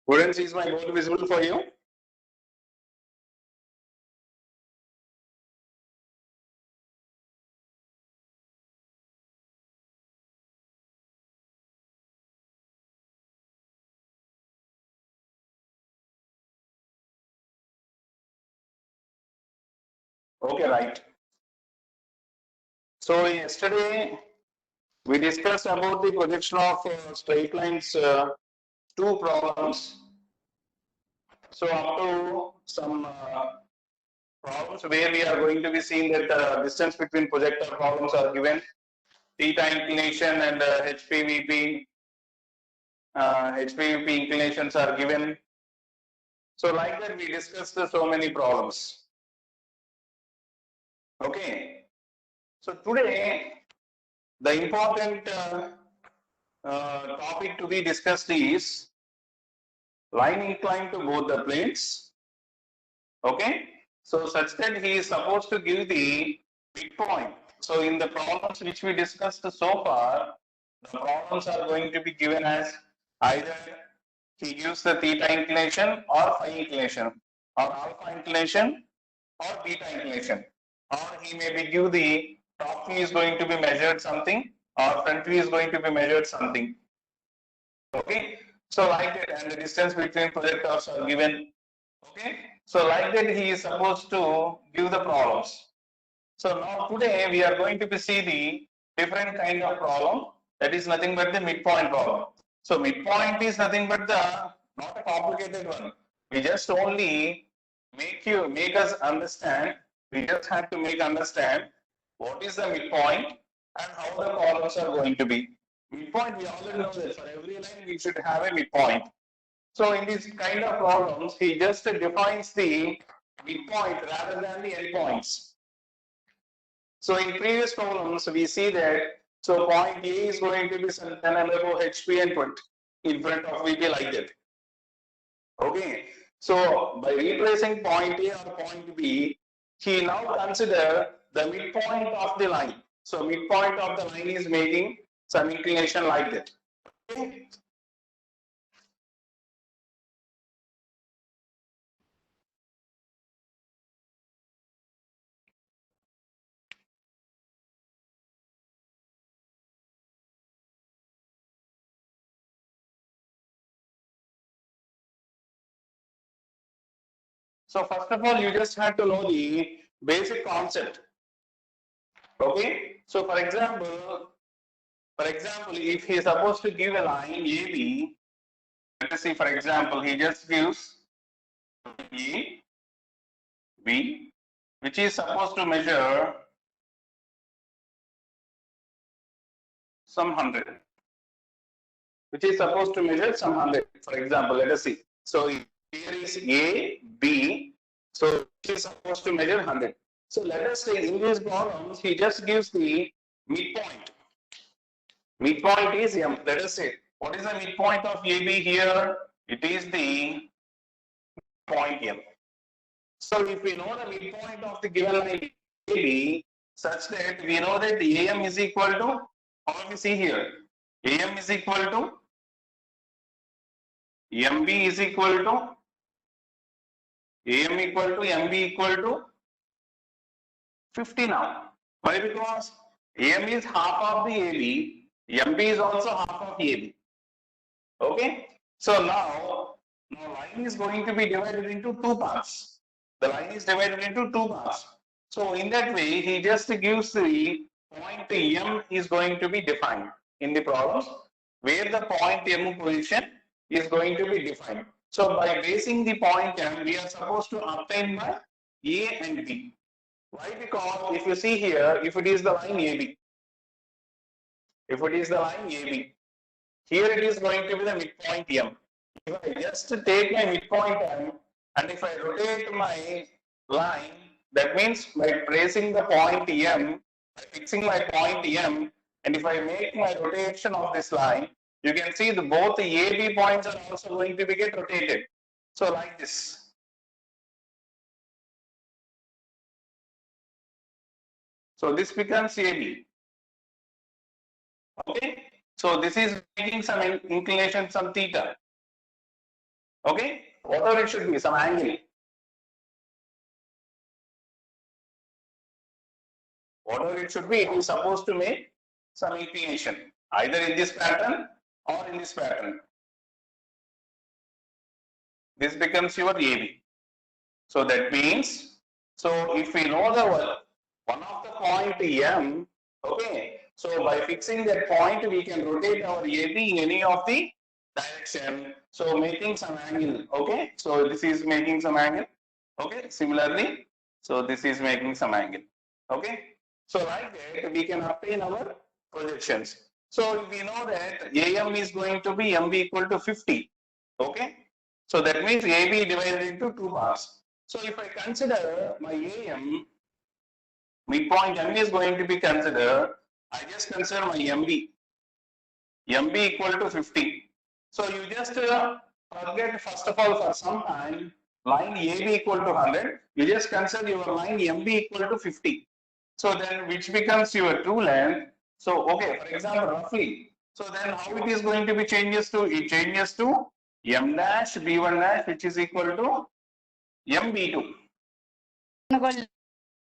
Students, is my board visible for you? Okay, right. So yesterday we discussed about the projection of straight lines, two problems. So up to some problems where we are going to be seeing that distance between projector problems are given, theta inclination and HPVP inclinations are given. So like that we discussed so many problems. Okay. So today the important topic to be discussed is line inclined to both the planes. Okay. So such that he is supposed to give the midpoint. So in the problems which we discussed so far, the problems are going to be given as either he gives the theta inclination or phi inclination or alpha inclination or beta inclination, or he may be give the top view is going to be measured something or front view is going to be measured something. Okay, so like that, and the distance between projectors are given. Okay, so like that he is supposed to give the problems. So now today we are going to be see the different kind of problem, that is nothing but the midpoint problem. So midpoint is nothing but the not a complicated one. We just only make us understand. We just have to make understand what is the midpoint and how the problems are going to be. Midpoint, we already know that for every line we should have a midpoint. So in these kind of problems, he just defines the midpoint rather than the endpoints. So in previous problems, we see that so point A is going to be some 10 above HP and put in front of VP like that. Okay. So by replacing point A or point B, he now consider the midpoint of the line. So midpoint of the line is making some inclination like that. Okay. So first of all, you just have to know the basic concept. Okay. So for example, if he is supposed to give a line AB, let us see, for example, he just gives A, B, which is supposed to measure some 100, for example, let us see. So here is A, B, so which is supposed to measure 100. So let us say in these problems, he just gives the midpoint. Midpoint is M. Let us say, what is the midpoint of AB here? It is the point M. So if we know the midpoint of the given line AB, such that we know that the AM is equal to, what we see here, AM is equal to, MB is equal to, AM equal to, MB equal to 50 now. Why? Because AM is half of the AB, MB is also half of AB. Okay. So now line is going to be divided into two parts. The line is divided into two parts. So in that way, he just gives the point M is going to be defined in the problems, where the point M position is going to be defined. So by basing the point M, we are supposed to obtain by A and B. Why? Because if you see here, if it is the line AB, here it is going to be the midpoint M. If I just take my midpoint M and if I rotate my line, that means by tracing the point M, by fixing my point M, and if I make my rotation of this line, you can see the both the AB points are also going to be get rotated. So like this. So this becomes AB. Okay. So this is making some inclination, some theta. Okay, whatever it should be, some angle. Whatever it should be, it is supposed to make some inclination, either in this pattern or in this pattern. This becomes your AB. So that means, so if we know the one of the point M, okay, so by fixing that point, we can rotate our AB in any of the direction. So making some angle, okay. So this is making some angle, okay. Similarly, so this is making some angle, okay. So like that, we can obtain our projections. So we know that AM is going to be MB equal to 50, okay. So that means AB divided into two parts. So if I consider my AM, midpoint M is going to be considered, I just consider my MB equal to 50. So you just forget first of all for some time, line AB equal to 100, you just consider your line MB equal to 50. So then which becomes your true length. So okay, for example, roughly. So then how it is going to be changes to, it changes to M dash B1 dash, which is equal to MB2. Okay,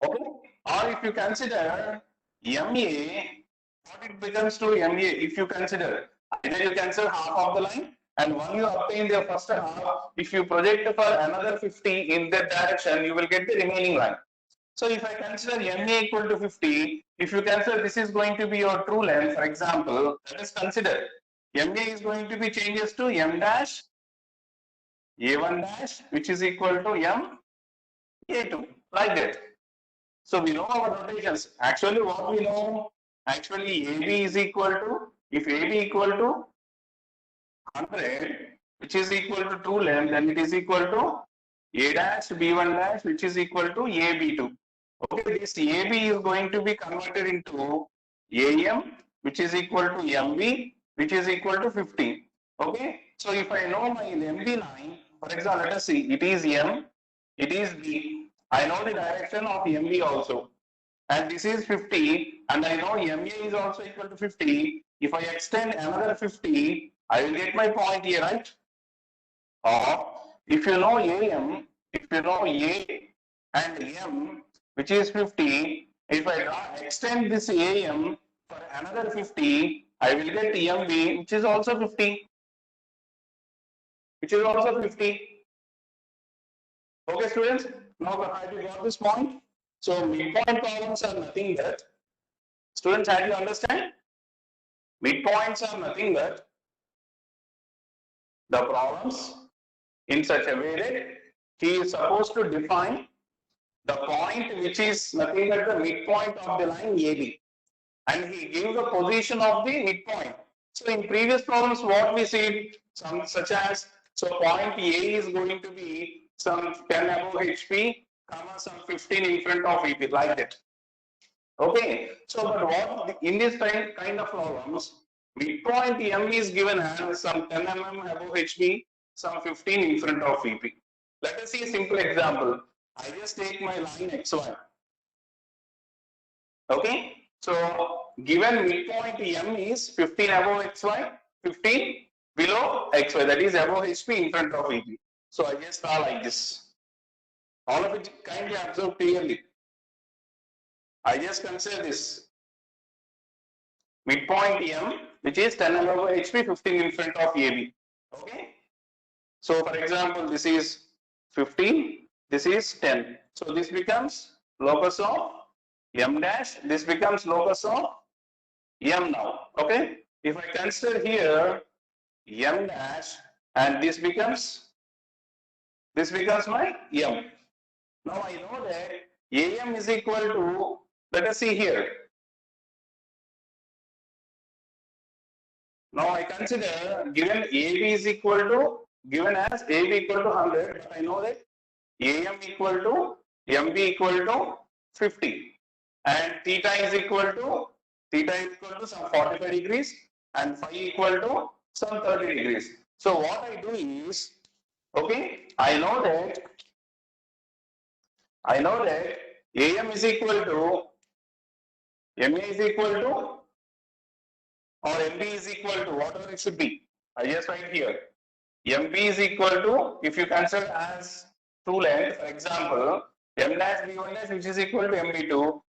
or if you consider MA, what it becomes to MA if you consider, either you consider half of the line, and when you obtain the first half, if you project for another 50 in that direction, you will get the remaining line. So if I consider MA equal to 50, if you consider this is going to be your true length, for example, let us consider MA is going to be changes to M dash A1 dash, which is equal to M A2, like that. So we know our rotations. Actually, what we know, actually AB is equal to, if AB equal to 100, which is equal to true length, then it is equal to A dash B1 dash, which is equal to AB2. Okay, this AB is going to be converted into AM, which is equal to MB, which is equal to 50. Okay, so if I know my MB line, for example, let us see, it is M, it is B. I know the direction of MB also. And this is 50, and I know MA is also equal to 50. If I extend another 50, I will get my point here, right? Or if you know AM, if you know A and M, which is 50, if I extend this AM for another 50, I will get MB, which is also 50. Which is also 50. Okay, students? Now, have you got this point? So, midpoint columns are nothing but, students, have you understand? Midpoints are nothing but the problems in such a way that he is supposed to define the point which is nothing but the midpoint of the line AB, and he gives the position of the midpoint. So in previous problems, what we see, some such as, so point A is going to be some 10 above HP, comma some 15 in front of EP, like that. Okay, so but what in this kind of problems, midpoint M is given as some 10 mm above HP, some 15 in front of EP. Let us see a simple example. I just take my line XY. Okay, so given midpoint M is 15 above XY, 15 below XY, that is above HP in front of EP. So I just draw like this. All of it kindly observe clearly. I just consider this midpoint M, which is 10 above HP, 15 in front of AB. Okay, so for example, this is 15, this is 10. So this becomes locus of M dash, this becomes locus of M now. Okay, if I consider here M dash, and this becomes my M. Now I know that AM is equal to, let us see here. Now I consider given AB is equal to, given as AB equal to 100, but I know that AM equal to MB equal to 50, and theta is equal to some 45 degrees, and phi equal to some 30 degrees. So what I do is, okay, I know that AM is equal to, MA is equal to, or MB is equal to whatever it should be. I just write here. MB is equal to, if you consider as two length, for example, M dash B1 dash which is equal to MB2 or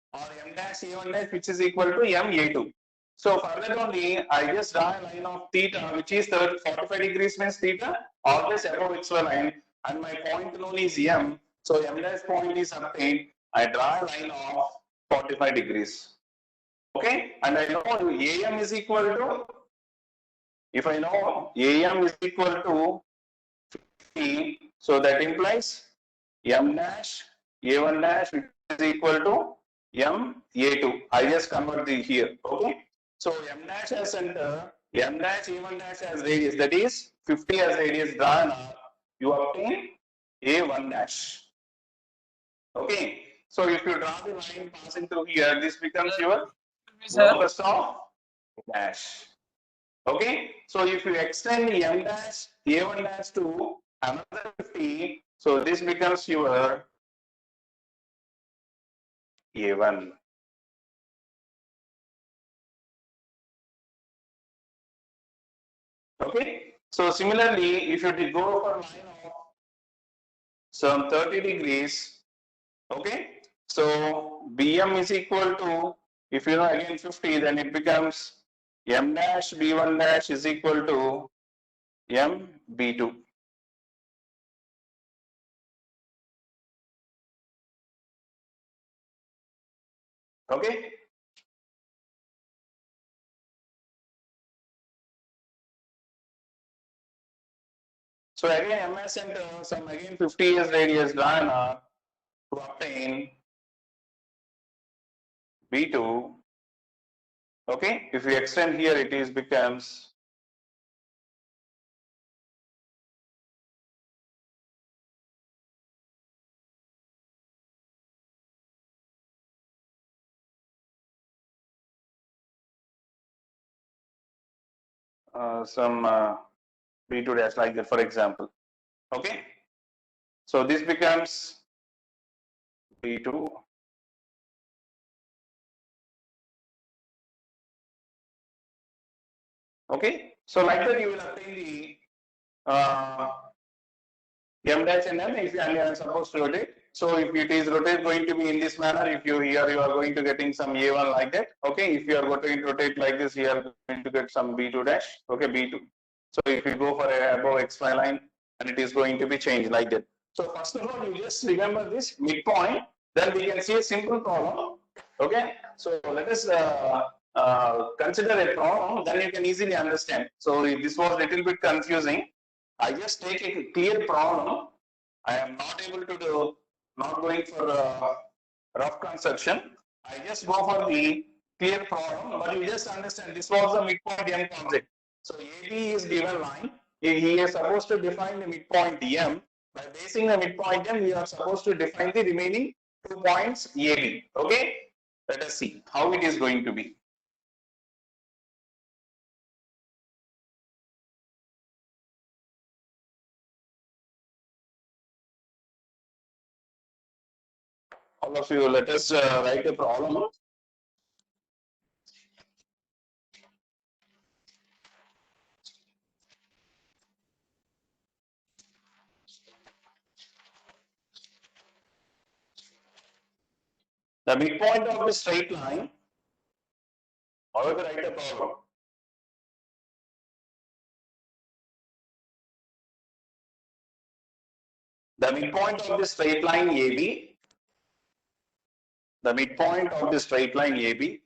M dash A1 dash which is equal to MA2. So further only, I just draw a line of theta which is 45 degrees means theta always above XY line and my point known is M. So M dash point is obtained. I draw a line of 45 degrees. Okay, and I know AM is equal to, if I know AM is equal to 50, so that implies M dash A1 dash which is equal to M A2. I just convert the here. Okay, so M dash as center, M dash A1 dash as radius, that is 50 as radius drawn, you obtain A1 dash. Okay, so if you draw the line passing through here, this becomes your locus of dash. Okay, so if you extend M dash A1 dash to another 50, so this becomes your A1. Okay, so similarly, if you did go for line of some 30 degrees, okay, so BM is equal to, if you know again 50, then it becomes M dash B1 dash is equal to M B2. Okay. So again, MS center, some again 50 years radius drawn to obtain B2. Okay, if we extend here, it is becomes some B2 dash like that, for example. Okay, so this becomes B2. Okay, so like that you will obtain the M dash and M if you are supposed to rotate. So if it is rotate going to be in this manner, if you here you are going to getting some A1 like that. Okay, if you are going to rotate like this, you are going to get some B2 dash. Okay, B2. So if you go for a above XY line, and it is going to be changed like that. So first of all, you just remember this midpoint. Then we can see a simple problem. Okay, so let us consider a problem. Then you can easily understand. So if this was a little bit confusing, I just take a clear problem. I am not able to do, not going for rough construction. I just go for the clear problem, but you just understand this was the midpoint M concept. So AB is given line. He is supposed to define the midpoint M. By basing the midpoint M, we are supposed to define the remaining 2 points AB. Okay, let us see how it is going to be. All of you, let us write a problem. The midpoint of the straight line, how do we write a problem? The midpoint of the straight line AB, the midpoint of the straight line AB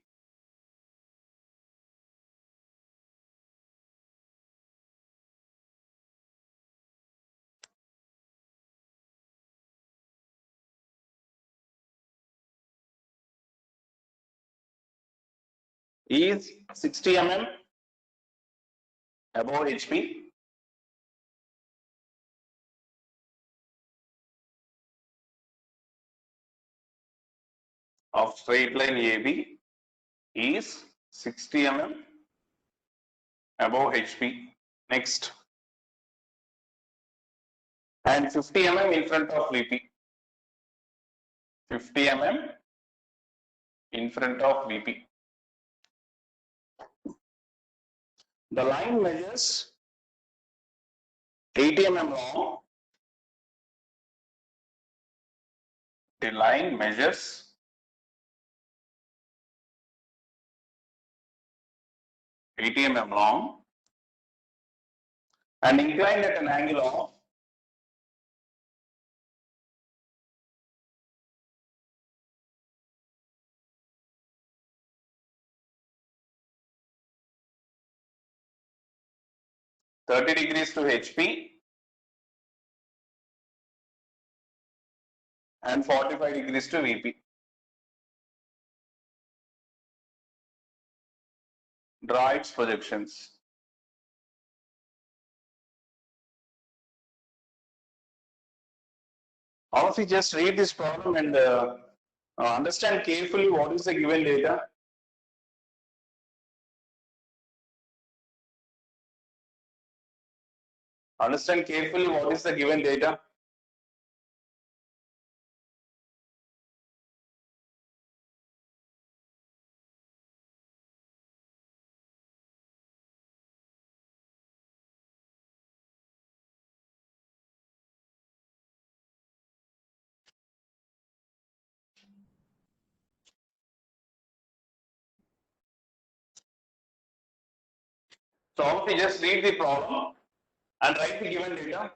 is 60 mm above HP. Of straight line AB is 60 mm above HP. Next, and 50 mm in front of VP. 50 mm in front of VP. The line measures 80 mm long. The line measures 80 mm long and inclined at an angle of 30 degrees to HP and 45 degrees to VP. Draw its projections. All of you just read this problem and understand carefully what is the given data. Understand carefully what is the given data. So all of you just read the problem and write the given data.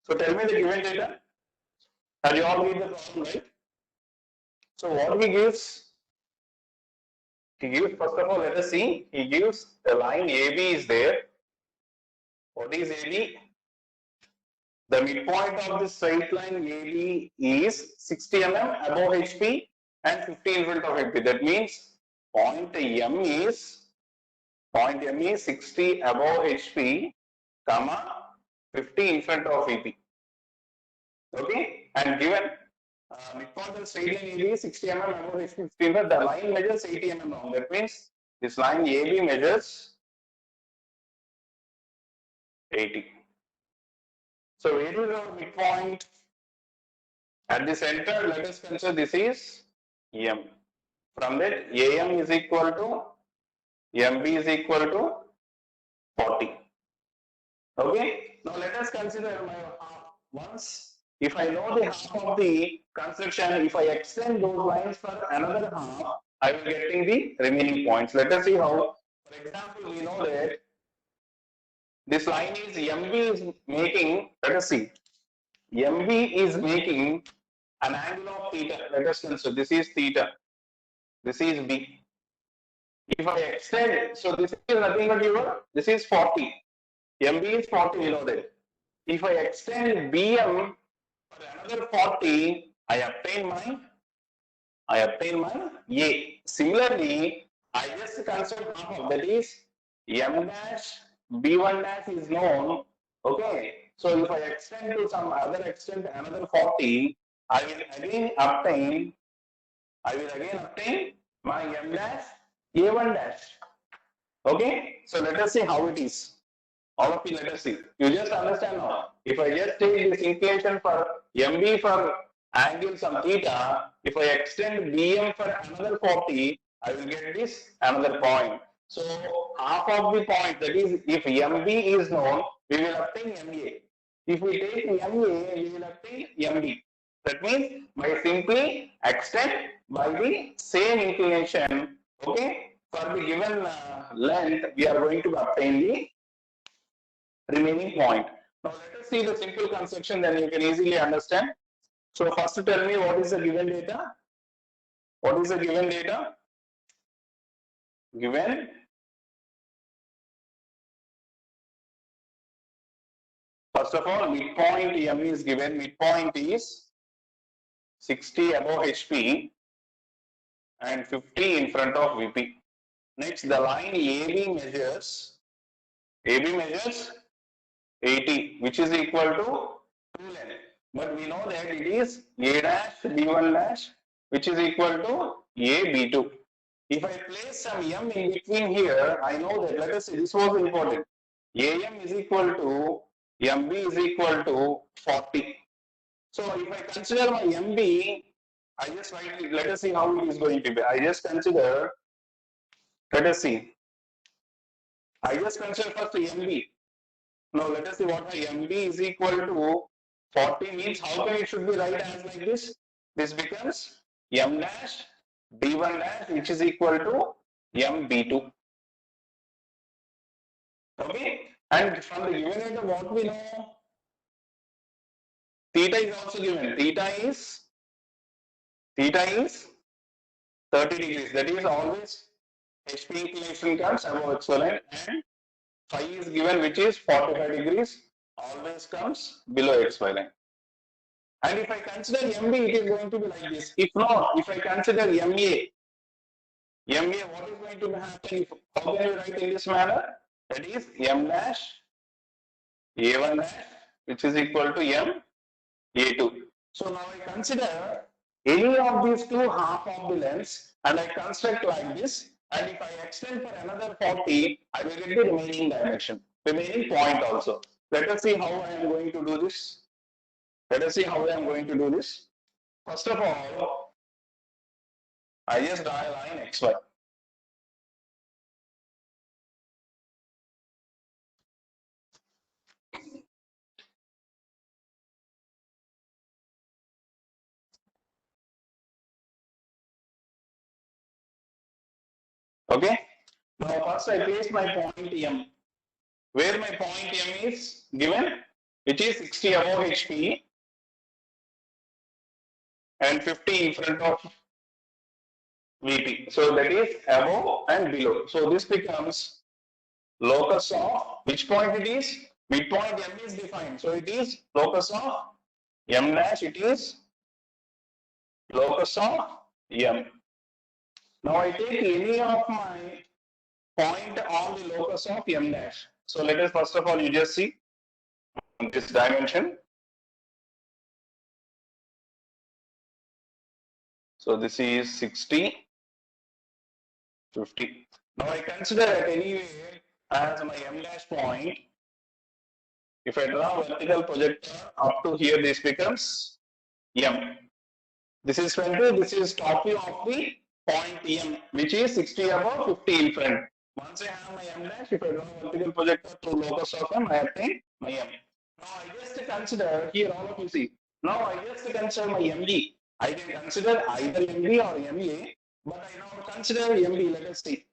So tell me the given data. Have you all read the problem, right? So what he gives? He gives, first of all, let us see. He gives the line AB is there. What is AB? The midpoint of the straight line AB is 60 mm above HP and 50 in front of HP. That means point M is 60 above HP, comma 50 in front of EP. Okay, and given midpoint of the straight line AB is 60 mm above HP, 50 in front, the line measures 80 mm long. That means this line AB measures 80. So where is our midpoint? At the center, let us consider this is M. From that, AM is equal to MB is equal to 40. Okay. Now let us consider my half. Once, if I know the half of the construction, if I extend those lines for another half, I will getting the remaining points. Let us see how. For example, we know that this line is MB is making. Let us see. MB is making an angle of theta. Let us consider this is theta. This is B. If I extend, so this is nothing but your, this is 40. MB is 40, you know that. If I extend BM for another 40, I obtain my A. Similarly, I just consider half of that is M dash B1 dash is known. Okay. So if I extend to some other extent another 40, I will again obtain my M dash A1 dash. Okay. So let us see how it is. All of you, let us see. You just understand now. If I just take this equation for MB for angle some theta, if I extend BM for another 40, I will get this another point. So half of the point, that is, if MB is known, we will obtain MA. If we take MA, we will obtain MB. That means by simply extend by the same inclination, okay, for the given length, we are going to obtain the remaining point. Now let us see the simple construction, then you can easily understand. So first tell me what is the given data? What is the given data? Given first of all, midpoint M is given. Midpoint is 60 above HP. and 50 in front of VP. Next, the line AB measures 80, which is equal to 2 length. But we know that it is A dash B1 dash, which is equal to A B2. If I place some M in between here, I know that, let us see, this was important. AM is equal to MB is equal to 40. So if I consider my MB, I just write it, let us see how it is going to be. I just consider first MB. Now let us see what my MB is equal to 40 means. How can it should be right as like this? This becomes M dash B1 dash, which is equal to MB2. Okay, and from the given data, what we know, theta is also given. Theta is 30 degrees. That is always HP inclination comes above XY line, and phi is given, which is 45 degrees, always comes below XY line. And if I consider MB, it is going to be like this. If not, if I consider MA, what is going to happen? How can you write in this manner? That is M dash A1 dash, which is equal to M A2. So now I consider any of these two half of the lengths and I construct like this, and if I extend for another 40, I will get the remaining dimension, remaining point also. Let us see how I am going to do this. First of all, I just draw a line XY. Okay. Now first I place my point M, where my point M is given, which is 60 above HP and 50 in front of VP. So that is above and below. So this becomes locus of which point it is? Midpoint M is defined. So it is locus of M dash, it is locus of M. Now I take any of my point on the locus of M dash. So let us first of all, you just see this dimension. So this is 60, 50. Now I consider it anyway as my M dash point. If I draw vertical projector up to here, this becomes M. This is 20, this is top view of the point M, which is 60 above, 50 in front. Once I have my M dash, if I draw vertical projector to locus of M, I obtain my M. Now I just consider, here all of you see, now I just consider my MB. I can consider either MB or MA, but I now consider MB, let us see.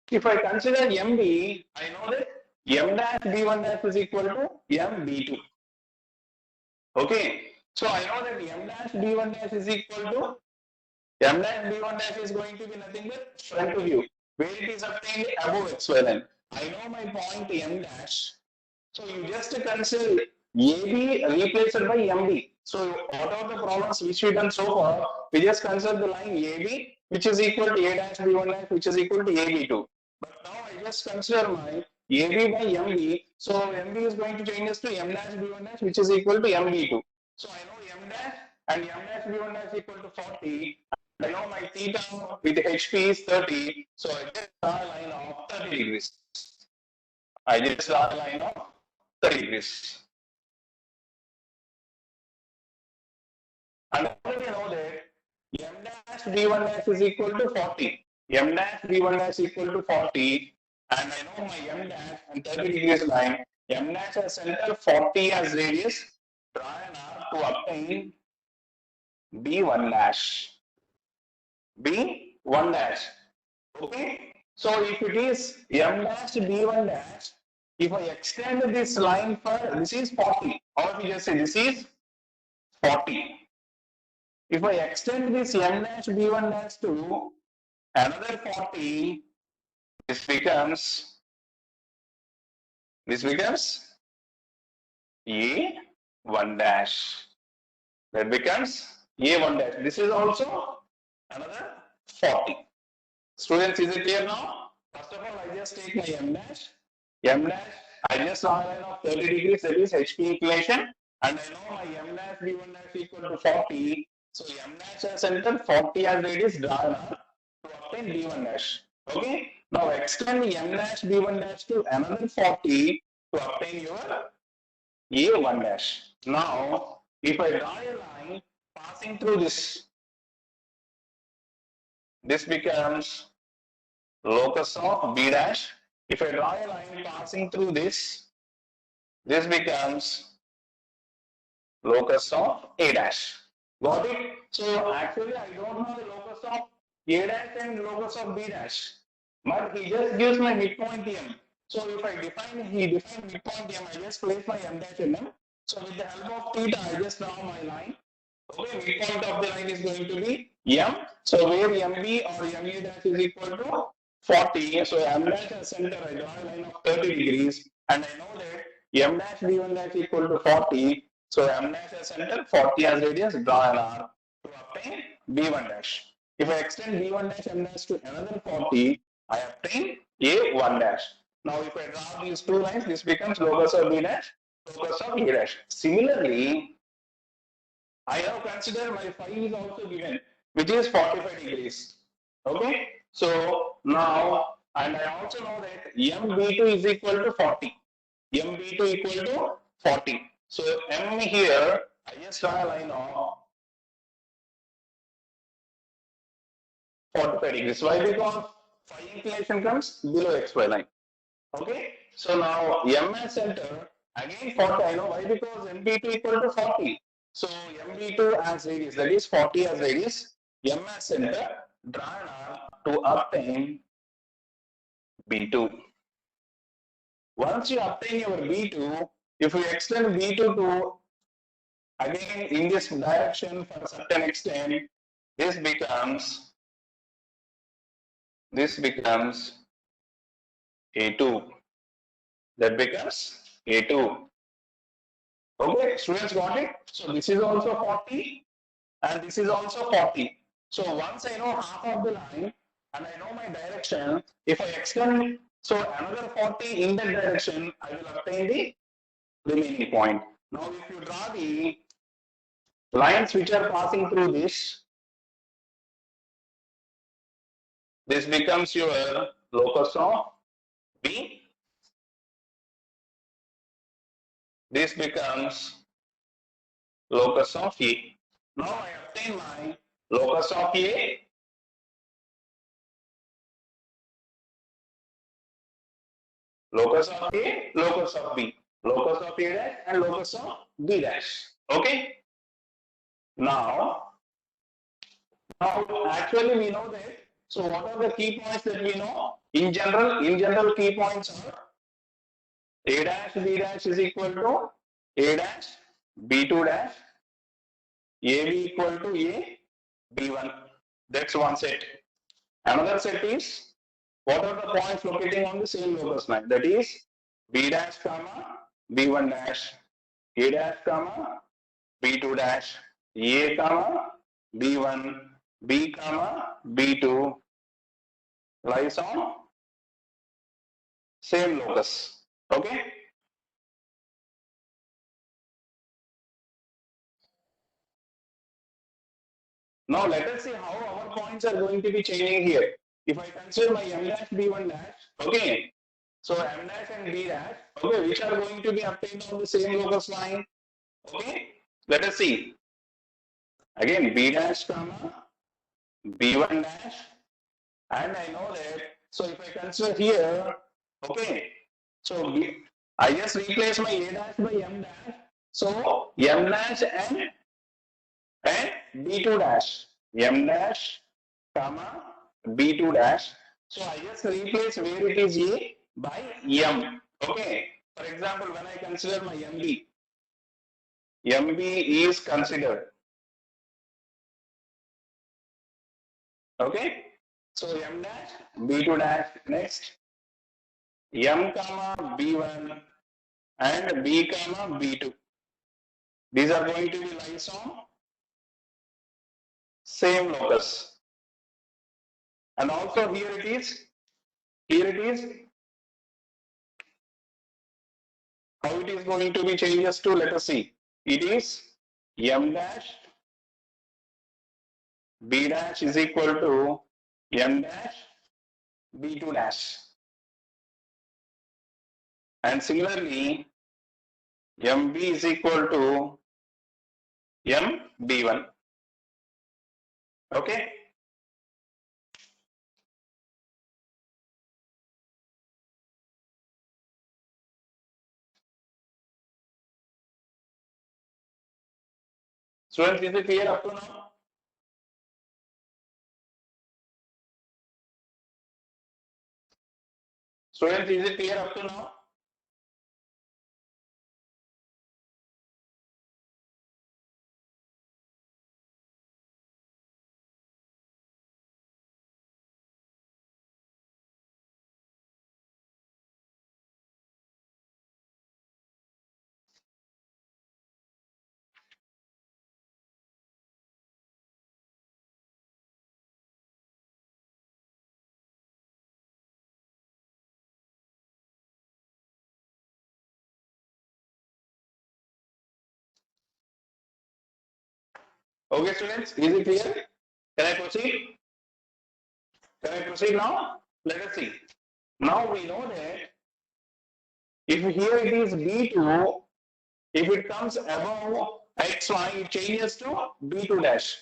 If I consider MB, I know that M dash B1 dash is equal to MB2. Okay, so I know that M dash B1 dash is equal to M dash B1 dash is going to be nothing but front view, where it is obtained above XY line. I know my point M dash. So you just consider AB replaced by MB. So what are the problems which we done so far? We just consider the line AB, which is equal to A dash B1 dash, which is equal to AB2. But now I just consider my AB by MB. So MB is going to change us to M dash B1 dash, which is equal to MB2. So I know M dash and M dash B1 dash equal to 40. I know my theta with HP is 30. So I just draw a line of 30 degrees. And I already know that M dash B1 dash is equal to 40. M dash B1 dash equal to 40. And I know my M dash and 30 degrees line. M dash as center, 40 as radius. Draw an arc to obtain B1 dash. B1 dash. Okay. So if it is M dash B1 dash, if I extend this line for, this is 40, or we just say this is 40. If I extend this M dash B1 dash to another 40, this becomes A1 dash. That becomes A1 dash. This is also another 40. Students, is it clear now? First of all, I just take my M dash. M dash, I just draw a line of 30 degrees, that is HP inclination, and I know my M dash B1 dash equal to 40. So M dash as center, 40 as radius, draw an arc to obtain B1 dash. Okay? Now extend M dash B1 dash to another 40 to obtain your A1 dash. Now, if I draw a line passing through this becomes locus of B dash. If I draw a line passing through this becomes locus of A dash. Got it? So actually I don't know the locus of A dash and locus of B dash, but he just gives my midpoint M. So if I he defined midpoint M, I just place my M dash in M. So with the help of theta, I just draw my line. Okay, midpoint of the line is going to be M. So where MB or MU dash is equal to 40. So M dash as center, I draw a line of 30 degrees, and I know that M dash B1 dash equal to 40. So M dash as center, 40 as radius, draw an arc to obtain B1 dash. If I extend B1 dash M dash to another 40, I obtain A1 dash. Now if I draw these two lines, this becomes locus of B dash, locus of A dash. Similarly, I have considered my phi is also given, which is 45 degrees. Okay, so now, and I also know that MB2 is equal to 40. MB2 equal to 40. So M here, I just draw a line of 45 degrees. Why? Because phi inclination comes below XY line. Okay, so now M as center, again 40. I know why? Because MB2 equal to 40. So MB2 as radius, that is 40 as radius, M as center, draw an arc to obtain B2. Once you obtain your B2, if you extend B2 to again in this direction for a certain extent, this becomes A2. That becomes A2. Okay, students got it? So this is also 40 and this is also 40. So once I know half of the line and I know my direction, if I extend so another 40 in that direction, I will obtain the remaining point. Now if you draw the lines which are passing through this becomes your locus of B. This becomes locus of A. Now I obtain my locus of A. Locus of A, locus of B. Locus of A dash and locus of B dash. Okay? Now actually we know that. So what are the key points that we know? In general key points are A dash B dash is equal to A dash B2 dash, AB equal to A B1. That's one set. Another set is what are the points locating on the same locus line? That is B dash comma B1 dash, A dash comma B2 dash, A comma B1, B comma B2 lies on same locus. Okay? Now let us see how our points are going to be changing here. If I consider my M dash B1 dash, okay, so M dash and B dash, okay, which are going to be obtained on the same locus line, okay, let us see. Again, B dash comma B1 dash, and I know that, so if I consider here, okay, so I just replace my A dash by M dash, so M dash and B2 dash, M dash comma B2 dash. So I just replace where it is A by M. Okay. For example, when I consider my MB, MB is considered. Okay. So M dash B2 dash next, M comma B1 and B comma B2. These are going to be lies on same locus. And also here it is. Here it is. How it is going to be changes to, let us see. It is m dash b dash is equal to m dash b2 dash. And similarly, mb is equal to mb1. Okay. Students, is it clear up to now? Students, is it clear up to now? Okay, students, is it clear? Can I proceed? Can I proceed now? Let us see. Now we know that if here it is B2, if it comes above X1, it changes to B2 dash.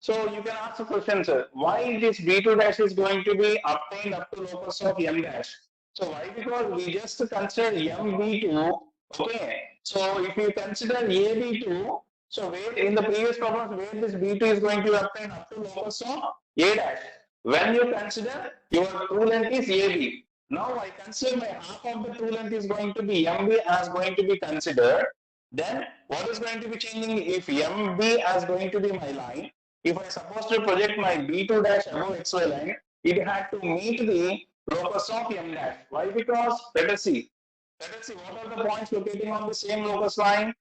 So you can ask the question, sir, why this B2 dash is going to be obtained up to locus of M dash? So why? Because we just consider MB2, okay. So if you consider AB2, so where in the previous problem, where this B2 is going to obtain up to locus of A dash. When you consider your true length is AB. Now I consider my half of the true length is going to be MB as going to be considered. Then what is going to be changing if MB as going to be my line? If I suppose to project my B2 dash above XY line, it had to meet the locus of M dash. Why? Because let us see what are the points locating on the same locus line?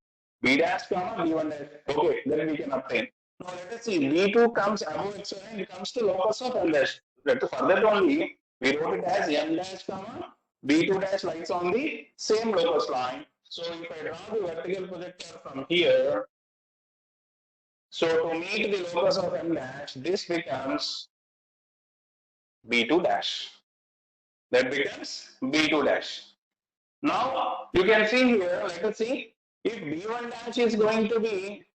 B dash comma B1 dash. Okay, then we can obtain. Now let us see, B2 comes above XY line, it comes to locus of M dash. Let us further only, we wrote it as M dash comma B2 dash lies on the same locus line. So if I draw the vertical projector from here, so to meet the locus of M dash, this becomes B2 dash. That becomes B2 dash. Now you can see here, let us see, if B1 dash is going to be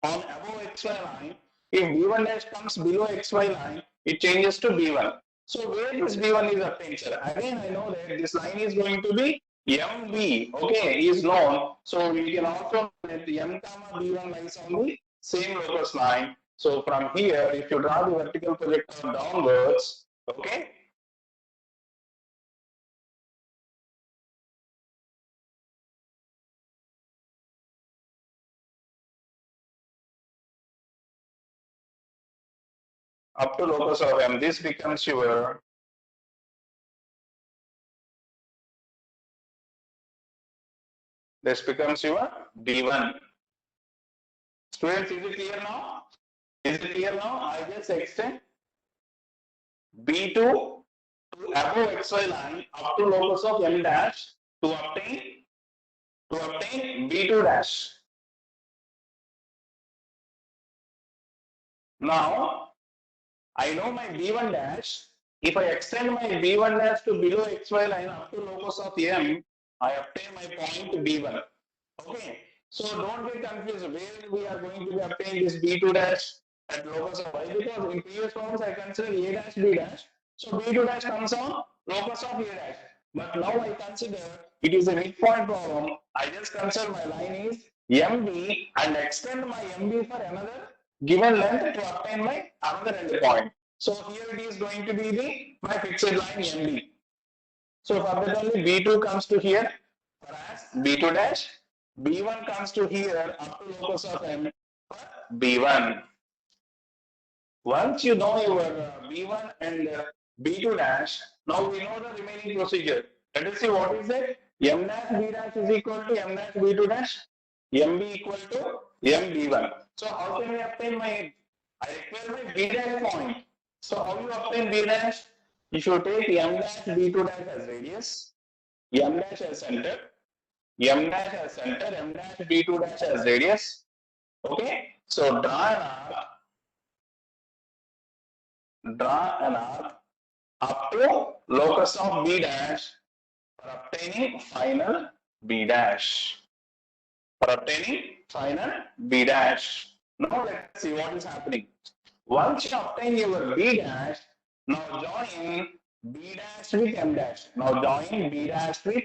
on above XY line, if B1 dash comes below XY line, it changes to B1. So where this B1 is obtained, sir? Again, I know that this line is going to be MB, okay, is known. So we can also let M comma B1 lies on the same locus line. So from here, if you draw the vertical projector downwards, okay, up to locus of M, this becomes your B1. Students, is it clear now? Is it clear now? I just extend B2 to above XY line up to locus of M dash to obtain B2 dash. Now I know my B1 dash. If I extend my B1 dash to below XY line up to locus of M, I obtain my point B1. Okay. So don't get confused where we are going to obtain this B2 dash at locus of Y, because in previous problems I consider A dash B dash. So B2 dash comes on locus of A dash. But now I consider it is a midpoint problem. I just consider my line is MB and extend my MB for another given length to obtain my another endpoint. So here it is going to be my fixed line MB. So for that only B2 comes to here, whereas B2 dash, B1 comes to here up to locus of M for B1. Once you know your B1 and B2 dash, now we know the remaining procedure. Let us see what is it. M dash B dash is equal to M dash B2 dash, MB equal to MB1. So how can we obtain my, I require my B dash point. So how you obtain B dash? You should take M dash B2 dash as radius, M dash as center, M dash as center, M dash B2 dash as radius. Okay, so draw an arc up to locus of B dash for obtaining final B dash. For obtaining final B dash. Now let's see what is happening. Once you obtain your B dash, now join B dash with M dash. Now join B dash with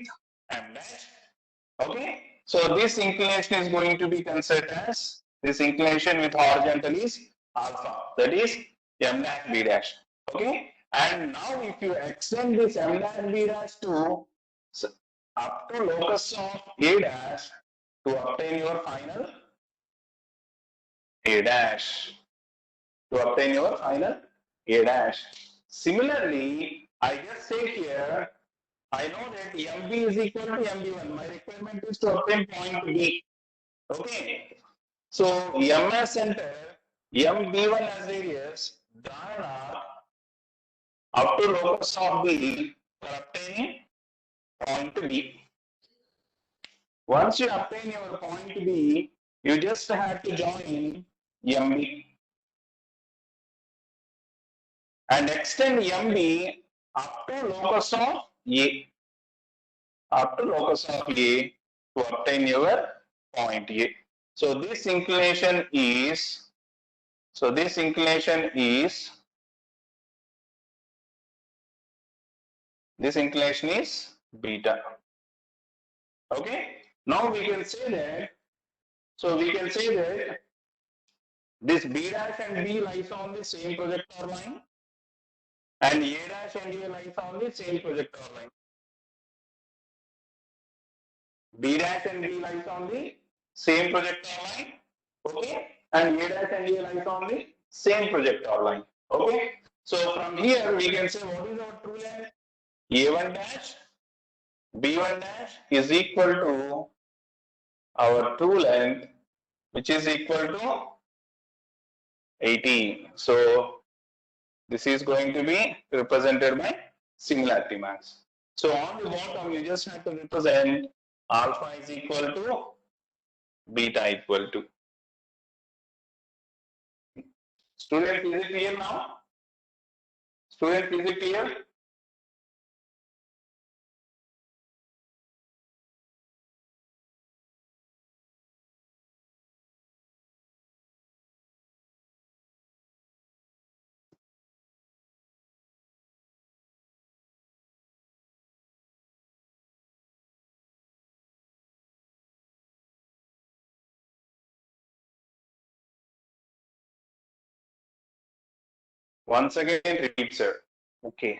M dash. Okay. So this inclination is going to be considered as, this inclination with horizontal is alpha. That is M dash B dash. Okay. And now if you extend this M dash B dash to up to locus of A dash to obtain your final A dash. To obtain your final A dash. Similarly, I just say here, I know that MB is equal to MB1. My requirement is to obtain point B. Okay. So M as center, MB1 as radius, draw an arc up to locus of B for obtaining point B. Once you obtain your point B, you just have to join MB and extend MB up to locus of A. Up to locus of A to obtain your point A. So this inclination is, beta. Okay. Now we can say that, this B dash and B lies on the same projector line and A dash and A lies on the same projector line. B dash and B lies on the same projector line, okay, and A dash and A lies on the same projector line, okay. So from here we can say what is our true length? A1 dash, B1 dash is equal to our true length, which is equal to 80. So this is going to be represented by similarity mass. So on the bottom you just have to represent alpha is equal to beta equal to. Student, is it clear now? Student, is it clear? Once again, repeat, sir. Okay.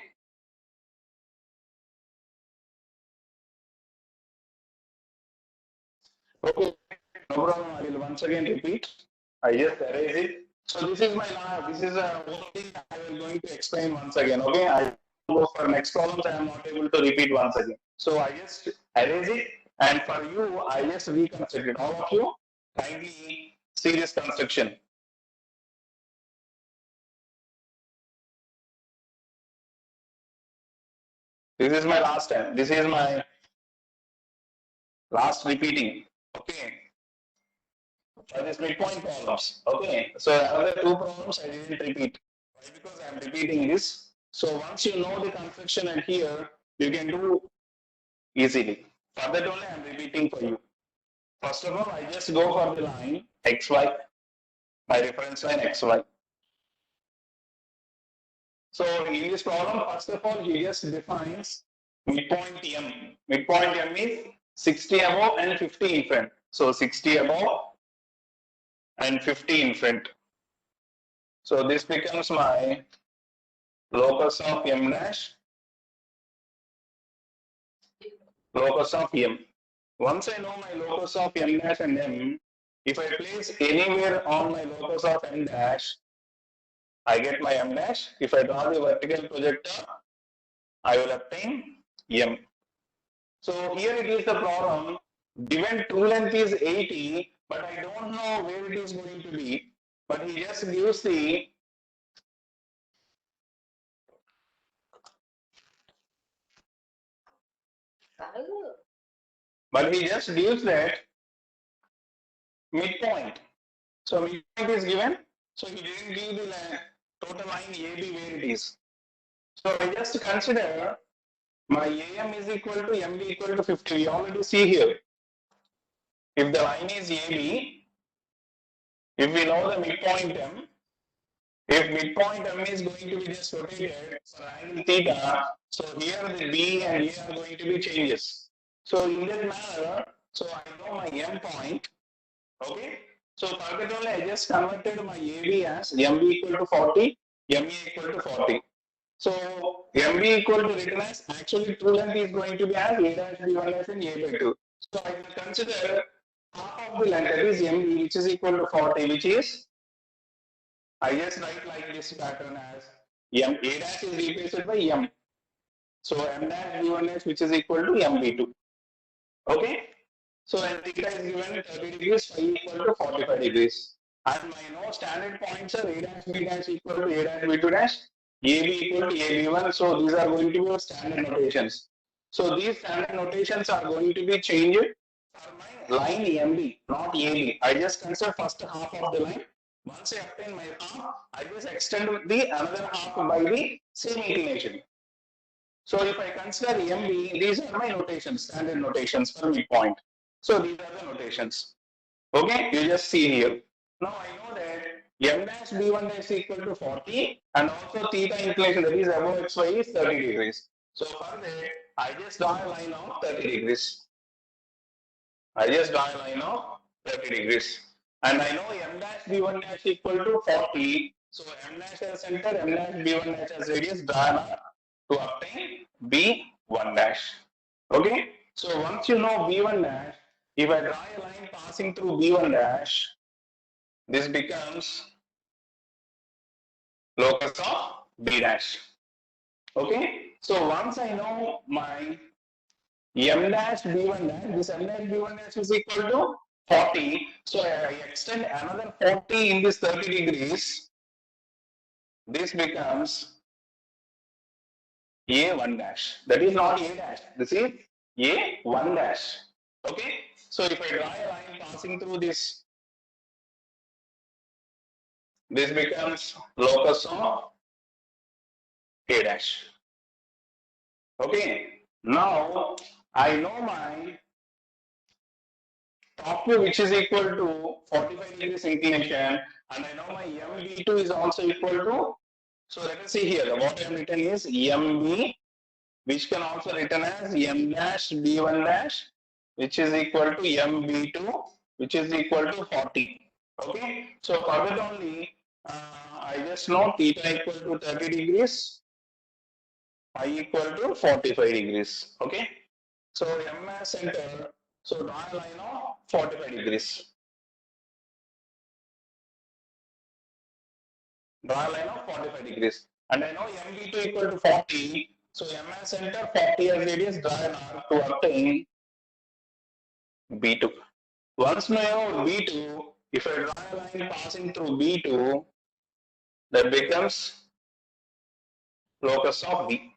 Okay, no problem. I will once again repeat. I just erase it. So this is my lab. This is a whole thing I am going to explain once again. Okay, I go for next problems. I am not able to repeat once again. So I just erase it, and for you, I just reconstruct it. All of you, kindly see this construction. This is my last time. This is my last repeating. Okay. For this midpoint problems. Okay. So other two problems I didn't repeat. Why? Because I am repeating this. So once you know the construction and here, you can do easily. For that only I am repeating for you. First of all, I just go for the line XY, my reference line XY. So in this problem, first of all, he just defines midpoint M. Midpoint M is 60 above and 50 in front. So 60 above and 50 in front. So this becomes my locus of M dash, locus of M. Once I know my locus of M dash and M, if I place anywhere on my locus of M dash, I get my M dash. If I draw the vertical projector, I will obtain M. So here it is the problem. Given true length is 80, but I don't know where it is going to be. But he just gives the But he just gives that midpoint. So midpoint is given. So he didn't give the total line AB where it is. So I just consider my AM is equal to MB equal to 50. We already see here. If the line is AB, if we know the midpoint M, if midpoint M is going to be just rotated for angle theta, so here the B and A are going to be changes. So in that manner, so I know my M point, okay? So target only I just converted my AB as MB equal to 40, MA equal to 40. So MB equal to written as actually true length is going to be as A dash B1 dash and A by 2. So I will consider half of the length, that is MB, which is equal to 40, which is, I just write like this pattern as M A dash is replaced by M. So M dash B1 dash, which is equal to MB2. Okay? So and theta is given 30 degrees, phi equal to 45 degrees. And my standard points are A dash B dash equal to A dash B2 dash, AB equal to AB1. So these are going to be standard notations. So these standard notations are going to be changed for my line MB, not AB. I just consider first half of the line. Once I obtain my half, I just extend the another half by the same inclination. So if I consider MB, these are my notations, standard notations for midpoint. So these are the notations. Okay, you just see here. Now I know that M dash B1 dash equal to 40 and also theta inclination, that is above XY, is 30 degrees. So for that, I just draw a line of 30 degrees. I just draw a line of 30 degrees. And I know M dash B1 dash equal to 40. So M dash as center, M dash B1 dash as radius, draw an arc to obtain B1 dash. Okay, so once you know B1 dash, if I draw a line passing through B1 dash, this becomes locus of B dash. Okay, so once I know my M dash B1 dash, this M dash B1 dash is equal to 40. So I extend another 40 in this 30 degrees. This becomes A1 dash. That is not A dash. This is A1 dash. Okay. So if I draw a line passing through this, this becomes locus of A dash. Okay. Now I know my top view, which is equal to 45 degrees inclination, and I know my MB2 is also equal to. So let us see here. What I am written is MB, which can also written as M dash B1 dash, which is equal to MB2, which is equal to 40. Okay, so for that only, I just know theta equal to 30 degrees, phi equal to 45 degrees. Okay, so M as center, so draw a line of 45 degrees. Draw a line of 45 degrees. And I know MB2 equal to 40. So M as center, 40 as radius, draw an arc to obtain B2. Once I know B2, if I draw a line passing through B2, that becomes locus of B.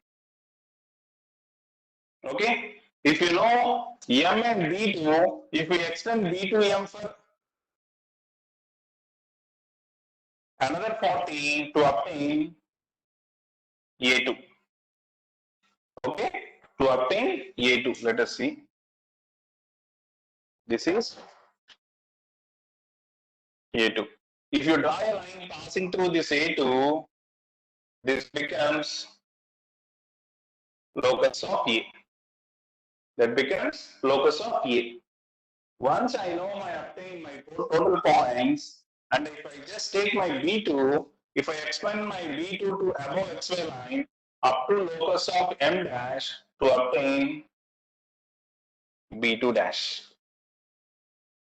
Okay? If you know M and B2, if we extend B to M for another 40 to obtain A2. Okay? To obtain A2, let us see. This is A2. If you draw a line passing through this A2, this becomes locus of A. That becomes locus of A. Once I know my obtain my total points, and if I just take my B2, if I expand my B2 to above XY line up to locus of M dash to obtain B2 dash.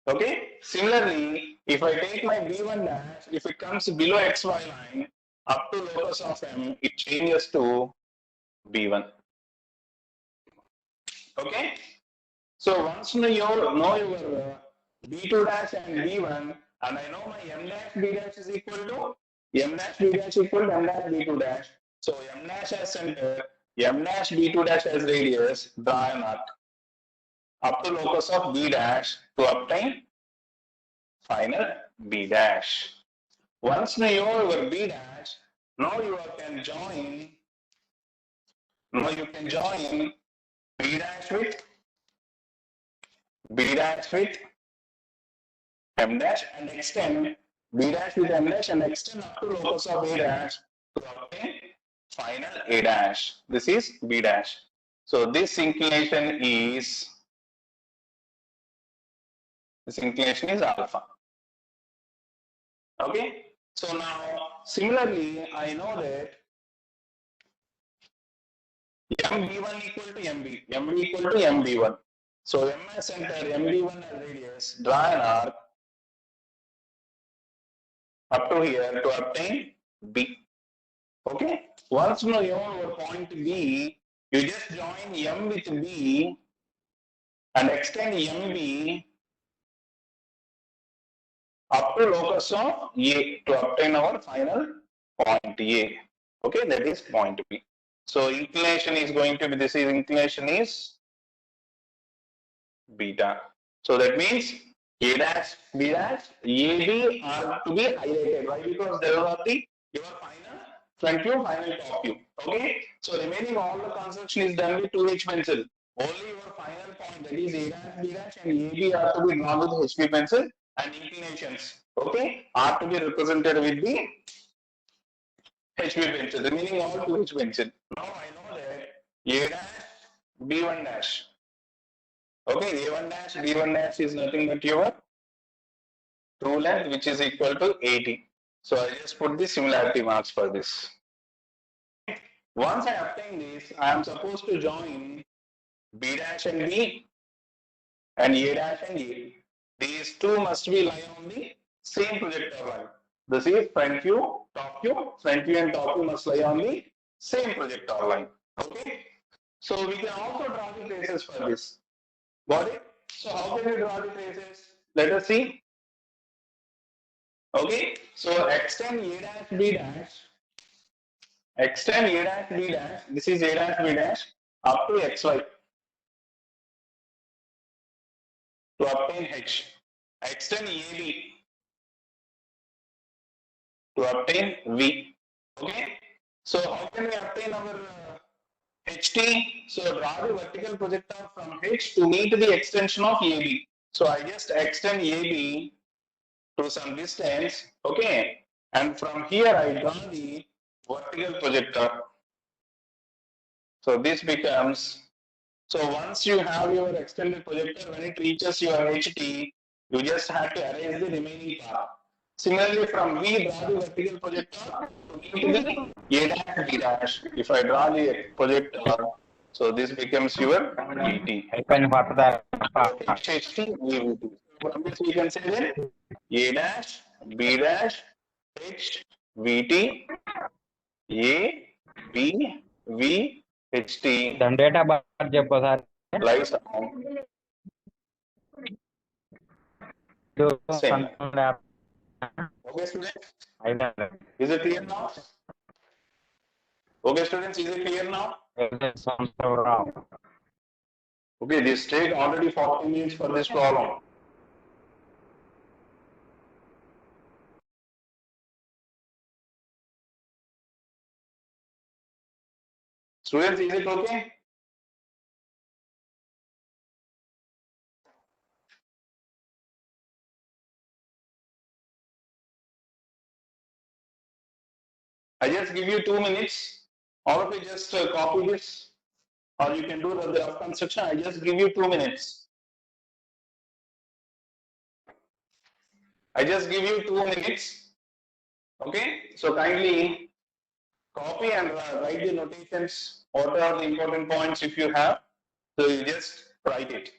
Okay. Similarly, if I take my B1 dash, if it comes below XY line up to locus of M, it changes to B1. Okay. So once you know your B2 dash and B1, and I know my M dash B dash is equal to M dash B dash equal to M dash B2 dash. So M dash as center, M dash B2 dash as radius, draw an arc. up to locus of B dash to obtain final B dash. Once you know your B dash, now you can join B dash with M dash and extend B dash with M dash and extend up to locus of A dash to obtain final A dash. This is B dash. So this inclination is alpha. Okay. So now similarly, I know that MB1 equal to MB equal to MB1. So M as center, MB1 as radius, draw an arc up to here to obtain B. Okay. Once you know your point B, you just join M with B and extend MB up to locus of A to obtain our final point A. Okay, that is point B. So inclination is going to be, this is inclination is beta. So that means A dash, B dash, AB are to be highlighted. Why? Because there are your final front view, final top view. Okay. So remaining all the construction is done with 2H pencil. Only your final point, that is A dash, B dash, and AB are to be drawn with HB pencil, and inclinations, okay, are to be represented with the HB pencil. Remaining all 2H pencil. Now I know that A dash, B1 dash. Okay, A1 dash, B1 dash is nothing but your true length, which is equal to 80. So I just put the similarity marks for this. Once I obtain this, I am supposed to join B dash and B and A dash and A. These two must be lie on the same projector line. This is front view, top view. Front view and top view must lie on the same projector line. Okay. So we can also draw the traces for this. Got it? So how can we draw the traces? Let us see. Okay. So extend A dash B dash. Extend A dash B dash. This is A dash B dash up to XY to obtain H. Extend AB to obtain V. Okay. So how can we obtain our HT? So draw the vertical projector from H to meet the extension of AB. So I just extend AB to some distance. Okay. And from here I draw the vertical projector. So this becomes, so once you have your extended projector, when it reaches your HT, you just have to erase the remaining part. Similarly, from V, draw the vertical projector to the A dash B dash. If I draw the projector, so this becomes your VT. HT, VT. From this we can say that A dash, B dash, H, VT, A, B, V, HT. Then data bar చెప్పు sir Lies on same. Okay, students. Is it clear now? Okay, students, is it clear now? Okay, this take already 40 minutes for this problem. Students, is it okay? I just give you 2 minutes. All of you just copy this, or you can do the rough construction. I just give you 2 minutes. I just give you 2 minutes. Okay, so kindly copy and write the notations. What are the important points if you have? So you just write it.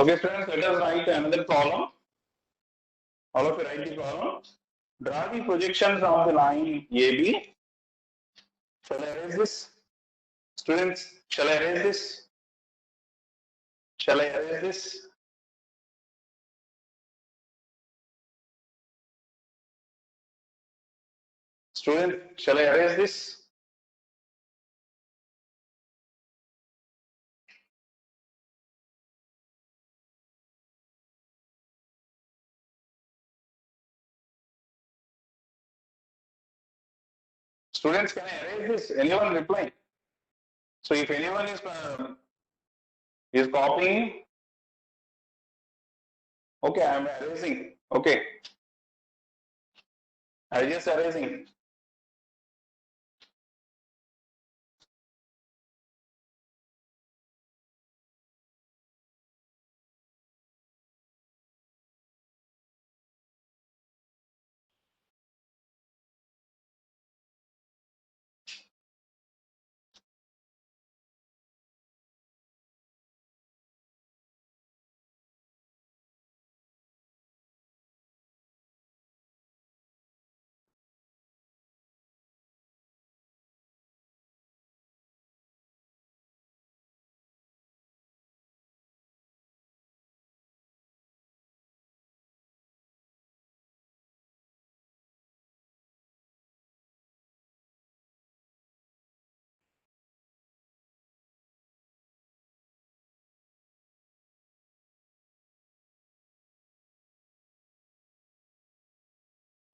Okay, students, let us write another problem. All of you write the problem. Draw the projections of the line AB. Shall I erase this? Students, shall I erase this? Shall I erase this? Student, shall I erase this? Students, can I erase this? Anyone reply? So if anyone is copying, okay, I am erasing. Okay, I just erasing.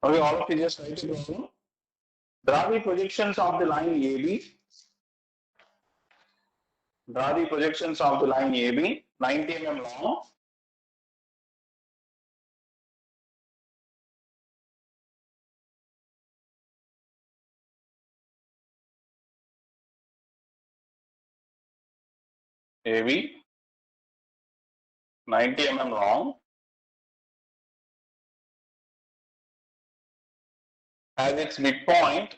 Okay, all of you just write the problem. Draw the projections of the line AB. Draw the projections of the line AB, 90 mm long. AB, 90 mm long, has its midpoint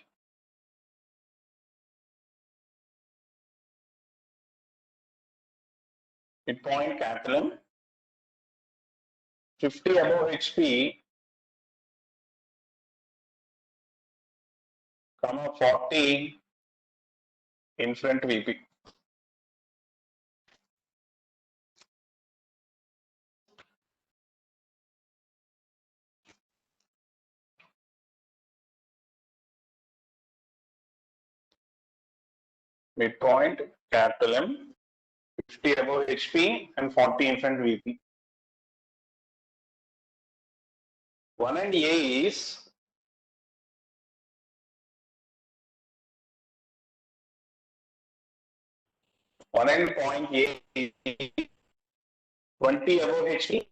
capital M, 50 above HP, 40 in front VP. Midpoint capital M, 50 above HP and 40 in front VP. 1 and A is 1 and point A is 20 above HP,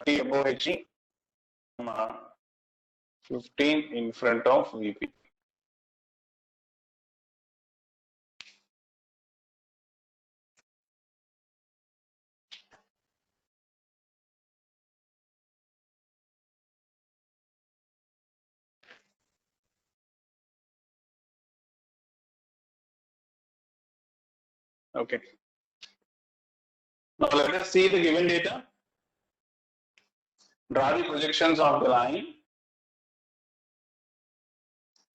20 above HP, 15 in front of VP. Okay. Now let us see the given data. Draw the projections of the line.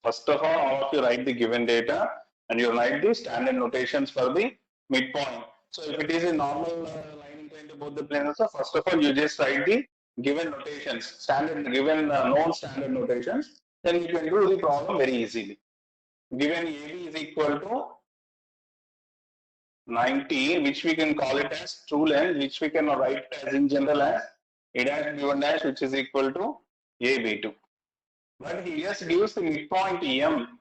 First of all of you write the given data and you write the standard notations for the midpoint. So if it is a normal line inclined to both the planes, so first of all you just write the given notations, standard given known standard notations. Then you can do the problem very easily. Given AB is equal to 90, which we can call it as true length, which we can write as in general as A dash B1 dash, which is equal to AB2. But he just gives the midpoint M.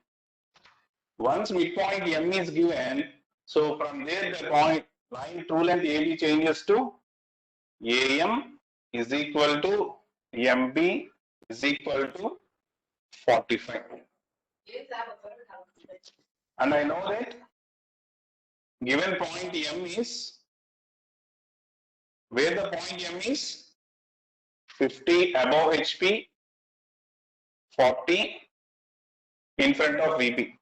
Once midpoint M is given, so from there the point line true length AB changes to AM is equal to MB is equal to 45. And I know that given point M is, where the point M is 50 above HP, 40 in front of VP.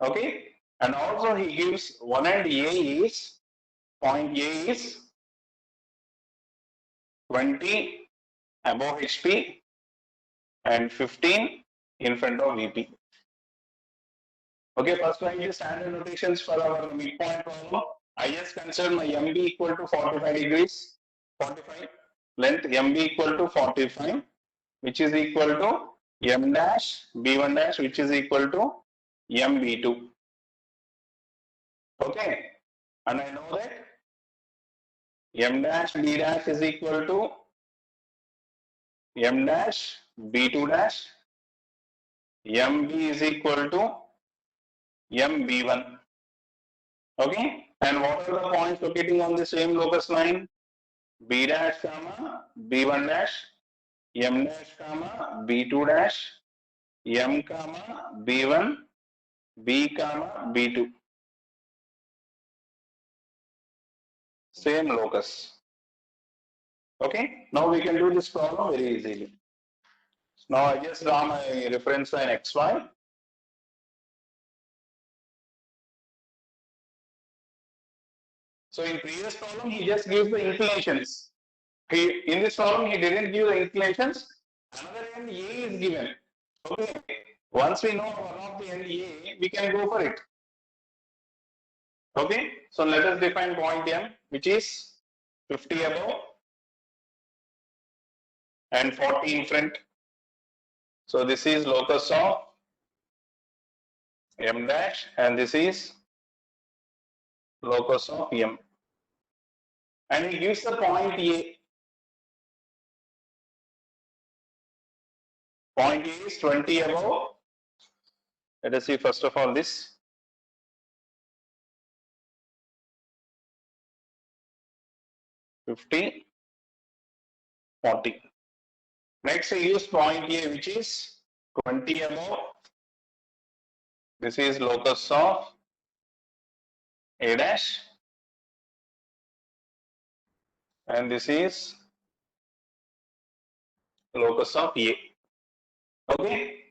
Okay, And also he gives one end A is, point A is 20 above HP and 15 in front of VP. Okay, first line is standard notations for our midpoint problem. I just consider my MB equal to 45 degrees, 45, length MB equal to 45, which is equal to M dash B1 dash, which is equal to MB2. Okay, and I know that M dash B dash is equal to M dash B2 dash, MB is equal to MB1. Okay, and what are the points locating on the same locus line? B dash comma B1 dash, M dash comma B2 dash, M comma B1, B comma B2. Same locus. Okay, now we can do this problem very easily. Now I just draw my reference line XY. So in previous problem, he just gives the inclinations. In this problem, he didn't give the inclinations. Another end A is given. Okay. Once we know one of the end A, we can go for it. Okay. So let us define point M, which is 50 above and 40 in front. So this is locus of M dash, and this is locus of M. And he gives the point A. Point A is 20 above. Let us see first of all this. $50, $40. Next we use point A, which is 20 above. This is locus of A dash, and this is locus of A. Okay.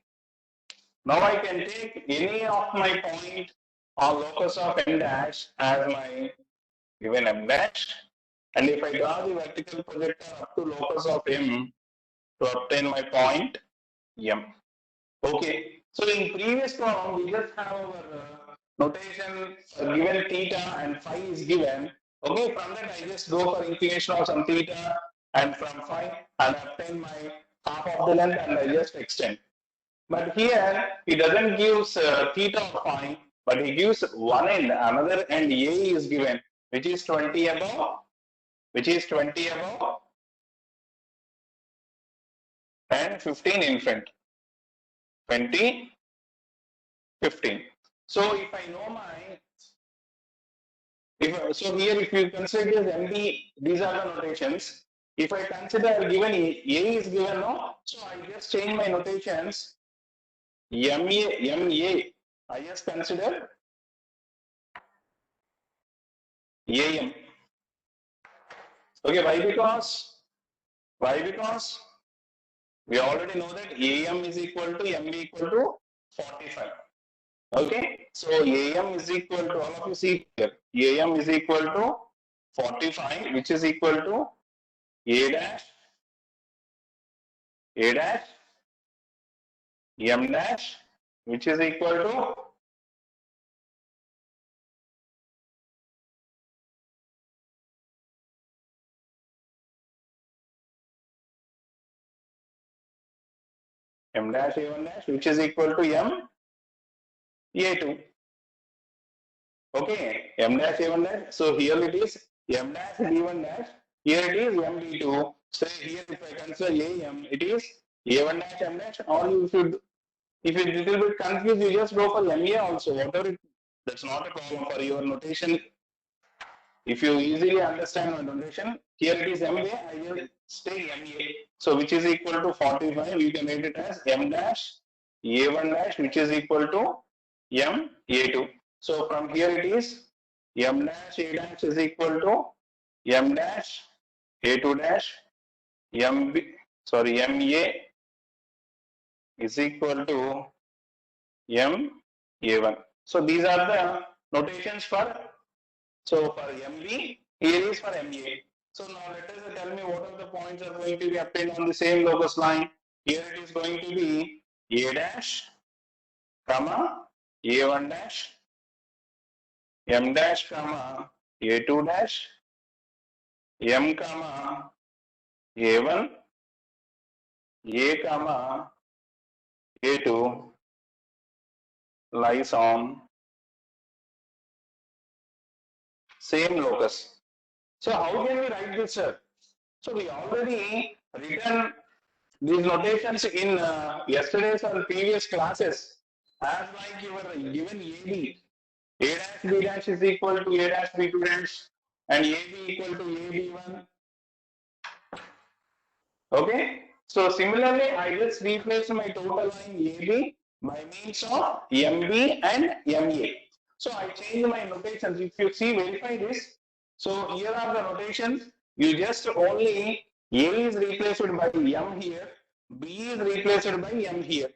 Now I can take any of my point or locus of M dash as my given M dash, and if I draw the vertical projector up to locus of M to obtain my point M. Okay. So in previous problem, we just have our notation given theta and phi is given. Okay, from that I just go for inclination of some theta and from phi and obtain my half of the length and I just extend. But here he doesn't give theta or phi, but he gives one end, another end A is given, which is 20 above, and 15 in front. 20, 15. So if I know my, so here if you consider as MB, these are the notations. If I consider given A is given, no, so I just change my notations. MA, I just consider AM. Okay, why? Because we already know that AM is equal to MB equal to 45. Okay, so AM is equal to, all of you see here, AM is equal to 45, which is equal to A dash, M dash, which is equal to M dash A1 dash, which is equal to M A2. Okay, M dash A1 dash. So here it is M dash B1 dash. Here it is MB2. So here if I consider AM, it is A1 dash M dash. Or you should, if you're a little bit confused, you just go for MA also. Whatever it, that's not a problem for your notation. If you easily understand my notation, here it is MA, I will stay MA. So which is equal to 45, you can write it as M dash A1 dash, which is equal to M A2. So from here it is M dash A dash is equal to M dash A2 dash MA is equal to M A1. So these are the notations for, so for MB, here is for MA. So now let us tell me what are the points are going to be obtained on the same locus line. Here it is going to be A dash, comma, A1 dash, M dash, comma, A2 dash, M, comma, A1, A, comma, A2 lies on same locus. So how can we write this, sir? So we already written these notations in yesterday's or previous classes, as like you were given AB. A dash B dash is equal to A dash B2 dash and AB equal to AB1. Okay. So similarly, I just replace my total line AB by means of MB and MA. So I change my notations. If you see, verify this. So here are the notations. You just only A is replaced by M here, B is replaced by M here.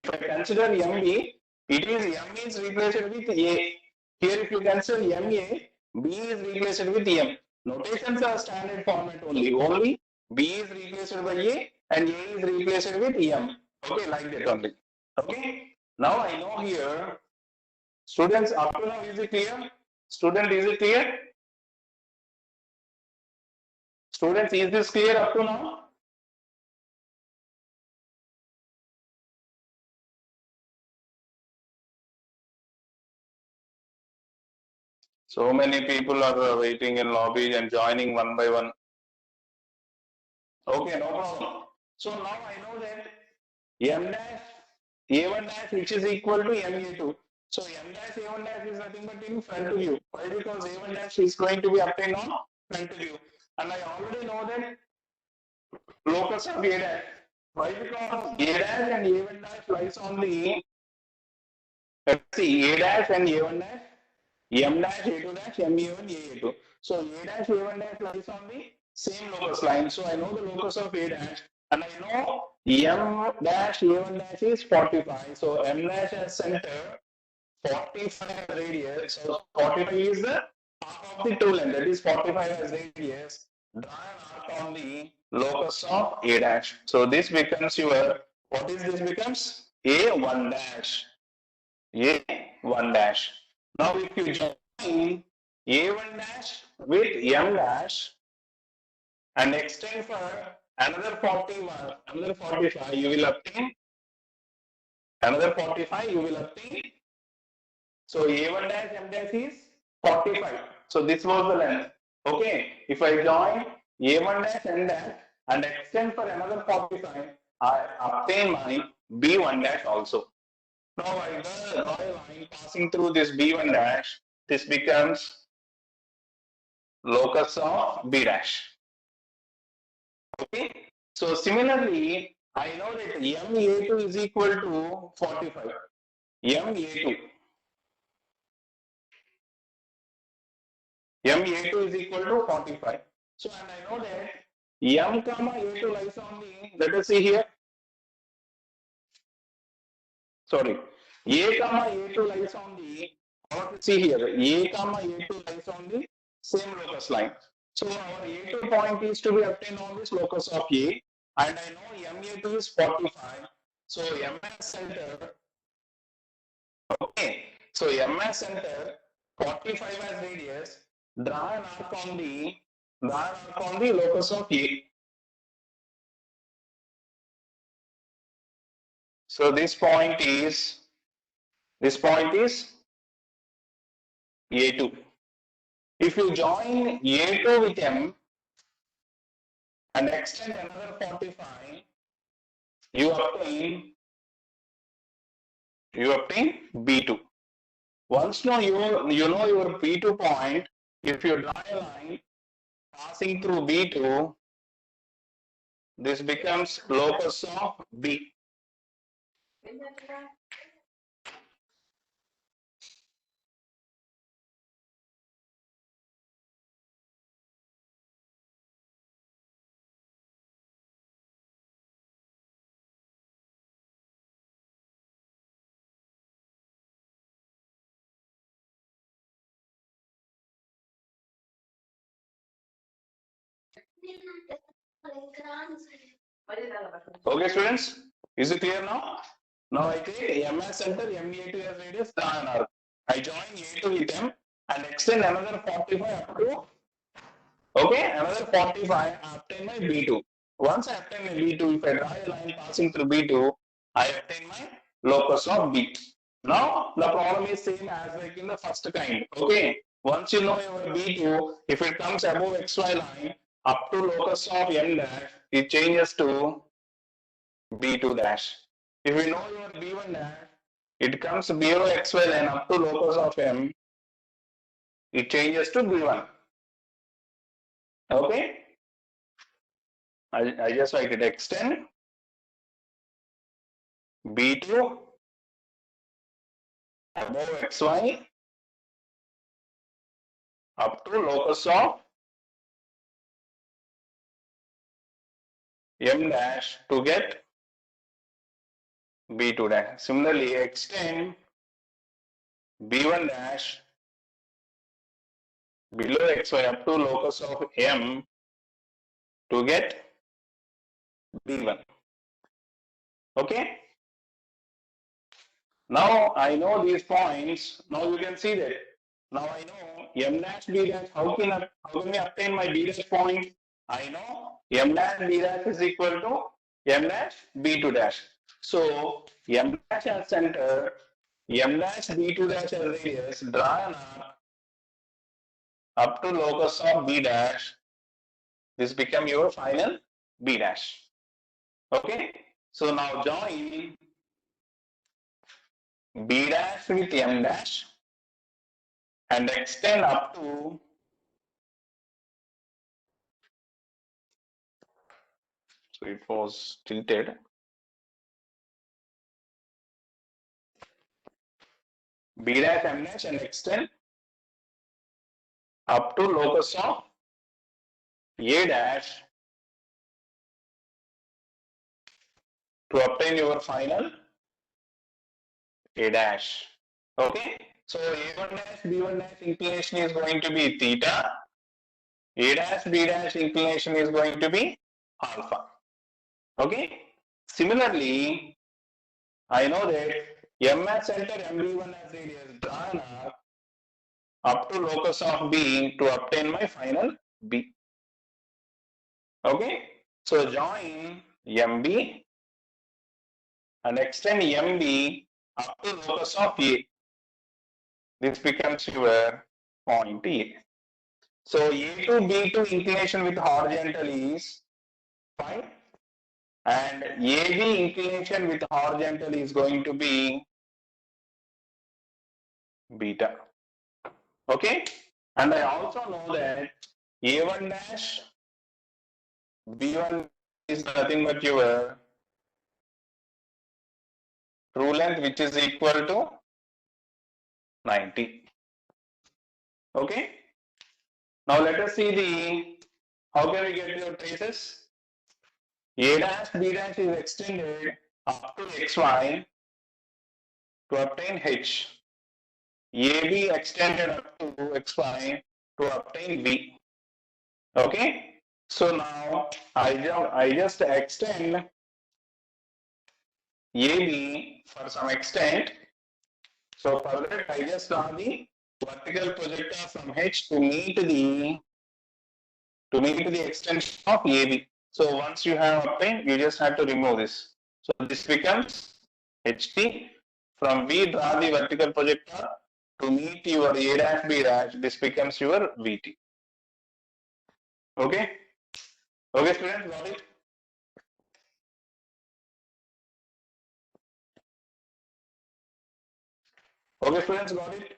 If I consider MB, it is M is replaced with A. Here if you consider MA, B is replaced with M. Notations are standard format only. Only B is replaced by A and A is replaced with M. Okay, like that only. Okay. Now I know here, students, up to now is it clear? Student, is it clear? Students, is this clear up to now? So many people are waiting in lobby and joining one by one. Okay, no problem. So now I know that M dash A1 dash which is equal to MA2. So M dash A1 dash is nothing but in front view. Why? Because A1 dash is going to be obtained on front view. And I already know that locus of A dash. Why? Because A dash and A1 dash lies on the, let's see, A dash and A1 dash, M dash A2 dash, MA1 AA2. So A dash A1 dash lies on the same locus line. So I know the locus of A dash and I know M dash A1 dash is 45. So M dash as center, 45 radius. So 45 is the half of the two length, that is 45 as radius. Draw an arc on the locus of A dash. So this becomes your, what is this becomes? A1 dash. A1 dash. Now if you join A1 dash with M dash and extend for another 41, another 45, you will obtain another 45, you will obtain. So A1 dash M dash is 45. So this was the length. Okay. If I join A1 dash M dash and extend for another 45, I obtain my B1 dash also. Now I draw a line passing through this B1 dash. This becomes locus of B dash. Okay. So similarly, I know that MA2 is equal to 45. MA2. MA2 is equal to 45. So and I know that M comma A2 lies on the, let us see here. Sorry. A comma A2 lies on the, see here, A comma A2 lies on the same locus line. So our A2 point is to be obtained on this locus of A, and I know MA2 is 45. So MS center, okay. So MS center, 45 as radius, draw an arc on the, locus of A. So this point is A2. If you join A2 with M and extend another 45, you obtain B2. Once now you know your B2 point, if you draw a line passing through B2, this becomes locus of B. Okay, students, is it clear now? Now I take M as center, MA2 as radius, draw an arc. I join A2 with M and extend another 45 up to, okay, another 45 obtain my B2. Once I obtain my B2, if I draw a line passing through B2, I obtain my locus of B. Now the problem is same as like in the first kind. Okay, once you know your B2, if it comes above XY line up to locus of M dash, it changes to B2 dash. If you know your B1 dash, it comes below XY line up to locus of M, it changes to B1. Okay, I just write it extend B2 above XY up to locus of M dash to get B2 dash. Similarly, extend B1 dash below XY up to locus of M to get B1. Okay. Now I know these points. Now you can see that. Now I know M dash B dash. How can we obtain my B dash point? I know M dash B dash is equal to M dash B2 dash. So M dash as center, M dash B2 dash as radius, draw an arc up to locus of B dash. This become your final B dash. Okay. So now join B dash with M dash and extend up to so it was tilted. B dash M dash and extend up to locus of A dash to obtain your final A dash. Okay. So A1 dash B1 dash inclination is going to be theta. A dash B dash inclination is going to be alpha. Okay. Similarly, I know that M as center, MB1 as radius, draw an arc up to locus of B to obtain my final B. Okay. So join MB and extend MB up to locus of A. This becomes your point A. So A to B2 inclination with horizontal is phi and AB inclination with horizontal is going to be beta. Okay. And I also know that A1 dash B1 is nothing but your true length, which is equal to 90. Okay. Now let us see the how can we get your traces. A dash B dash is extended up to XY to obtain H. AB extended up to XY to obtain B. Okay. So now I just extend AB for some extent. So for that I just draw the vertical projector from H to meet the extension of AB. So once you have obtained, you just have to remove this. So this becomes HT. From V, draw the vertical projector to meet your A dash B dash. This becomes your VT. Okay. Okay, students, got it? Okay, students, got it?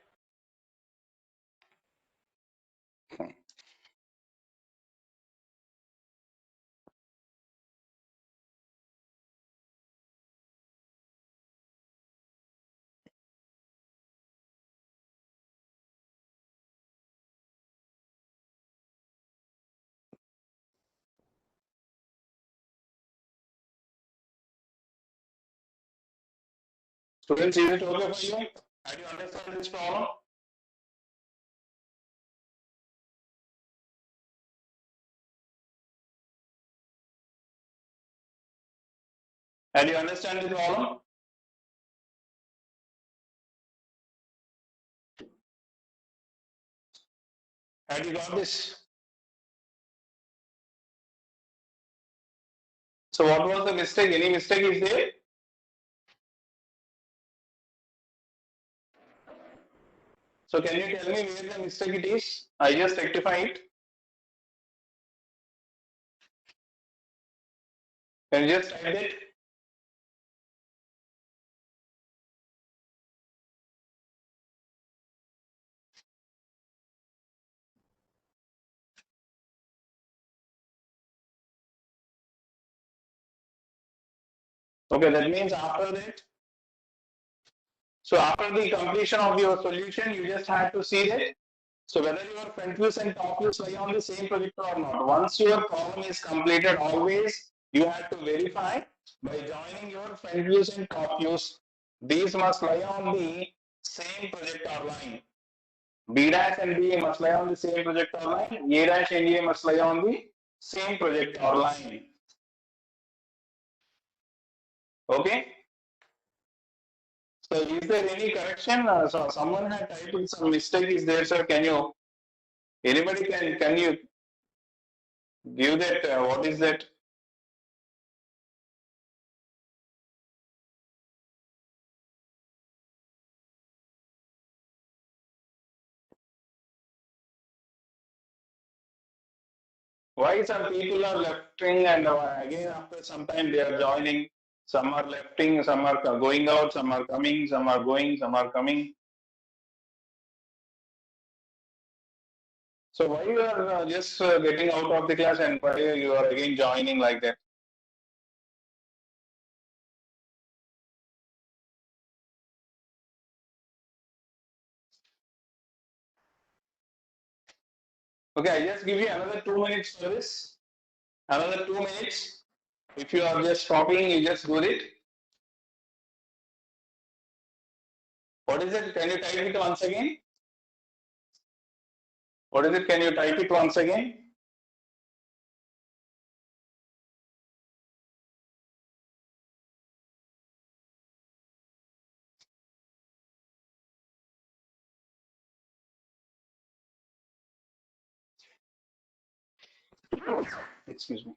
Students, is it okay for you? Have you understand this problem? And you understand the problem? Have you got this? So what was the mistake? Any mistake is there? So can you tell me where the mistake it is? I just rectify it. Can you just type it? Okay, that means after that. So after the completion of your solution, you just have to see that. So whether your front views and top views lie on the same projector or not. Once your problem is completed, always you have to verify by joining your front views and top views. These must lie on the same projector line. B dash and B must lie on the same projector line. A dash and A must lie on the same projector line. Okay. So is there any correction? So someone had typed some mistake is there, sir. Can you? Anybody can you give that? What is that? Why some people are lefting and again after some time they are joining. Some are lefting, some are going out, some are coming, some are going, some are coming. So why you are just getting out of the class and why you are again joining like that? Okay, I just give you another 2 minutes for this. Another 2 minutes. If you are just stopping, you just do it. What is it? Can you type it once again? What is it? Can you type it once again? Excuse me.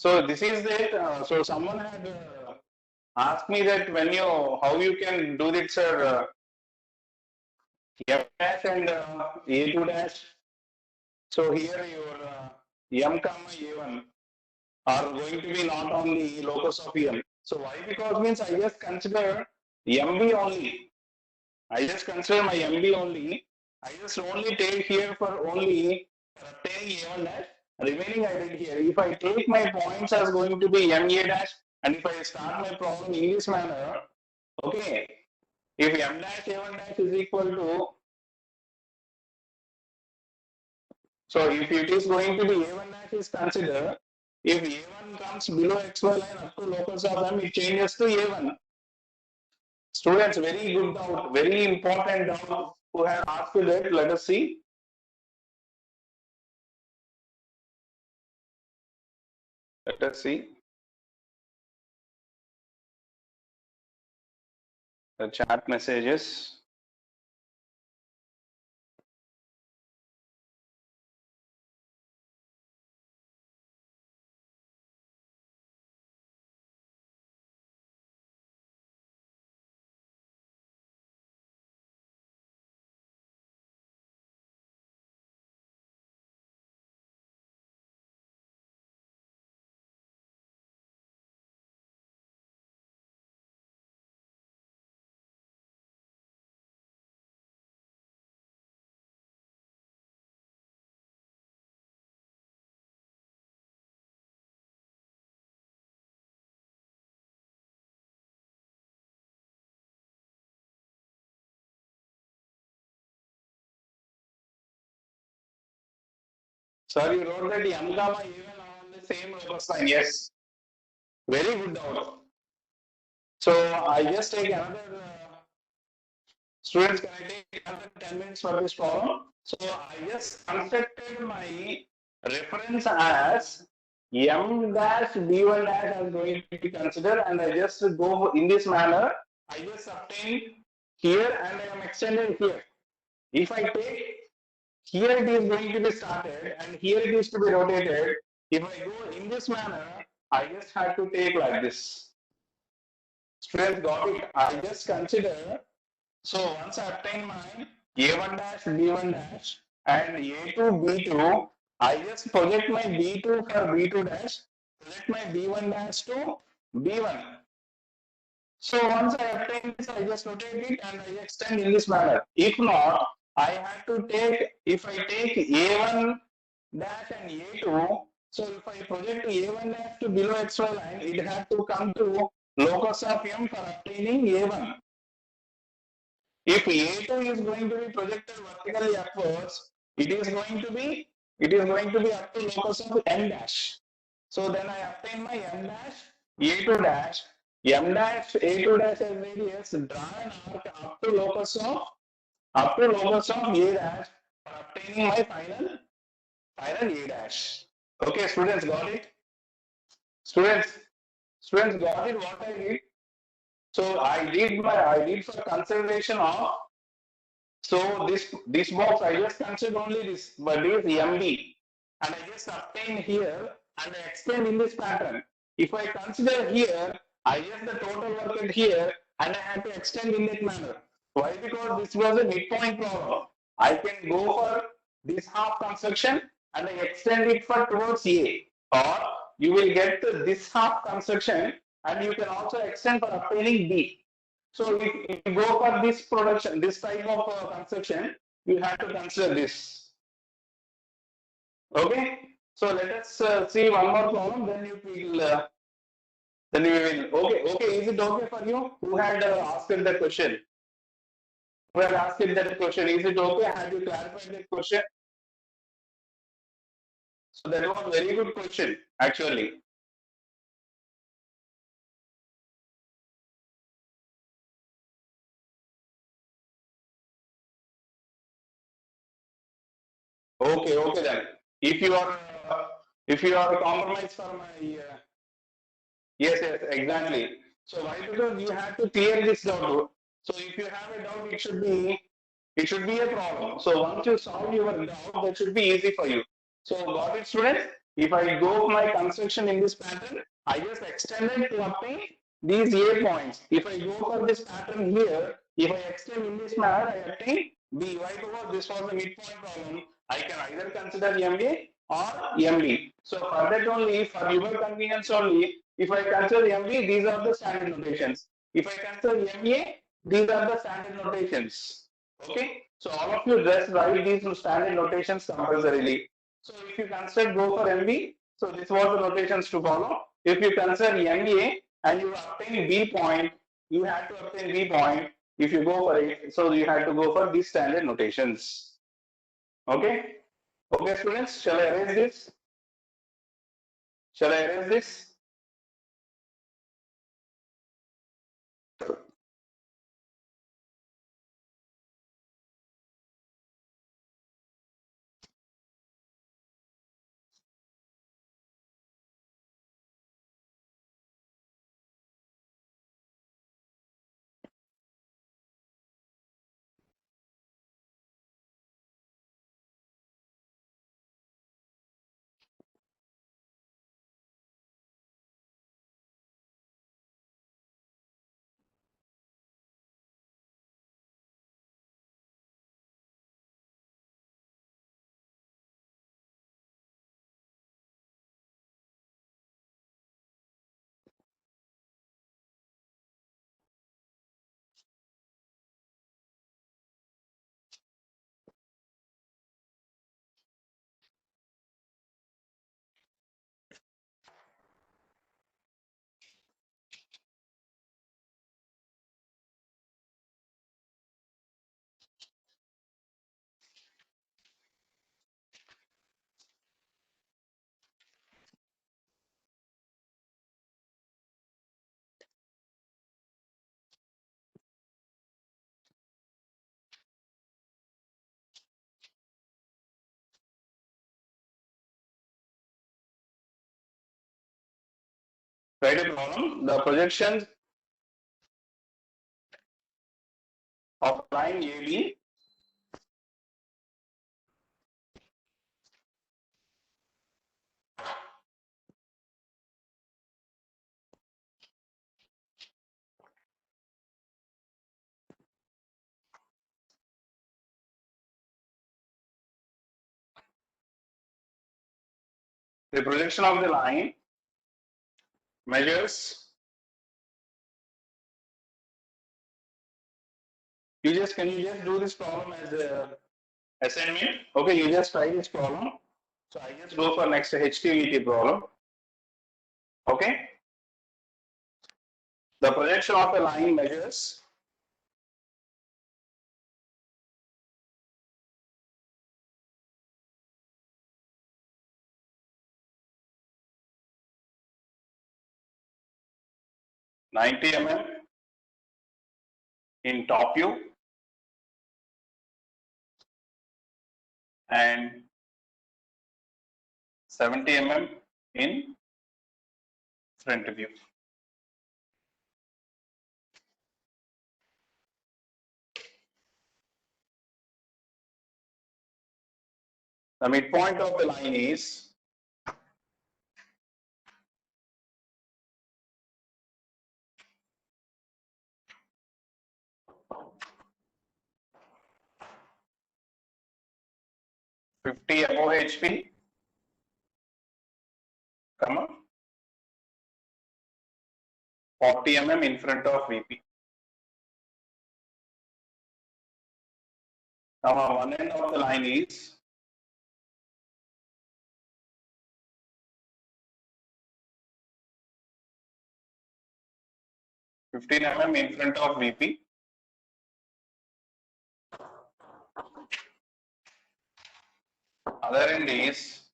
So this is that. So someone had asked me that how you can do this, sir, M dash and A2 dash. So here your M comma A1 are going to be not on the locus of M. So why? Because means I just consider MB only. I just consider my MB only. I just only take here for only obtaining A1 dash. Remaining I did here. If I take my points as going to be MA dash, and if I start my problem in this manner, okay, if M dash A1 dash is equal to, so if it is going to be A1 dash is considered, if A1 comes below XY line up to locus of M, it changes to A1. Students, very good doubt, very important doubt who have asked that. Let us see. Let us see the chat messages. Sir, you wrote that M comma even on the same locus line. Yes. Very good doubt. So I just take another students, can I take another 10 minutes for this problem? So I just constructed my reference as M dash B1 dash as going to be considered, and I just go in this manner. I just obtain here and I am extended here. If I take here, it is going to be started and here it is to be rotated. If I go in this manner, I just have to take like this. Students got it. I just consider. So once I obtain my A1 dash, B1 dash and A2, B2, I just project my B2 for B2 dash, project my B1 dash to B1. So once I obtain this, I just rotate it and I extend in this manner. If not, I have to take, if I take A1 dash and A2, so if I project A1 dash to below XY line, it has to come to locus of M for obtaining A1. If A2 is going to be projected vertically upwards, it is going to be up to locus of M dash. So then I obtain my M dash, A2 dash, M dash, A2 dash as radius, draw an arc up to locus of A dash for obtaining my final A dash. Okay, students got it? Students got it what I did? So I did for consideration of, so this box I just consider only this, but this MB, and I just obtain here and I extend in this pattern. If I consider here, I just the total work at here and I have to extend in that manner. Why? Because this was a midpoint problem. I can go for this half construction and I extend it for towards A, or you will get this half construction and you can also extend for obtaining B. So if you go for this production, this type of construction, you have to consider this. Okay. So let us see one more problem. Then you will. Then we will. Okay. Is it okay for you? Who had asked that question? Who had asked that question? Is it okay? Have you clarified that question? So that was a very good question, actually. Okay then. If you are compromised for my yes, exactly. So why? Because you have to clear this doubt. So if you have a doubt, it should be a problem. So once you solve your doubt, that should be easy for you. So got it, students? If I go my construction in this pattern, I just extended to obtain these A points. If I go for this pattern here, if I extend in this manner, I obtain B. Why? Because this was the midpoint problem. I can either consider MA or MB. So for that only, for your convenience only, if I consider MB, these are the standard notations. If I consider MA, these are the standard notations. Okay. So all of you just write these standard notations compulsorily. So if you consider go for MB, so this was the notations to follow. If you consider MA and you obtain B point, you have to obtain B point. If you go for it, so you have to go for these standard notations. Okay? Okay, students, shall I erase this? Shall I erase this? Write a problem. The projections of line AB the projection of the line measures. Can you just do this problem as a assignment? Okay, you just try this problem. So I just go for next HTVT problem. Okay. The projection of a line measures (90 mm) in top view and 70 mm in front view. The midpoint of the line is 50 above HP, 40 mm in front of VP. Now one end of the line is 15 mm in front of VP. Other end is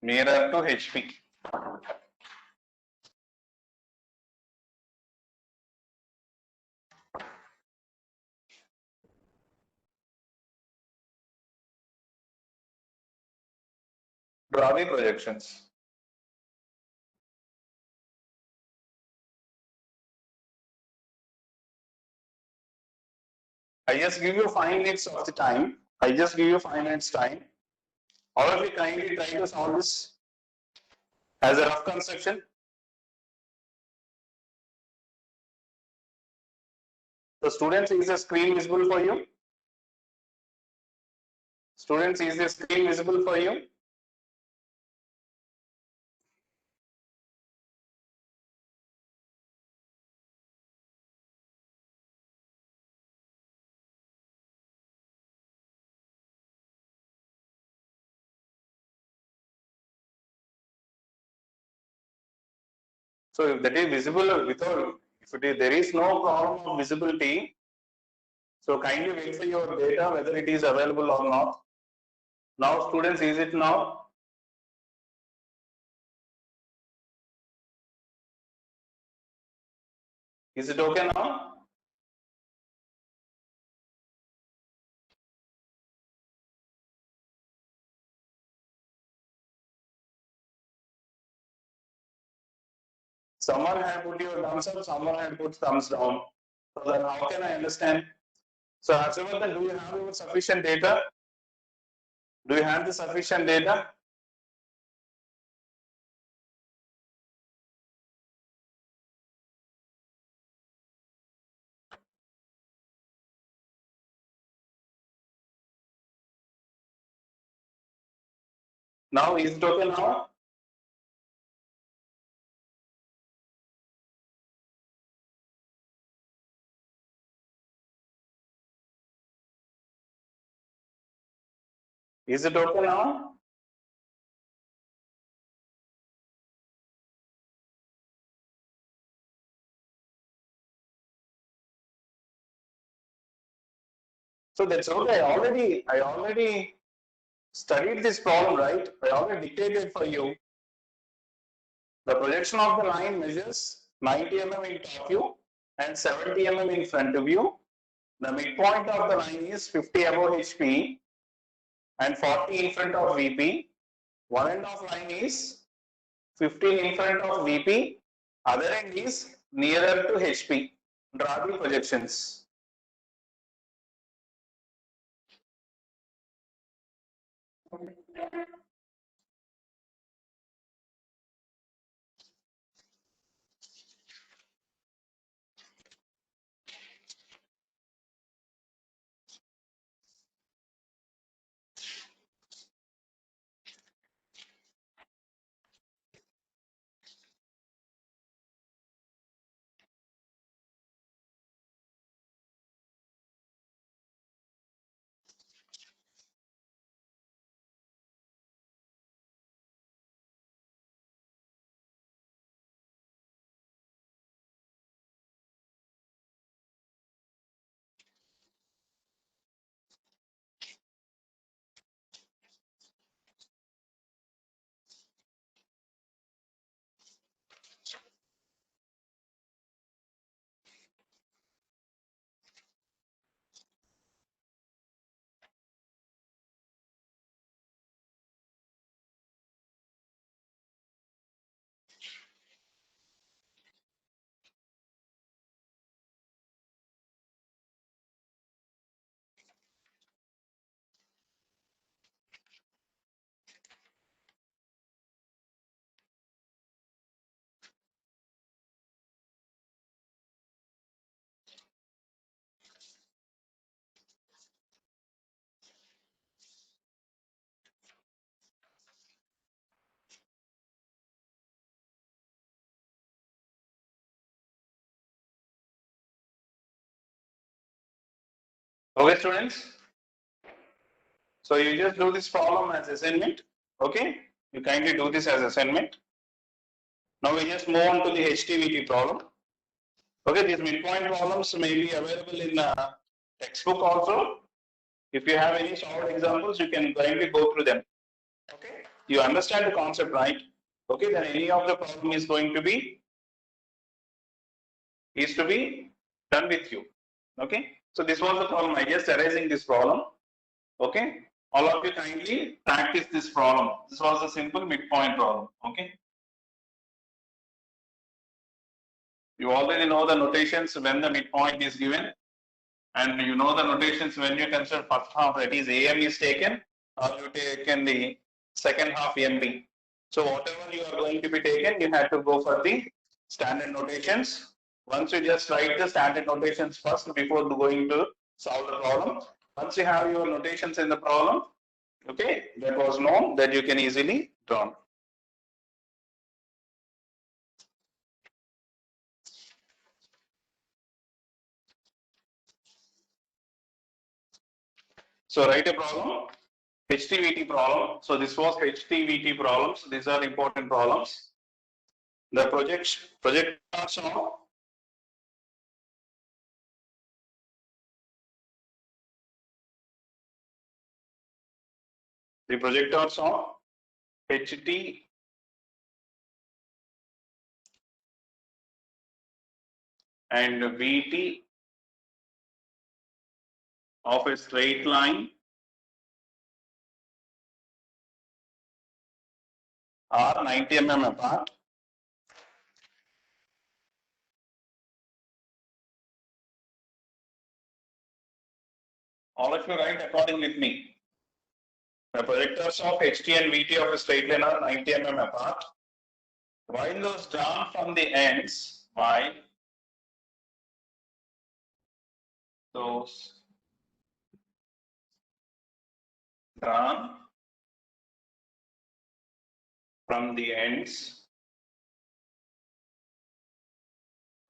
nearer to HP. Draw the projections. I just give you 5 minutes of the time. I just give you 5 minutes time. All of you kindly try to solve this as a rough construction. So students, is the screen visible for you? Students, is the screen visible for you? So if that is visible without, there is no problem of visibility, so kindly wait for your data whether it is available or not. Now students, is it now? Is it okay now? Someone had put your thumbs up, someone had put thumbs down. So then how can I understand? So Ashivardan, do you have your sufficient data? Do you have the sufficient data? Now is it okay now? Is it okay now? So that's okay. I already studied this problem, right? I already dictated for you. The projection of the line measures 90 mm in top view and 70 mm in front view. The midpoint of the line is 50 above HP and 40 in front of VP. One end of line is 15 in front of VP. Other end is nearer to HP. Draw the projections. Okay, students. So you just do this problem as assignment. Okay, you kindly do this as assignment. Now we just move on to the HTVT problem. Okay, these midpoint problems may be available in textbook also. If you have any solved examples, you can kindly go through them. Okay, you understand the concept, right? Okay, then any of the problem is going to be done with you. Okay, so this was the problem. I just erasing this problem. Okay, all of you kindly practice this problem. This was a simple midpoint problem. Okay, you already know the notations when the midpoint is given. And you know the notations when you consider first half, that is AM is taken, or you taken the second half MB. So whatever you are going to be taken, you have to go for the standard notations. Once you just write the standard notations first before going to solve the problem. Once you have your notations in the problem, okay, that was known, that you can easily draw. So write a problem, HTVT problem. So this was HTVT problems. These are important problems. The projectors of the projectors of HT and VT of a straight line are 90 mm apart. All of you write according with me. The projectors of HT and VT of a straight line are 90 mm apart. While those drawn from the ends, while those drawn from the ends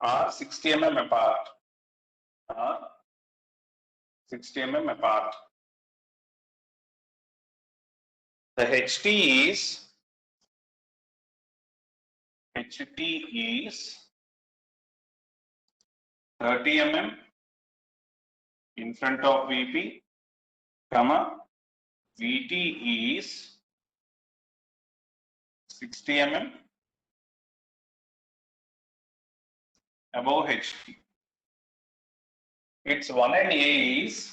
are 60 mm apart. Are 60 mm apart. The HT is 30 mm in front of VP, comma, VT is 60 mm above HT. Its one end A is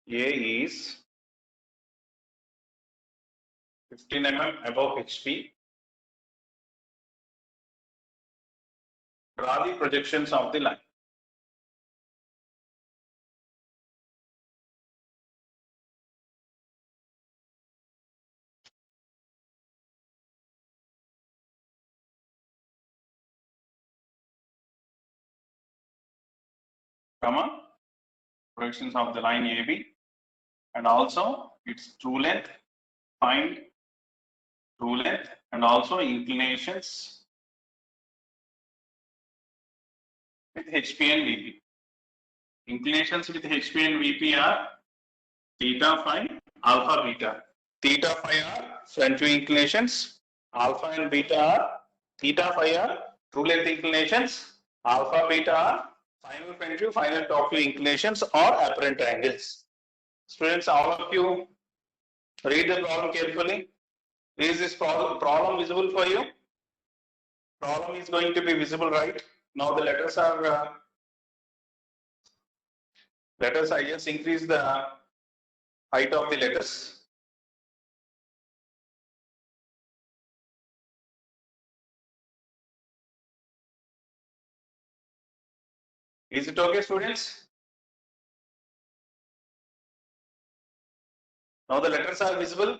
A is 15 mm above HP. Draw the projections of the line. Comma, projections of the line AB, and also its true length, find true length, and also inclinations with HP and VP. Inclinations with HP and VP are theta phi, alpha beta. Theta phi are front view inclinations, alpha and beta are theta phi are true length inclinations, alpha beta are final front view, final top view inclinations or apparent angles. Students, all of you read the problem carefully. Is this problem visible for you? Problem is going to be visible, right? Now the letters are letters. I just increase the height of the letters. Is it okay, students? Now the letters are visible.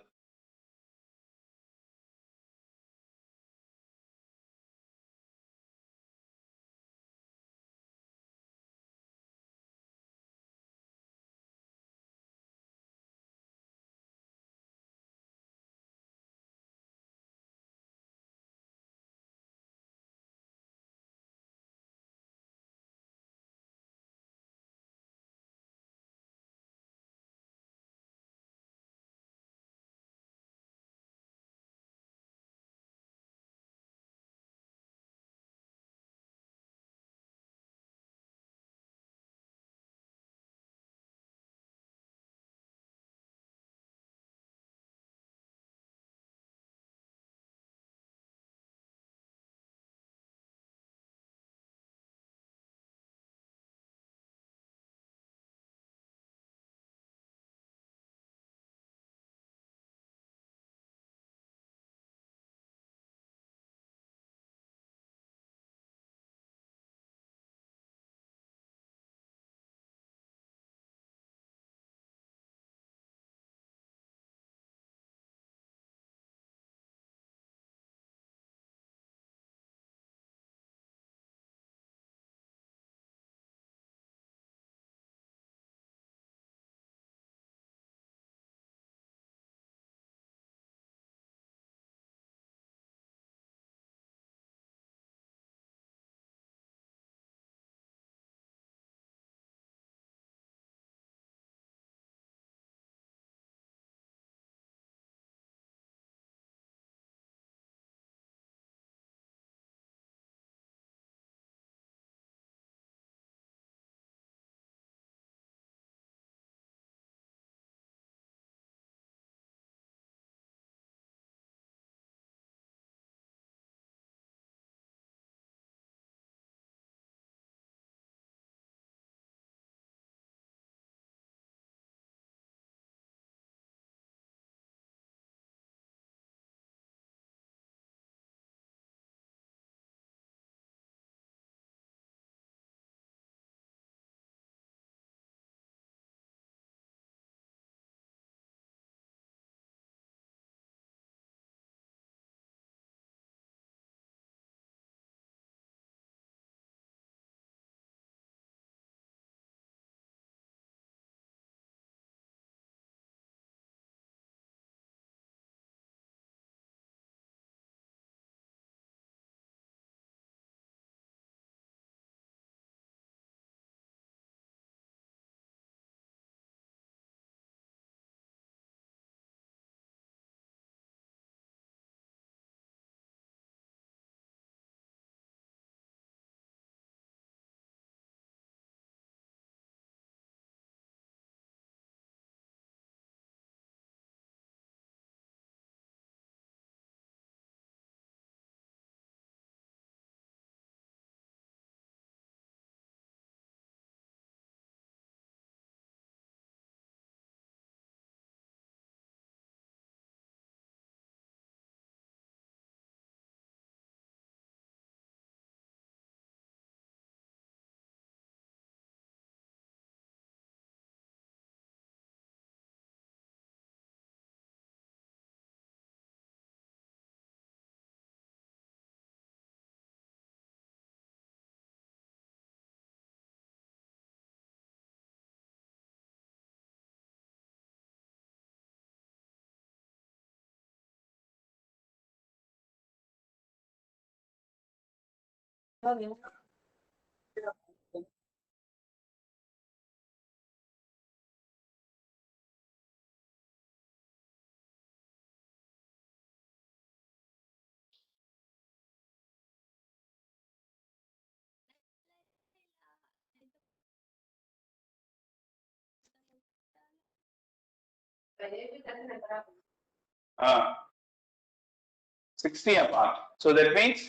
60 apart. So that means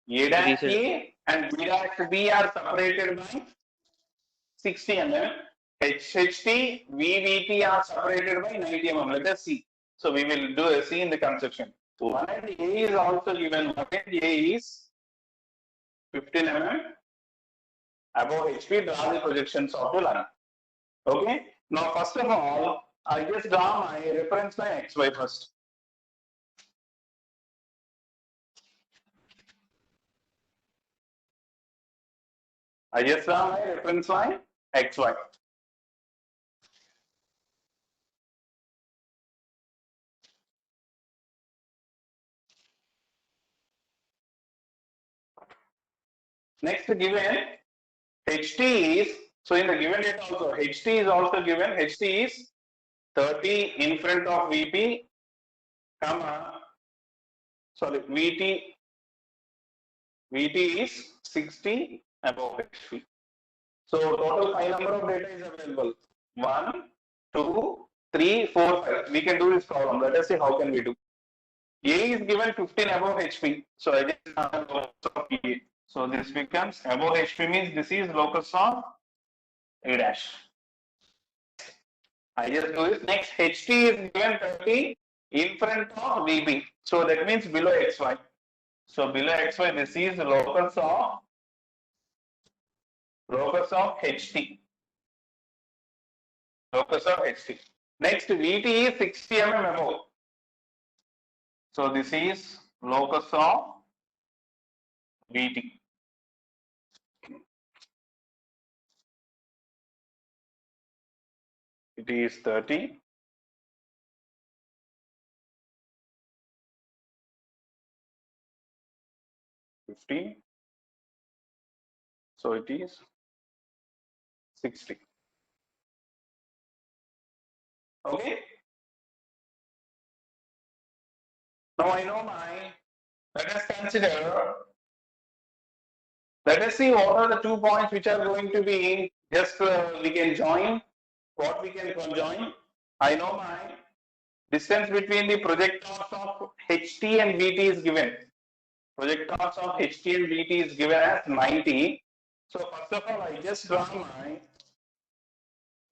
A dash A and B dash B are separated by 60 mm. HHT, VVT are separated by 90 mm. Let us see. So we will do a see in the construction. One end A is also given. One end A is 15 mm above HP. Draw the projections of the line. Okay. Now first of all, I just draw my reference line XY first. I just draw my reference line XY. Next given HT is, so in the given data also HT is also given. HT is 30 in front of VP, comma, sorry, VT is 60 above HP. So total 5 number of data is available. 1, 2, 3, 4, 5. We can do this problem. Let us see how can we do. A is given 15 above HP. So I just have locus of A. So this becomes above HP means this is locus of A dash. I just do this. Next HT is given 30 in front of VB. So that means below XY. So below XY this is locus of HT. Locus of HT. Next VT is 60 mm above. So this is locus of VT. It is 30. So it is 60. Okay. Now I know my, let us consider, let us see what are the 2 points which are going to be just we can join, what we can conjoin. I know my distance between the projectors of HT and VT is given. Projectors of HT and VT is given as 90. So first of all, I just draw my,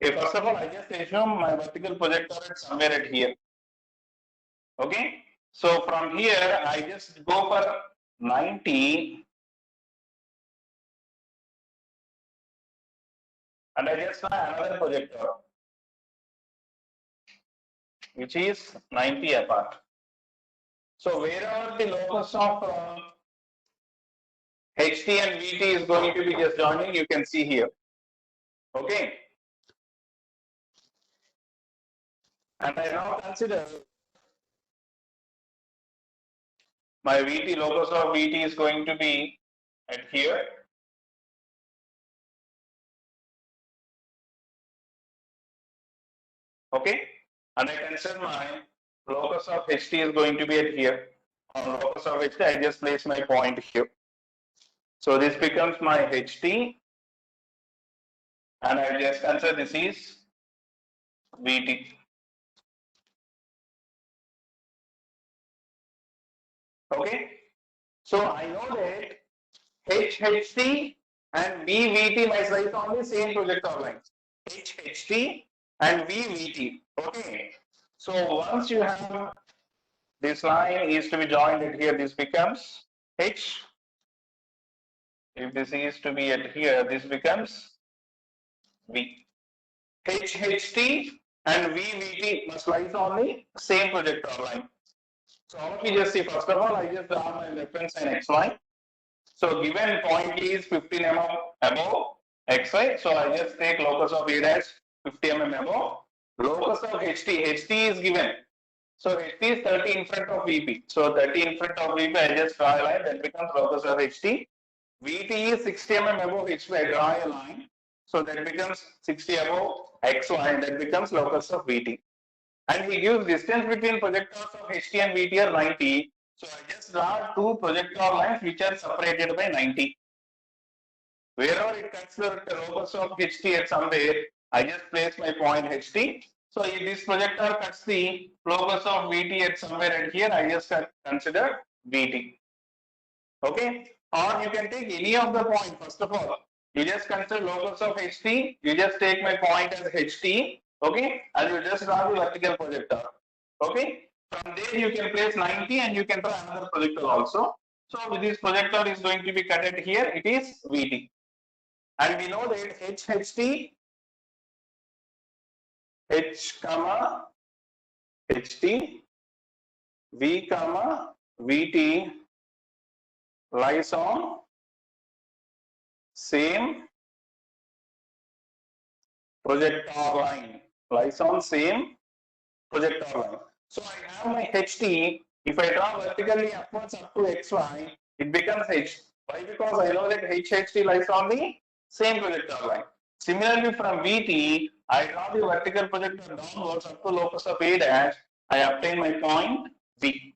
first of all, I just assume my vertical projector is somewhere at here. Okay. So from here, I just go for 90 and I just draw another projector which is 90 apart. So wherever the locus of HT and VT is going to be just joining, you can see here. Okay. And I now consider my VT, locus of VT is going to be at here. Okay. And I consider my locus of HT is going to be at here. On locus of HT, I just place my point here. So this becomes my HT. And I just consider this is VT. Okay. So I know that HHT and VVT might rise on the same projectile lines. HHT and VVT. Okay. So once you have this line is to be joined at here, this becomes H. If this is to be at here, this becomes V. HHT and VVT must rise on the same projectile line. So let me just see, first of all, I just draw my reference line XY. So given point is 15 mm above XY. So I just take locus of A dash 50 mm above. Locus of HT. HT is given. So HT is 30 in front of VP. So 30 in front of VP, I just draw a line that becomes locus of HT. VT is 60 mm above HY. Draw a line. So that becomes 60 above XY. That becomes locus of VT. And he gives distance between projectors of HT and VT are 90. So I just draw two projector lines which are separated by 90. Wherever it cuts the locus of HT at somewhere, I just place my point HT. So if this projector cuts the locus of VT at somewhere at here, I just consider VT. Okay? Or you can take any of the point. First of all, you just consider locus of HT. You just take my point as HT. Okay? And you just draw the vertical projector. Okay? From there you can place 90 and you can draw another projector also. So this projector is going to be cut at here. It is VT. And we know that HHT, H comma HT, V comma VT lies on same projector line. Lies on same projector line. So I have my HT. If I draw vertically upwards up to XY, it becomes H. Why? Because I know that HHT lies on the same projector line. Similarly, from VT, I draw the vertical projector downwards up to locus of A dash. I obtain my point V.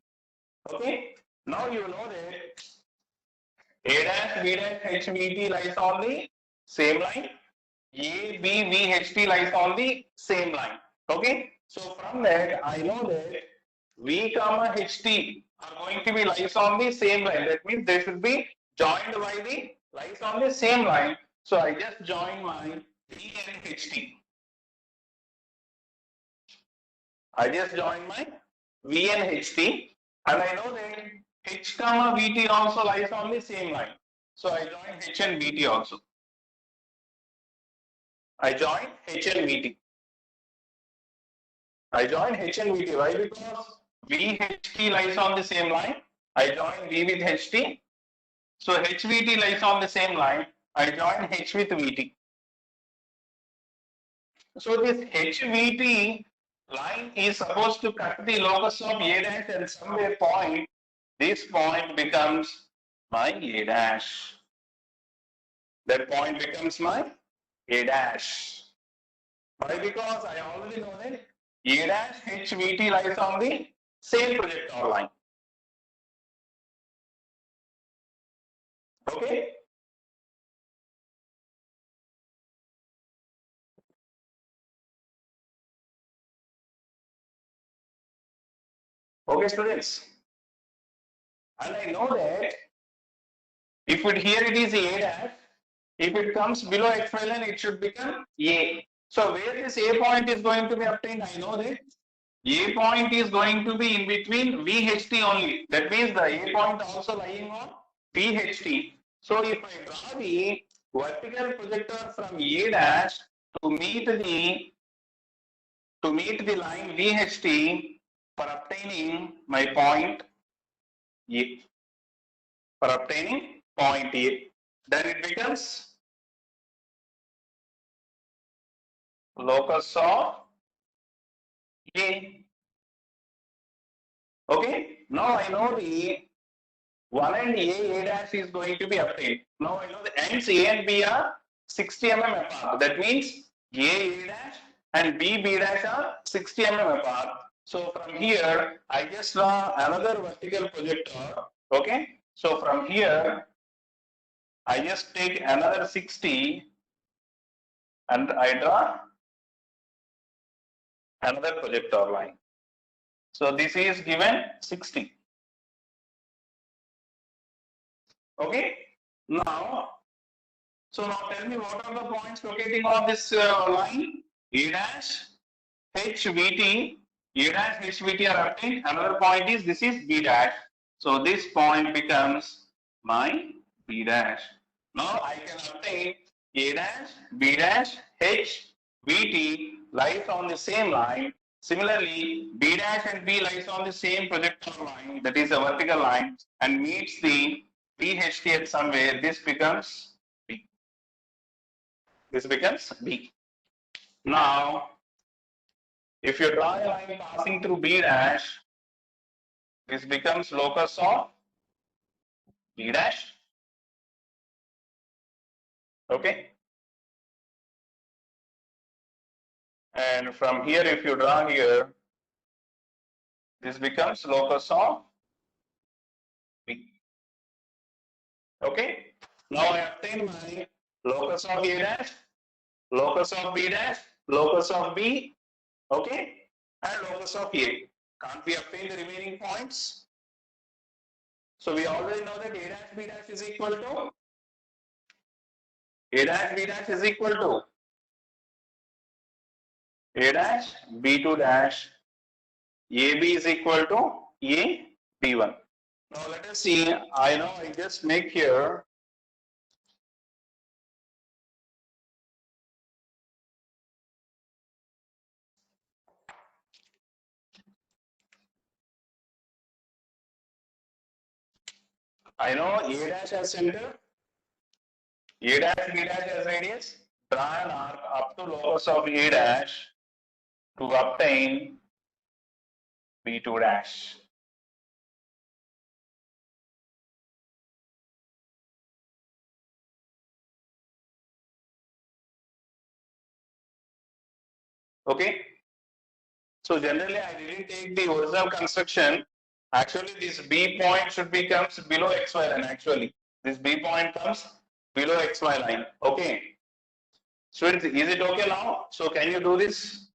Okay. Now you know that A dash, B dash, H, VT lies on the same line. A, B, V, HT lies on the same line. Okay. So from that, I know that V comma HT are going to be lies on the same line. That means they should be joined by the lies on the same line. So I just join my V and HT. I just join my V and HT, and I know that H comma VT also lies on the same line. So I join H and VT also. I join H and VT. I join H and VT. Why? Because VHT lies on the same line. I join V with HT. So HVT lies on the same line. I join H with VT. So this HVT line is supposed to cut the locus of A dash at somewhere point. This point becomes my A dash. That point becomes my A dash. Why? Because I already know that A dash HVT lies on the same projector line. Okay. Okay, students. And I know that if it here it is A dash, if it comes below X line, it should become A. So where this A point is going to be obtained, I know that A point is going to be in between VHT only. That means the A point also lying on VHT. So if I draw the vertical projector from A dash to meet the line VHT for obtaining my point A. For obtaining point A, then it becomes locus of A. Okay, now I know the 1 and A dash is going to be obtained. Now I know the ends A and B are 60 mm apart. That means A dash and B dash are 60 mm apart. So from here, I just draw another vertical projector. Okay, so from here, I just take another 60 and I draw another projector line. So this is given 60. Okay. Now, so now tell me what are the points locating on this line? A dash, HVT, A dash, HVT are obtained. Another point is this is B dash. So this point becomes my B dash. Now I can obtain A dash, B dash, H, VT lies on the same line. Similarly, B dash and B lies on the same projector line, that is a vertical line, and meets the VHT at somewhere. This becomes B. This becomes B. Now, if you draw a line passing through B dash, this becomes locus of B dash. Okay. And from here, if you draw here, this becomes locus of B. Okay. Now I obtain my locus of A dash, locus of B dash, locus of B, okay, and locus of A. Can't we obtain the remaining points? So we already know that A dash B dash is equal to A dash B dash is equal to A dash B2 dash AB is equal to A B1. Now let us see. I know I just make here I know A dash as center, A dash B dash as radius, draw an arc up to locus of A dash to obtain B2 dash. Okay. So generally I didn't take the original construction. Actually this B point should be comes below XY line actually. This B point comes below XY line. Okay. Students, is it okay now? So can you do this?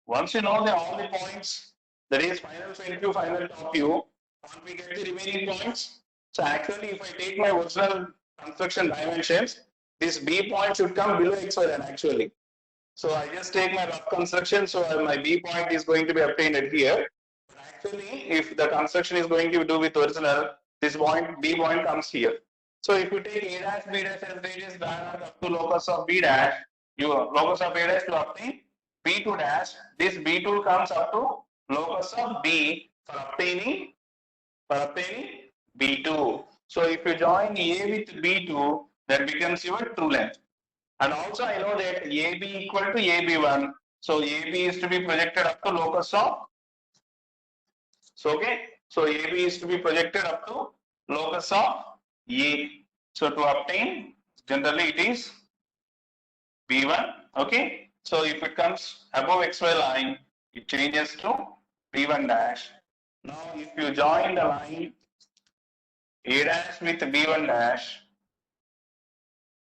Once you know all the points, that is final front view, final top view, can't we get the remaining points? So actually, if I take my original construction dimensions, this B point should come below XY line actually. So I just take my rough construction, so my B point is going to be obtained at here. But actually, if the construction is going to do with original, this point B point comes here. So if you take A dash B dash as radius diagonal up to locus of B dash, you locus of A dash to obtain B2 dash, this B2 comes up to locus of B for obtaining B2. So if you join A with B2, that becomes your true length. And also I know that AB equal to AB1. So AB is to be projected up to locus of. So okay. So AB is to be projected up to locus of A. So to obtain, generally it is B1. Okay. So if it comes above XY line, it changes to B1 dash. Now if you join the line A dash with B1 dash,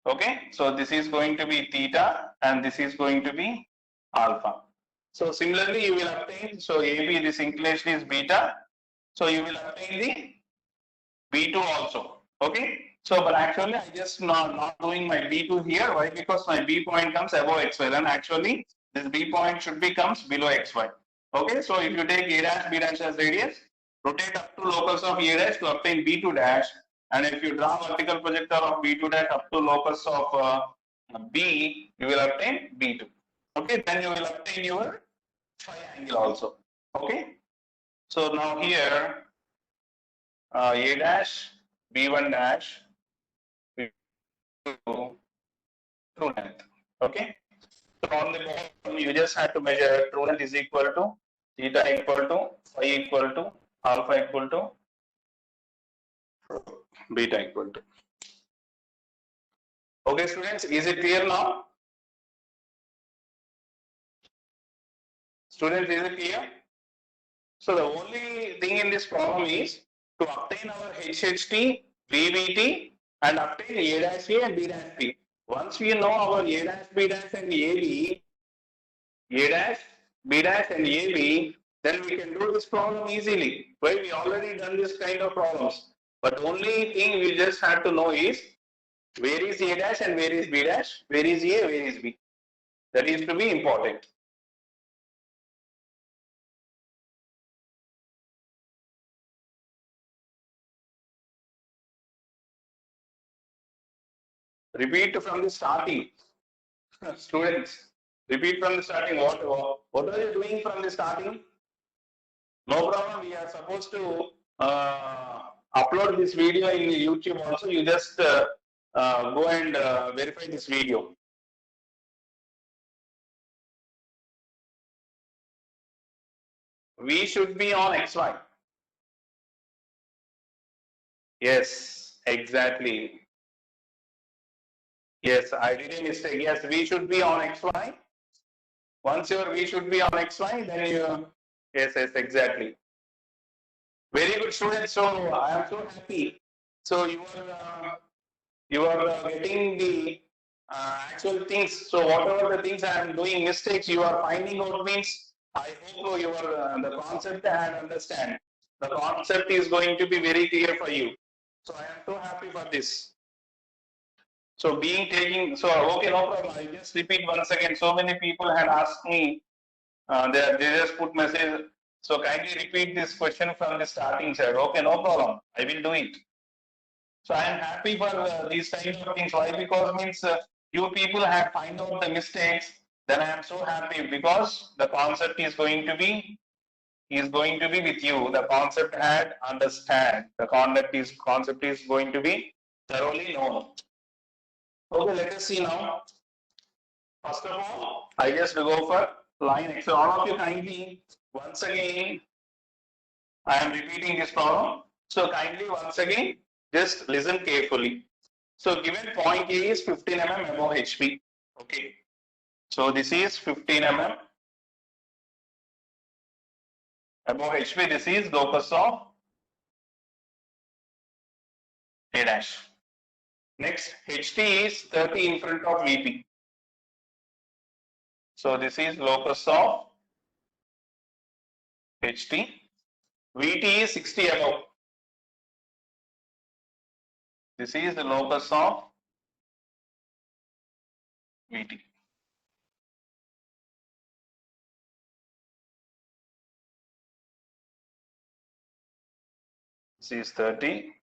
okay, so this is going to be theta and this is going to be alpha. So similarly you will obtain, so AB, this inclination is beta, so you will obtain the B2 also, okay. So but actually I just not doing my B2 here, why? Because my B point comes above XY and actually this B point should be comes below XY. Okay, so if you take A dash B dash as radius, rotate up to locus of A dash to obtain B2 dash, and if you draw vertical projector of B2 dash up to locus of B, you will obtain B2. Okay, then you will obtain your phi angle also. Okay, so now here A dash B1 dash true length. Okay, so on the bottom you just have to measure true length is equal to theta equal to phi equal to alpha equal to beta equal to. Okay, students, is it clear now? Students, is it clear? So the only thing in this problem is to obtain our HHT, VBT, and obtain A dash A and B dash B. Once we know our A dash B dash and AB, A dash B dash and AB, then we can do this problem easily. Why? We already done this kind of problems. But only thing we just have to know is where is A dash and where is B dash, where is A, where is B. That is to be important. Repeat from the starting. Students, repeat from the starting. What are you doing from the starting? No problem. We are supposed to upload this video in YouTube also. You just go and verify this video. V should be on XY. Yes, exactly. Yes, I did a mistake. Yes, V should be on XY. Once your V should be on XY, then you, yes, exactly. Very good, students. So I am so happy. So you are getting the actual things. So whatever the things I am doing mistakes, you are finding out means I hope you are the concept and understand. The concept is going to be very clear for you. So I am so happy for this. So being taking, so okay, no problem. I just repeat once again. So many people had asked me, they just put message. So kindly repeat this question from the starting side. Okay, no problem. I will do it. So I am happy for these kind of things. Why? Because means you people have find out the mistakes. Then I am so happy because the concept is going to be with you. The concept had understand. The concept is going to be thoroughly known. Okay, let us see now. First of all, I just go for line X. So all of you kindly once again, I am repeating this problem. So kindly once again, just listen carefully. So given point A is 15 mm above HP. Okay. So this is 15 mm above HP. This is locus of A dash. Next, HT is 30 in front of VP. So this is locus of HT. VT is 60 above. This is the locus of VT. This is 30.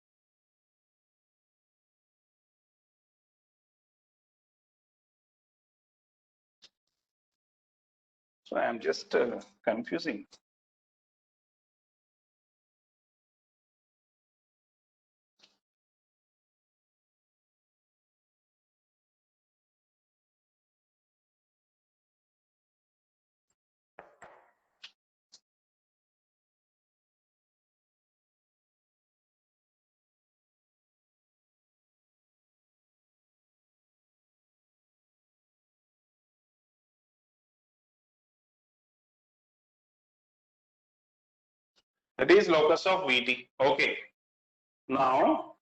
So I am just confusing. That is locus of VT. Okay. Now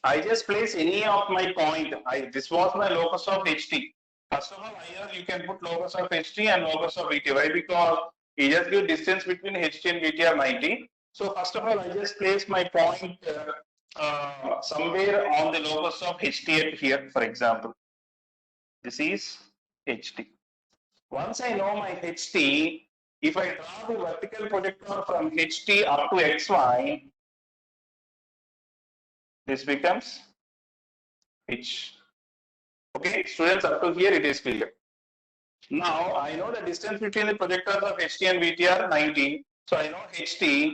I just place any of my point. This was my locus of HT. First of all, here you can put locus of HT and locus of VT. Why? Because you just give distance between HT and VT are 90. So first of all, I just place my point somewhere on the locus of HT at here, for example. This is HT. Once I know my HT, if I draw the vertical projector from HT up to XY, this becomes H. Okay, students, up to here it is clear. Now I know the distance between the projectors of HT and VT are 90. So I know HT.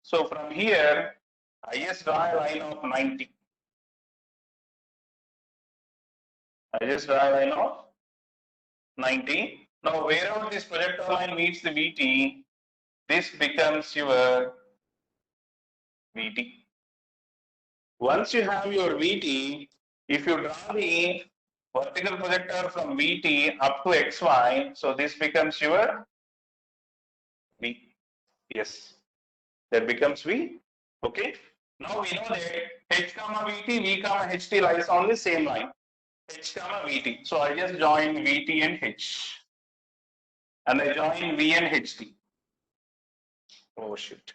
So from here, I just draw a line of 90. I just draw a line of 90. Now wherever this projector line meets the VT, this becomes your VT. Once you have your VT, if you draw the vertical projector from VT up to XY, so this becomes your V. Yes, that becomes V. Okay. Now we know that H comma VT, V comma HT lies on the same line. H comma VT. So I just join VT and H. And I join V and HT. Oh shit.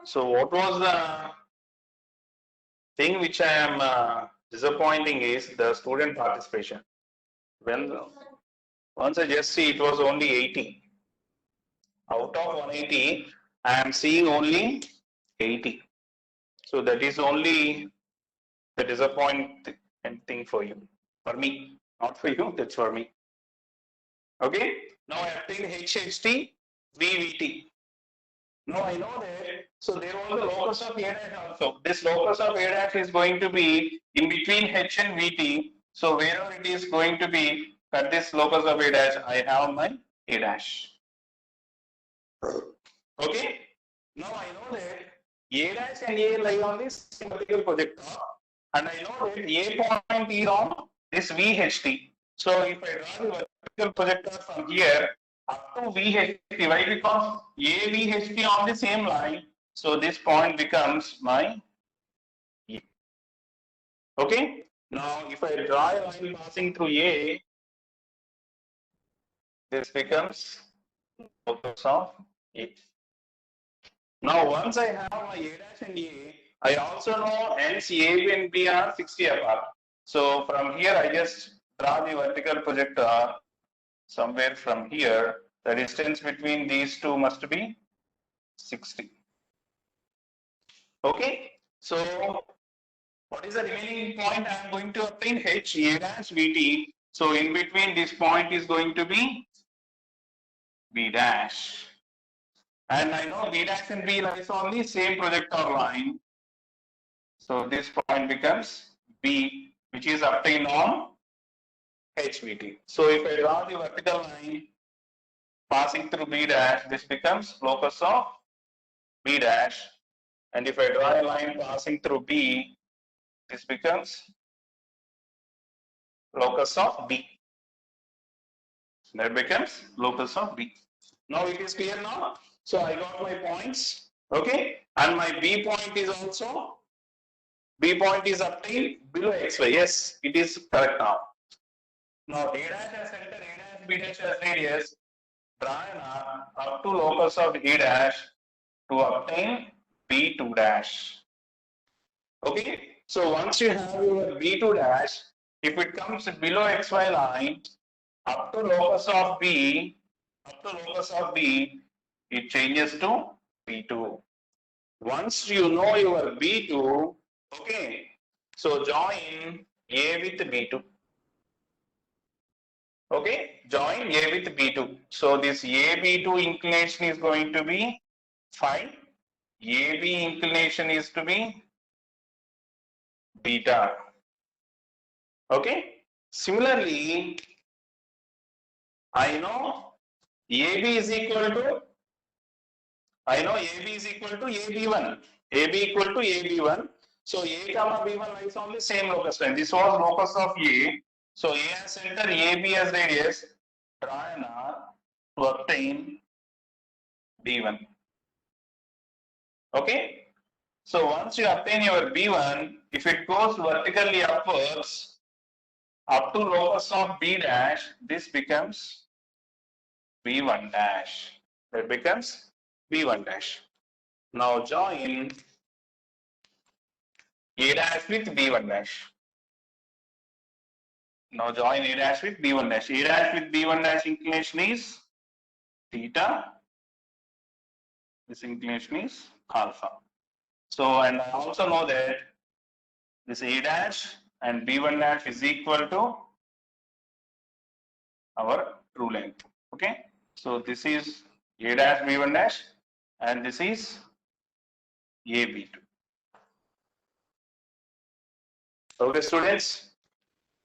So what was the thing which I am disappointing is the student participation. When once I just see it was only 80. Out of 180, I am seeing only 80. So that is only the disappointing thing for you. For me, not for you, that's for me. Okay, now I have taken HHT, VVT. Now I know that. So there was the locus of A dash also. This locus of A dash is going to be in between H and VT. So wherever it is going to be at this locus of A dash, I have my A dash. Okay. Now I know that A dash and A lie on this vertical projector, and I know that A point is on this VHT. So if I draw the vertical projector from here up to VHT, why? Because AVHT on the same line, so this point becomes my A. Okay. Now if I draw a line passing through A, this becomes locus of A. Now once I have my A dash and A, I also know hence A and B are 60 apart. So from here I just draw the vertical projector somewhere from here. The distance between these two must be 60. Okay. So what is the remaining point I am going to obtain? H A dash VT. So in between this point is going to be B dash. And I know B dash and B lies on the same projector line. So this point becomes B, which is obtained on HVT. So if I draw the vertical line passing through B dash, this becomes locus of B dash. And if I draw a line passing through B, this becomes locus of B. That becomes locus of B. Now it is clear now. So I got my points. Okay. And my B point is also, B point is obtained below XY. Yes, it is correct now. Now A dash as center, A dash, B dash as radius, draw an arc up to locus of A dash to obtain B2 dash. Okay. So once you have your B2 dash, if it comes below XY line, up to locus of B, it changes to B2. Once you know your B2, okay, so join A with B2. Okay, join A with B2. So this AB2 inclination is going to be phi. AB inclination is to be beta. Okay. Similarly, I know AB is equal to AB1. AB equal to AB1. So A comma B1 lies on the same locus line. This was locus of A. So A as center, AB as radius. Draw an arc to obtain B1. Okay. So once you obtain your B1, if it goes vertically upwards up to locus of B dash, this becomes B1 dash. That becomes B1 dash. Now join A dash with B1 dash. Now join A dash with B1 dash. A dash with B1 dash inclination is theta. This inclination is alpha. So, and I also know that this A dash and B1 dash is equal to our true length. Okay. So this is A dash B1 dash and this is AB2. Okay, students,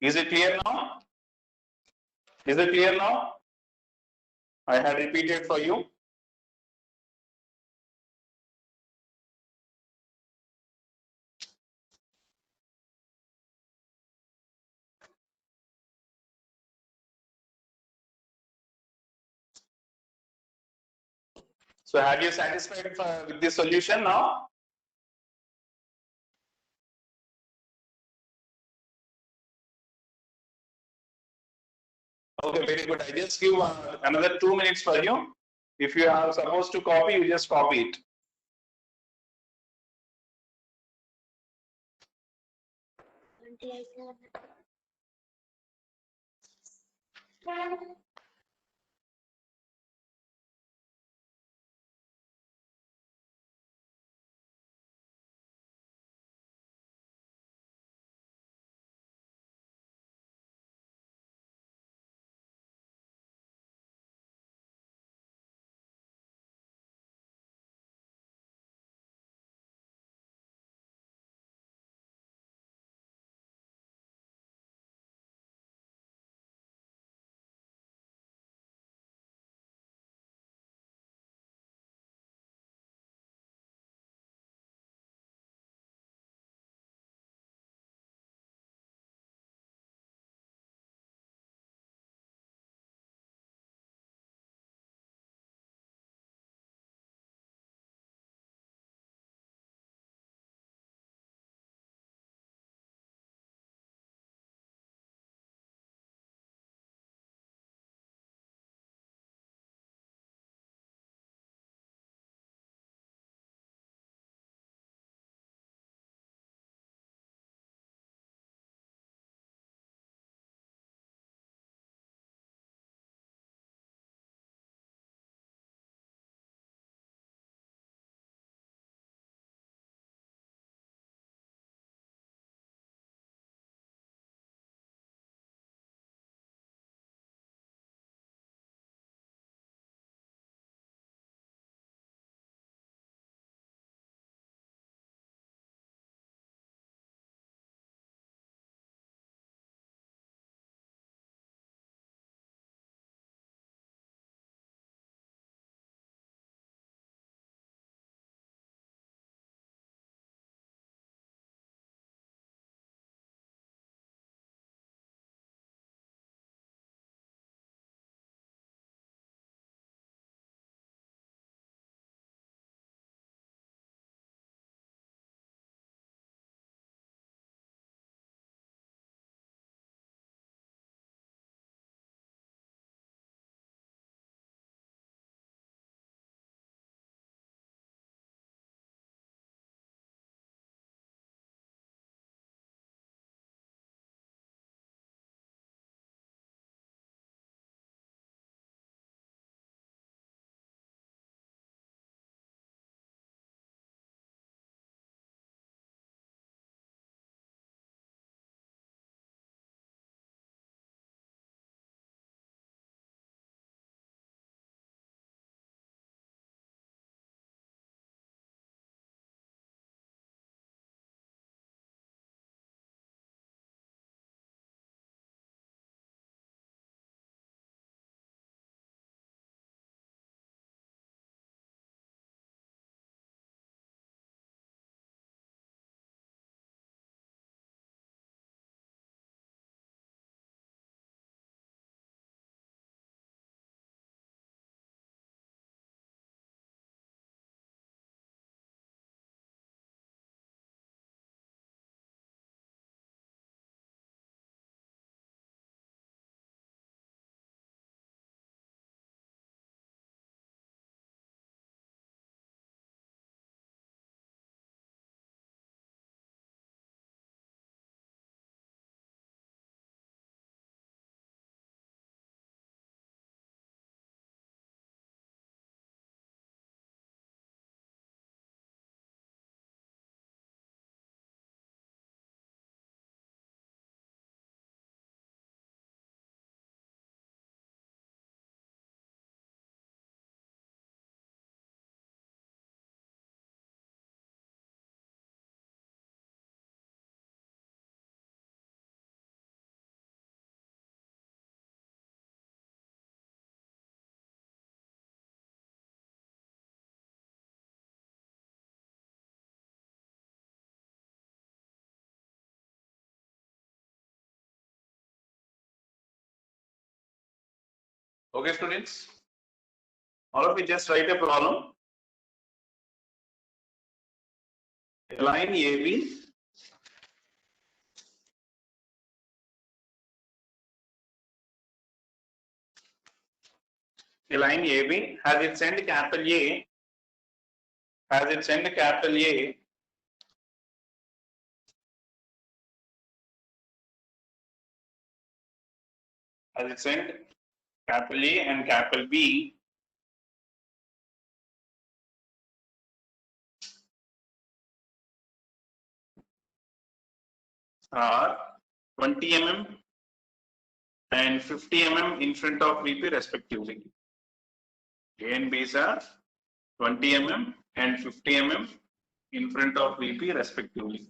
is it clear now? Is it clear now? I had repeated for you. So have you satisfied with the solution now? Okay, very good. I just give another 2 minutes for you. If you are supposed to copy, you just copy it. Okay, students? All of you just write a problem. A line AB has its end capital A, has its end capital A, has its end capital A and capital B, are 20 mm and 50 mm in front of VP respectively. A and B's are 20 mm and 50 mm in front of VP respectively.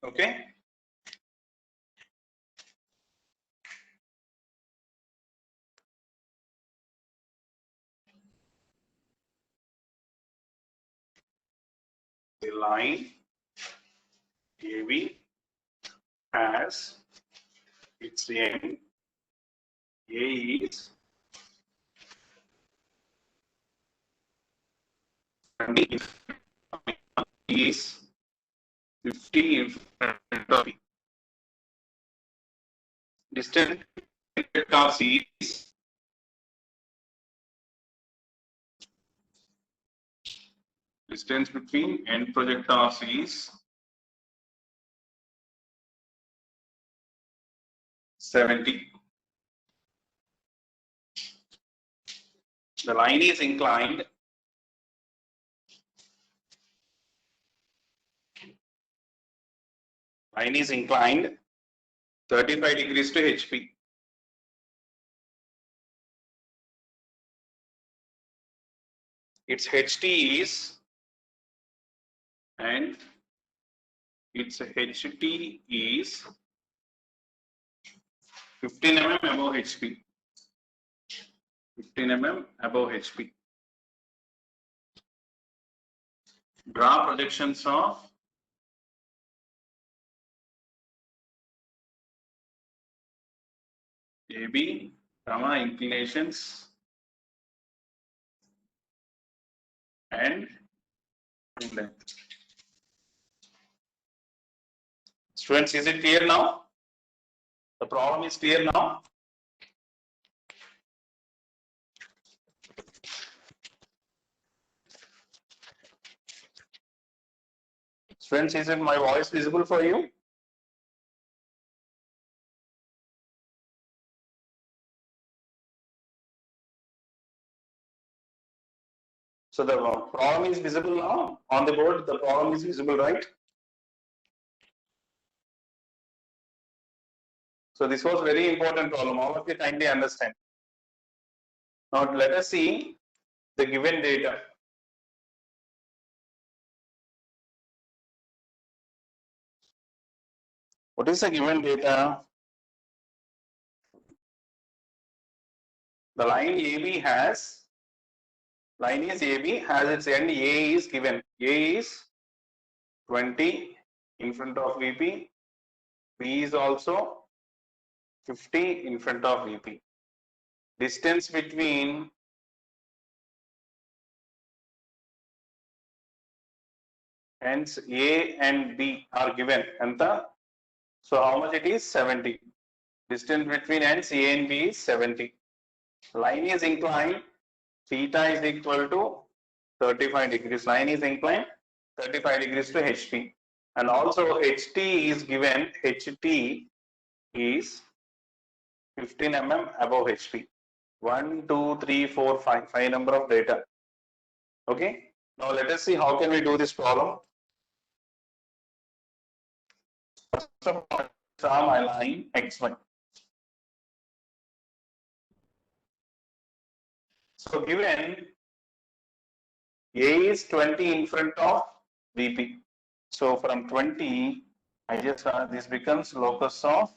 Okay. The line AB has its end A is 50 in front of B. Distance of C is distance between end projector C is 70. The line is inclined 35 degrees to HP. Its HT is and its HT is 15 mm above HP. 15 mm above HP. Draw projections of AB, inclinations and length. Students, is it clear now? The problem is clear now? Students, is it my voice visible for you? So the problem is visible now on the board. The problem is visible, right? So this was very important problem. All of you kindly understand. Now let us see the given data. What is the given data? The line AB has, line is AB has its end A is given. A is 20 in front of VP. B is also 50 in front of VP. Distance between ends A and B are given. So how much it is? 70. Distance between ends A and B is 70. Line is inclined. Theta is equal to 35 degrees. Line is inclined 35 degrees to HP. And also HT is given. HT is 15 mm above HP. 1, 2, 3, 4, 5, 5 number of data. Okay. Now let us see how can we do this problem. First of all, draw my line XY. So given A is 20 in front of VP. So from 20, I just this becomes locus of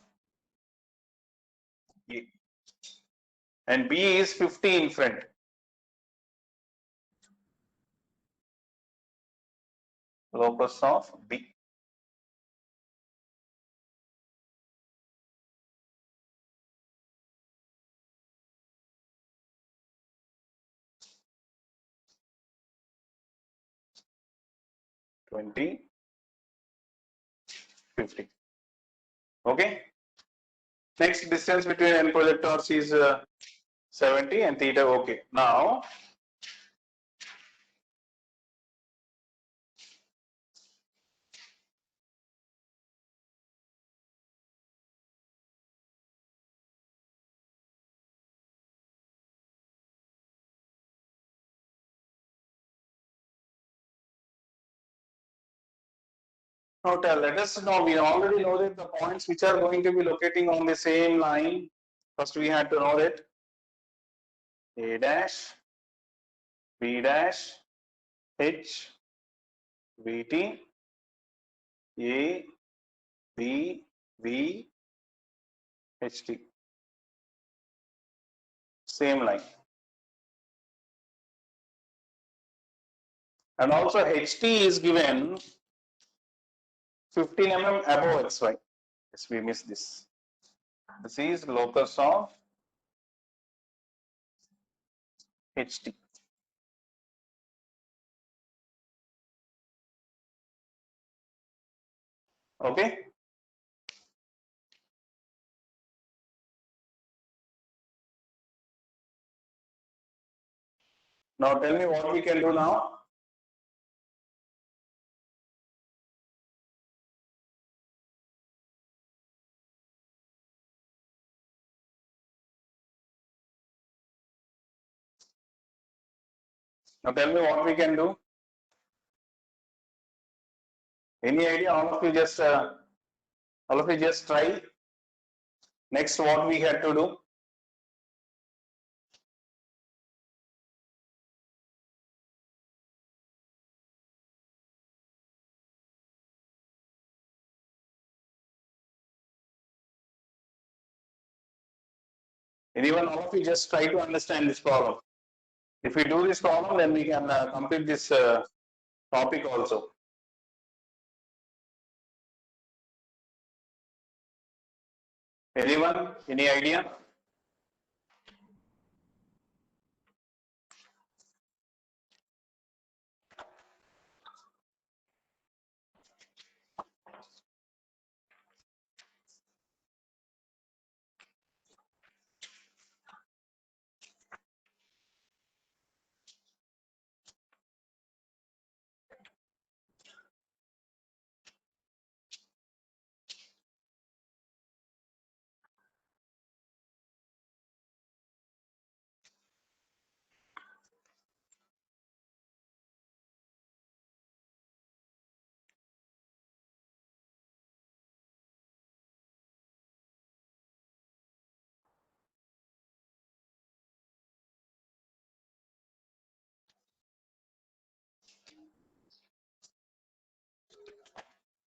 A. And B is 50 in front. Locus of B. $20, $50. Okay. Next distance between end projectors is 70 and theta. Okay. Now let us know, we already know that the points which are going to be locating on the same line. First we had to know that A dash, B dash, H, VT, A, B, V, HT. Same line. And also HT is given 15 mm above XY. Yes, we missed this. This is locus of HT. Okay. Now tell me what we can do now. Now tell me what we can do. Any idea? All of you just try. Next, what we had to do? Anyone? All of you just try to understand this problem. If we do this problem, then we can complete this topic also. Anyone? Any idea?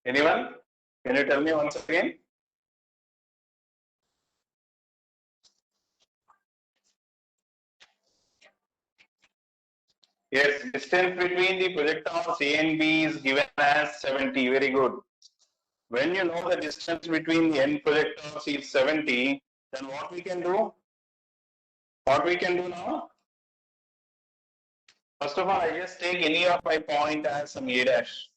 Anyone? Can you tell me once again? Yes, distance between the projectors A and B is given as 70. Very good. When you know the distance between the end projectors is 70, then what we can do? What we can do now? First of all, I just take any of my point as some A dash.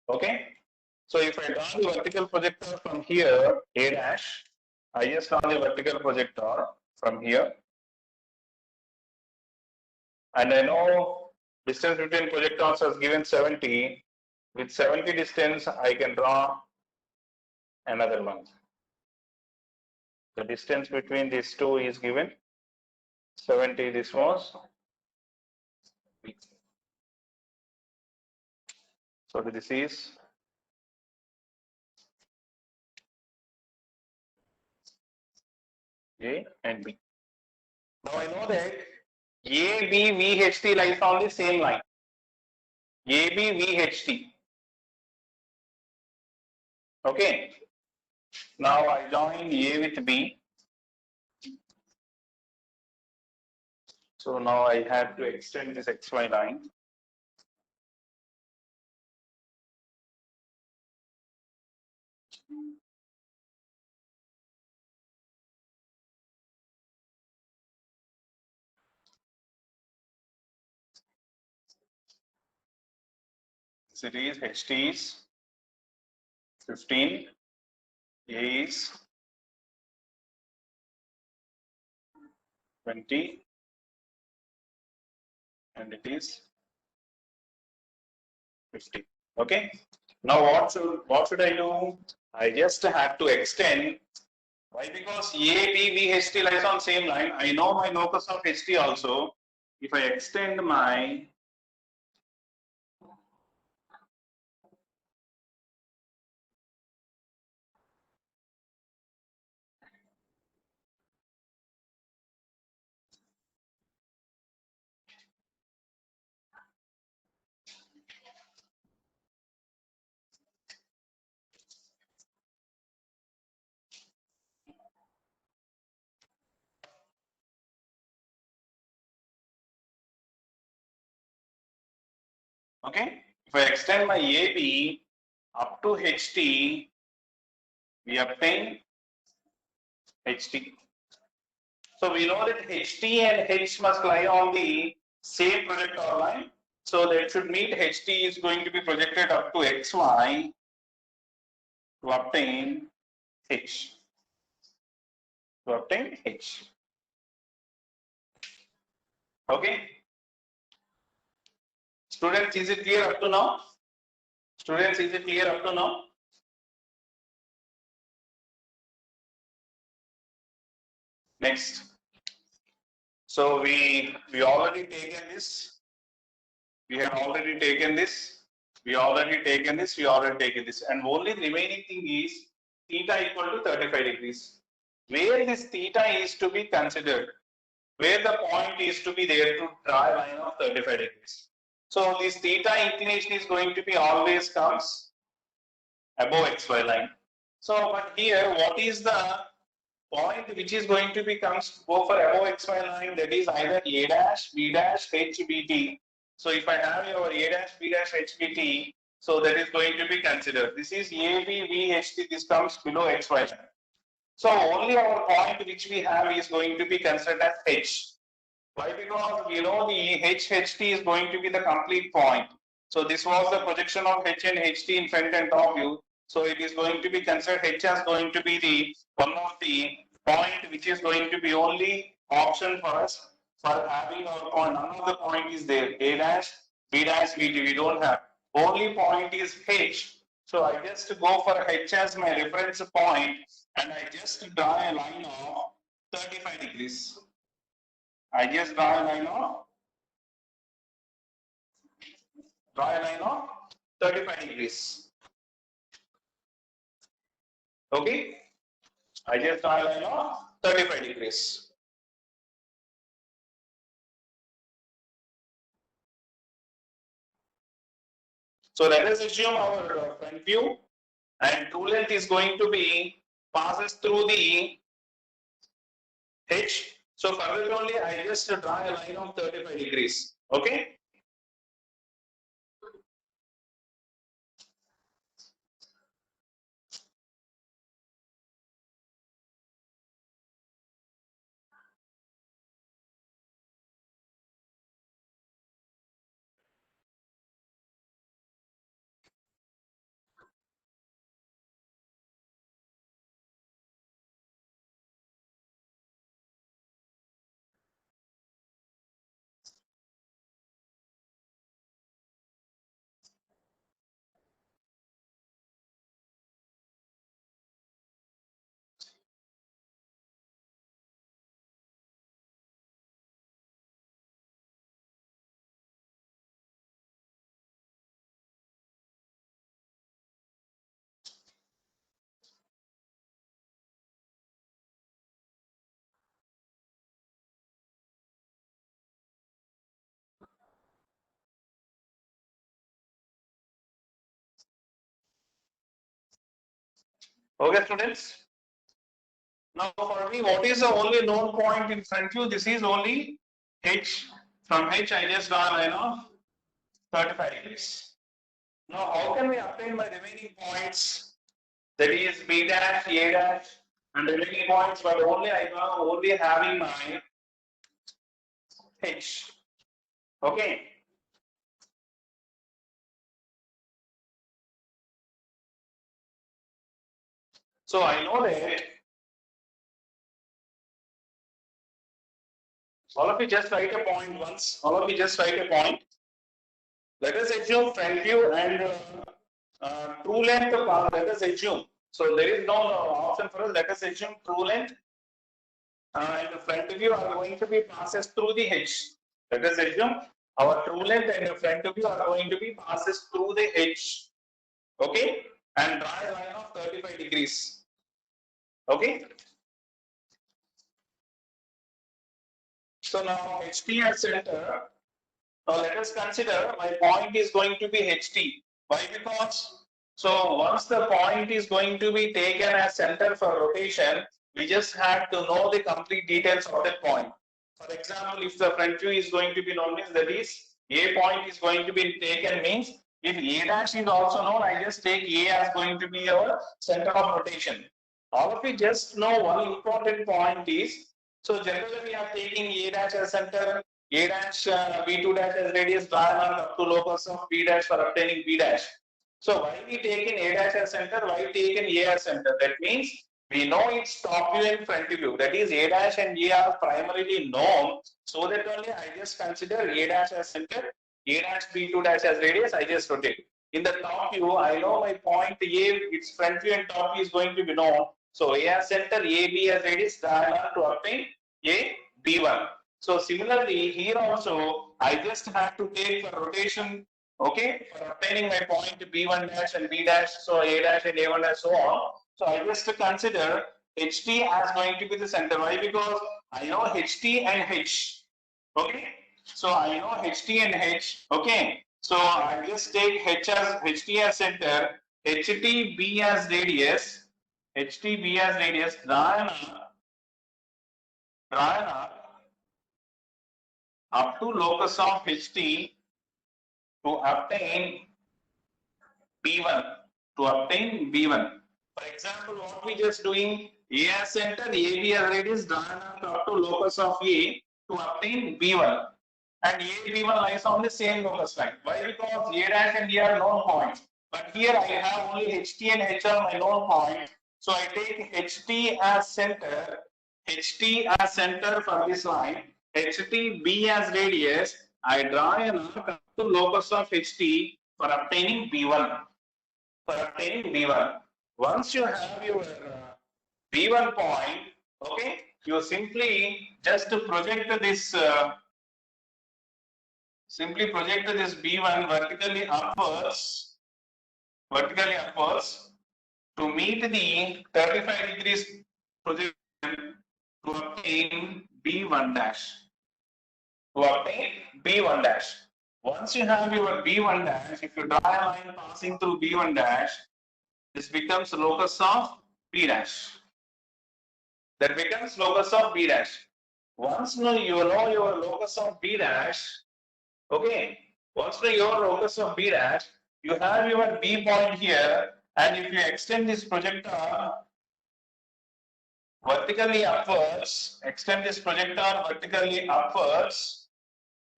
Okay. So if I draw the vertical projector from here, A dash, I just draw the vertical projector from here. And I know distance between projectors is given 70. With 70 distance, I can draw another month. The distance between these two is given 70. This was B. So this is A and B. Now I know that A, B, V, H, T lies on the same line. A, B, V, H, T. Okay. Now I join A with B. So now I have to extend this XY line. So it is HT is 15, A is 20, and it is 50. Okay. Now what should I do? I just have to extend. Why? Because A, B, V, H, T lies on same line. I know my locus of H, T also. If I extend my okay, if I extend my AB up to HT, we obtain HT. So we know that HT and H must lie on the same projector line. So that should mean HT is going to be projected up to XY to obtain H. To obtain H. Okay. Students, is it clear up to now? Students, is it clear up to now? Next. So we already taken this. We have already taken this. We already taken this. We already taken this. And only the remaining thing is theta equal to 35 degrees. Where this theta is to be considered. Where the point is to be there to draw a line of 35 degrees. So this theta inclination is going to be always comes above XY line. So but here what is the point which is going to be comes go for above XY line, that is either A dash, B dash, H, B, T. So if I have your A dash, B dash, H, B, T, so that is going to be considered. This is A, B, V, H, T, this comes below XY line. So only our point which we have is going to be considered as H. Why? Because we know the HHT is going to be the complete point. So this was the projection of H and HT in front and top view. So it is going to be considered H as going to be the one of the point which is going to be only option for us for having our point. None of the point is there. A dash, B dash, B T. We don't have. Only point is H. So I just go for H as my reference point and I just draw a line of 35 degrees. I just draw a line of 35 degrees. Okay, I just draw a line of 35 degrees. So let us assume our front view and true length is going to be passes through the H. So for that only I just draw a line of 35 degrees. Okay. Okay, students. Now for me, what is the only known point in front view? This is only H. From H, I just draw a line of 35 degrees. Now, how can we obtain my remaining points? That is B dash, A dash, and remaining points, but only I am only having my H. Okay. So I know that all of you just write a point once. All of you just write a point. Let us assume front view and true length. Let us assume. So there is no option for us. Let us assume true length and the front view are going to be passes through the H. Let us assume our true length and the front view are going to be passes through the H. Okay, and draw a line of 35 degrees. Okay. So now HT as center. Now let us consider my point is going to be HT. Why? Because so once the point is going to be taken as center for rotation, we just have to know the complete details of that point. For example, if the front view is going to be known as, that is A point is going to be taken, means if A dash is also known, I just take A as going to be our center of rotation. All of you just know one important point is, so generally we are taking A dash as center, A dash B2 dash as radius, draw an arc up to locus of B dash for obtaining B dash. So why we taken A dash as center, why taken A as center? That means we know its top view and front view. That is A dash and A are primarily known. So that only I just consider A dash as center, A dash B2 dash as radius, I just rotate. In the top view, I know my point A, its front view and top view is going to be known. So A as center, A, B as radius, diagonal to obtain A, B1. So similarly, here also, I just have to take for rotation, okay, for obtaining my point B1 dash and B dash, so A dash and A1 dash, so on. So I just consider HT as going to be the center. Why? Because I know HT and H. Okay. So I know HT and H. Okay. So I just take HT as center, HTB as radius, HTB as radius, draw an arc up to locus of HT to obtain B1. To obtain B1. For example, what we just doing, A as center, AB as radius, draw an arc up to locus of A to obtain B1. And A, B1 lies on the same locus line. Why? Because A dash and A are known points. But here I have only HT and H are my known points. So I take HT as center, for this line, HTB as radius. I draw an arc up to locus of HT for obtaining B1. Once you have your B1 point, okay, you simply just project this. Simply project this B1 vertically upwards to meet the 35 degrees projection to obtain B1 dash. Once you have your B1 dash, if you draw a line passing through B1 dash, this becomes locus of B dash. That becomes locus of B dash. Once you know your locus of B dash, okay, once your locus of B dash, you have your B point here, and if you extend this projector vertically upwards,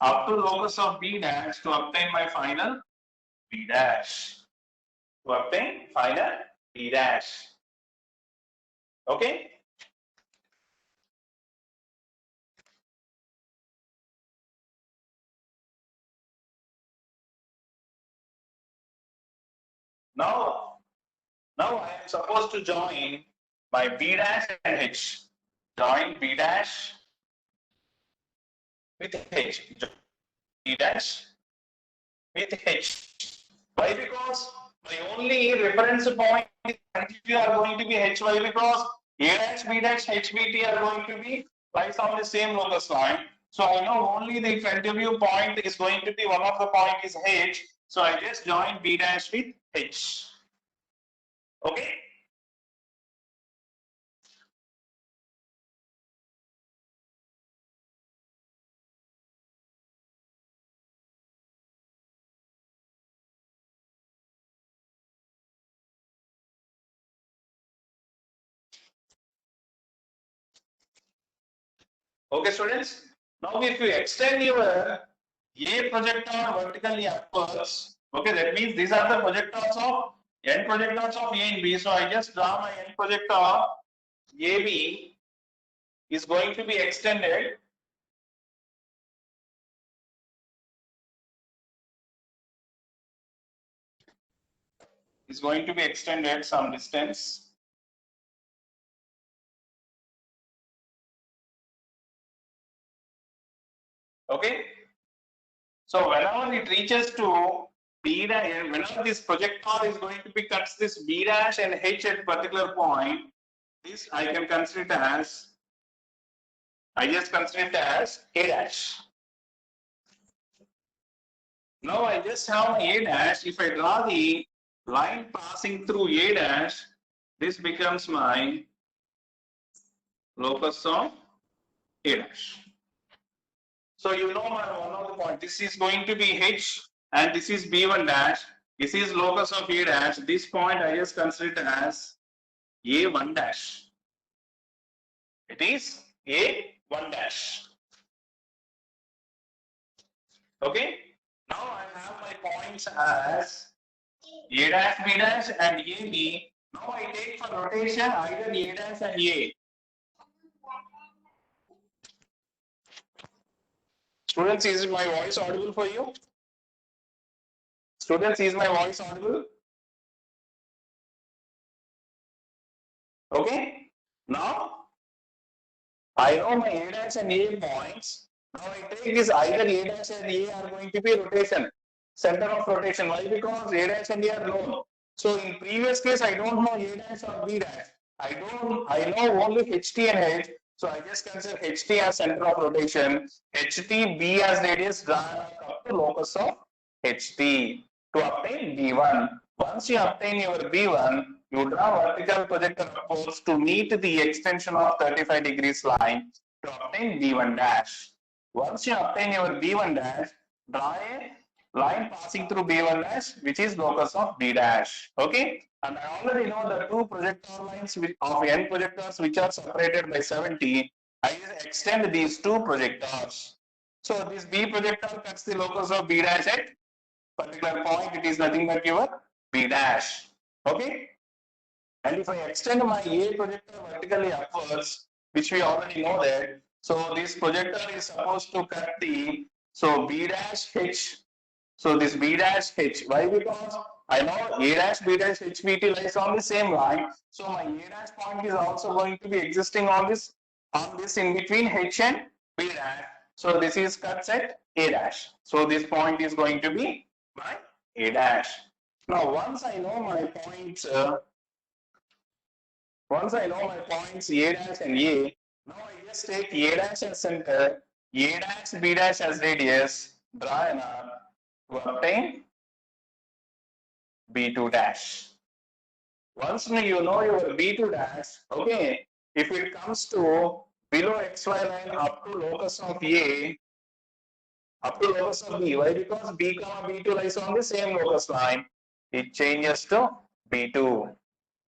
up to locus of B dash to obtain my final B dash. Okay. Now I am supposed to join my B dash and H. Join B dash with H. B dash with H. Why? Because my only reference point is are going to be H. Why? Because A dash, B dash, HBT are going to be lies on the same locus line. So I know only the front view point is going to be one of the point is H. So I just join B dash with H. Okay. Okay, students. Now, if you extend your A projector vertically upwards, okay, that means these are the projectors of end projectors of A and B. So I just draw my end projector AB is going to be extended. Is going to be extended some distance. Okay. So whenever it reaches to B dash, whenever this projector is going to be cuts this B dash and H at particular point, this I can consider it as, I just consider it as A dash. Now I just have my A dash. If I draw the line passing through A dash, this becomes my locus of A dash. So you know my one of the point. This is going to be H and this is B1 dash. This is locus of A dash. This point I just consider it as A1 dash. It is A1 dash. Okay. Now I have my points as A dash, B dash and AB. Now I take for rotation either A dash and A. Students, is my voice audible for you? Students, is my voice audible? Okay. Now I know my A dash and A points. Now I take this either A dash and A are going to be rotation, center of rotation. Why? Because A dash and A are known. So in previous case, I don't know A dash or B dash. I know only HT and H. So I just consider HT as center of rotation, HT B as radius, drawn up to locus of HT to obtain B1. Once you obtain your B1, you draw vertical projector upwards to meet the extension of 35 degrees line to obtain B1 dash. Once you obtain your B1 dash, draw a line passing through B1 dash, which is locus of B dash. Okay, and I already know the two projector lines of N projectors which are separated by 70. I extend these two projectors. So this B projector cuts the locus of B dash at particular point. It is nothing but your B dash. Okay. And if I extend my A projector vertically upwards, which we already know that, so this projector is supposed to cut the, so B dash H. So this B dash H. Why? Because I know A dash B dash HBT lies on the same line. So my A dash point is also going to be existing on this in between H and B dash. So this is cuts at A dash. So this point is going to be my A dash. Now once I know my points, A dash and A, now I just take A dash as center, A dash B dash as radius, draw an arc to obtain B2 dash. Once you know your B2 dash, okay, if it comes to below XY line up to locus of A, up to locus of B, why? Because B comma B2 lies on the same locus line, it changes to B2.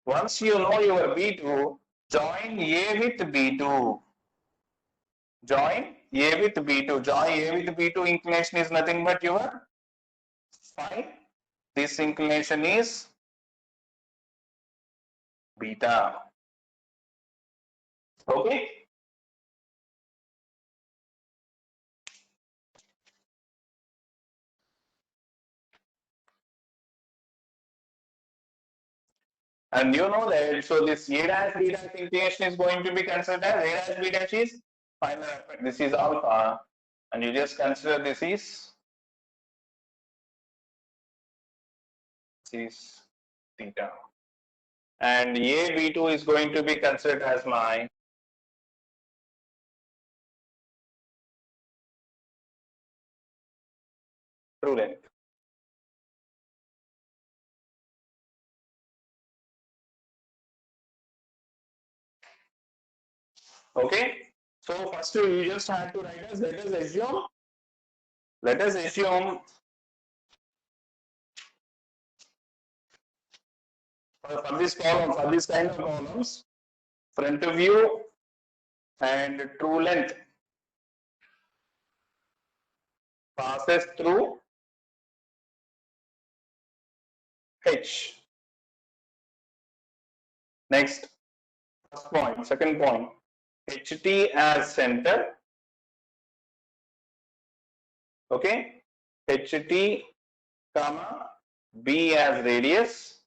Once you know your B2, join A with B2. Join A with B2. Join A with B2 inclination is nothing but your phi. This inclination is beta. Okay. And you know that, so this A dash B dash inclination is going to be considered as A dash B dash is final aspect. This is alpha, and you just consider this is theta. And A B2 is going to be considered as my true length. Okay, so first you just have to write as, let us assume for this column, for this kind of columns, front view and true length. passes through H. Next, first point, second point, HT as center. Okay, HT comma B as radius.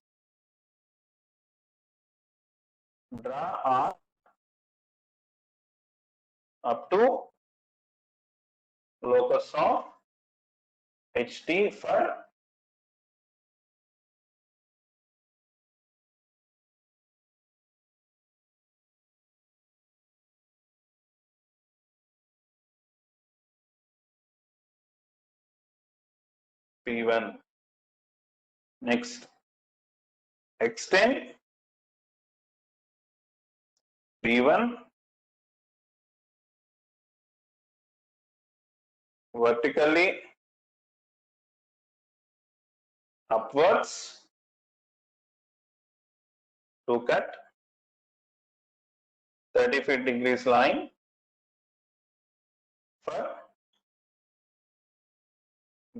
Draw R up to locus of HT for P1. Next, extend P1 vertically upwards to cut 35 degrees line for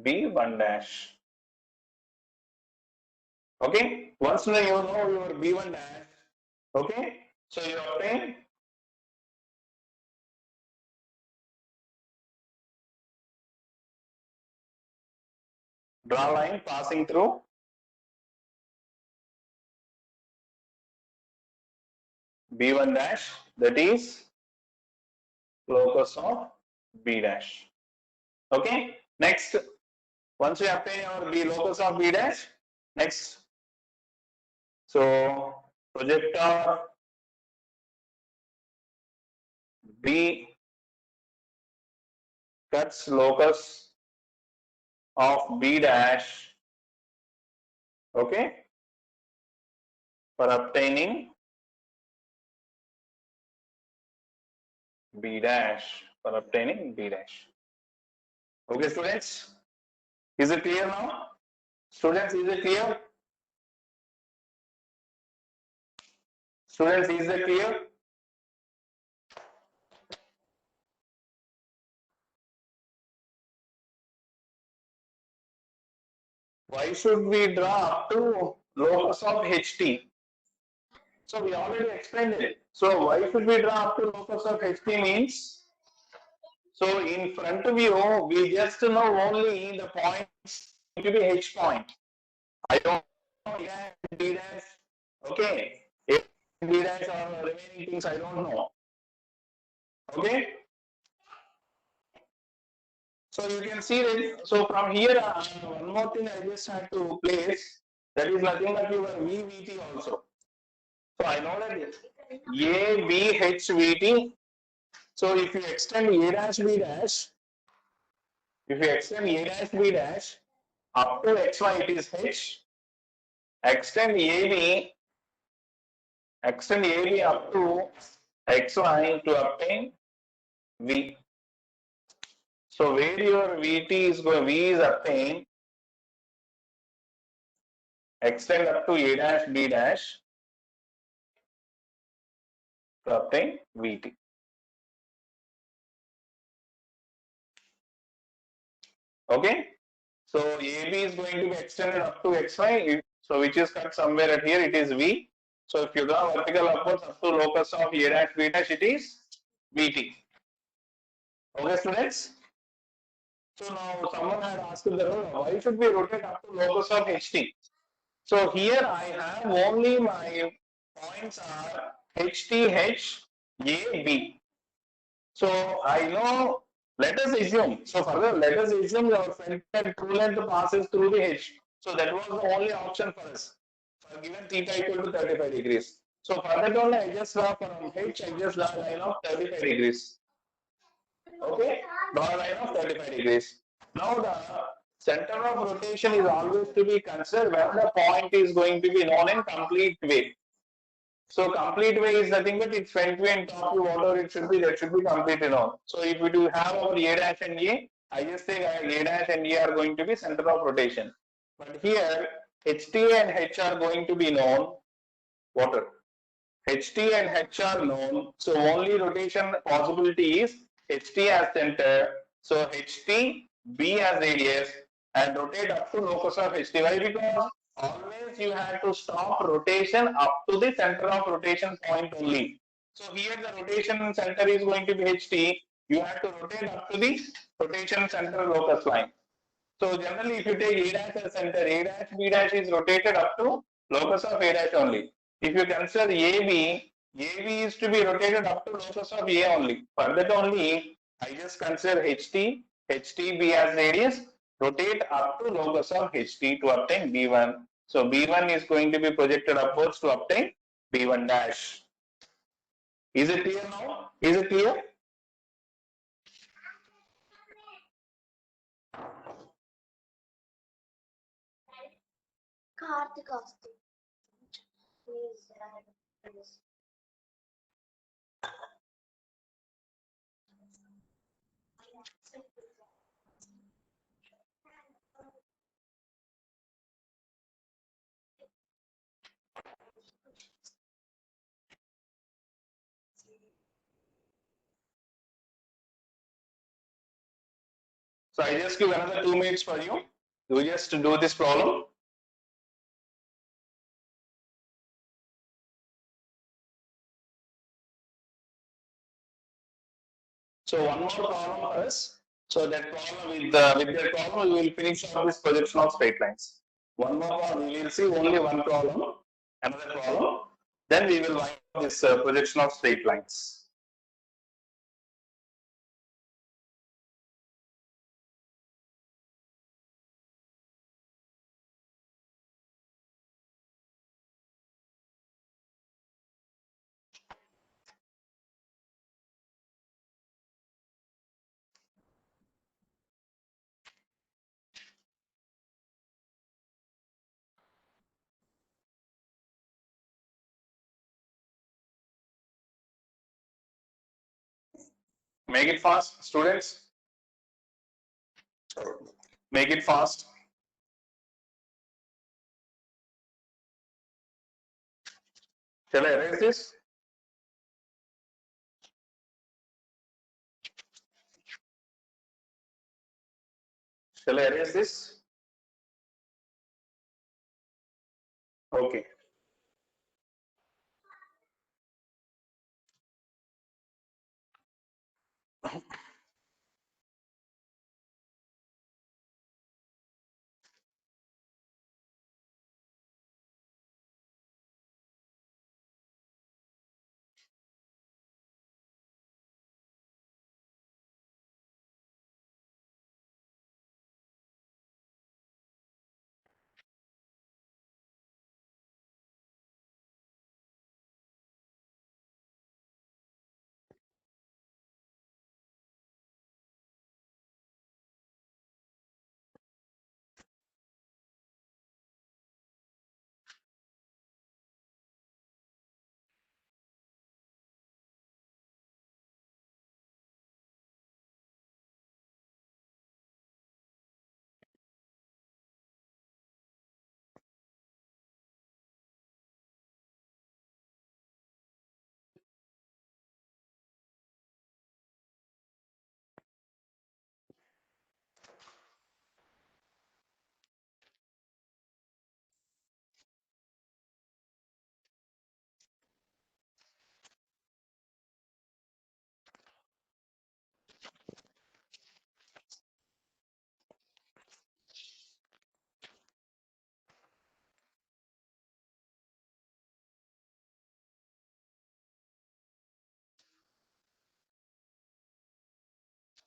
B1 dash. Okay, once you know your B1 dash, okay, so you obtain draw line passing through B1 dash, that is locus of B dash. Okay, next, once you obtain your B locus of B dash, next, so projector B cuts locus of B dash, okay, for obtaining B dash, for obtaining B dash. Okay, students, is it clear now? Students, is it clear? Students, is it clear? Why should we draw up to locus of HT? So we already explained it. So why should we draw up to locus of HT means? So in front view, we just know only the points to be H point. I don't know D dash. Okay, if D dash or remaining things I don't know. Okay. So you can see that. So from here, one more thing I just had to place. That is nothing but your VVT also. So I know that A, B, H, VT. So if you extend A dash, B dash, if you extend A dash, B dash up to XY, it is H. Extend AB up to XY to obtain V. So where your VT is going, V is obtained, extend up to A dash, B dash to obtain VT. Okay, so AB is going to be extended up to XY, so which is cut somewhere at here, it is V. So if you draw vertical upwards up to locus of A dash, B dash, it is VT. Okay, students? So now someone had asked the why should we rotate up to locus of HT? So here I have only my points are HT, H, A, B. So I know, let us assume, so further let us assume our front and true length passes through the H. So that was the only option for us. For given theta equal to 35 degrees. So for that only I just draw from H, I just draw a line of 35 degrees. Okay, draw a line of 35 degrees. Now the center of rotation is always to be considered when the point is going to be known in complete way. So complete way is nothing but its front view and top view, whatever it should be, that should be completely known. So if we do have our A dash and A, I just say A dash and A are going to be center of rotation. But here HT and H are going to be known. Water. HT and H are known. So only rotation possibility is HT as center. So HT B as radius and rotate up to locus of HT. Why? Because always you have to stop rotation up to the center of rotation point only. So here the rotation center is going to be HT. You have to rotate up to the rotation center locus line. So generally, if you take A dash as center, A dash B dash is rotated up to locus of A dash only. If you consider AB, AB is to be rotated up to locus of A only. For that only, I just consider HT, HTB as radius, rotate up to locus of HT to obtain B1. So B1 is going to be projected upwards to obtain B1 dash. Is it clear now? Is it clear? So I just give another 2 minutes for you. You just do this problem. So one more problem for us. So that problem with that problem we will finish off this projection of straight lines. One more problem. We will see only one problem, another problem. Then we will wind up this projection of straight lines. Make it fast, students. Make it fast. Shall I erase this? Shall I erase this? Okay.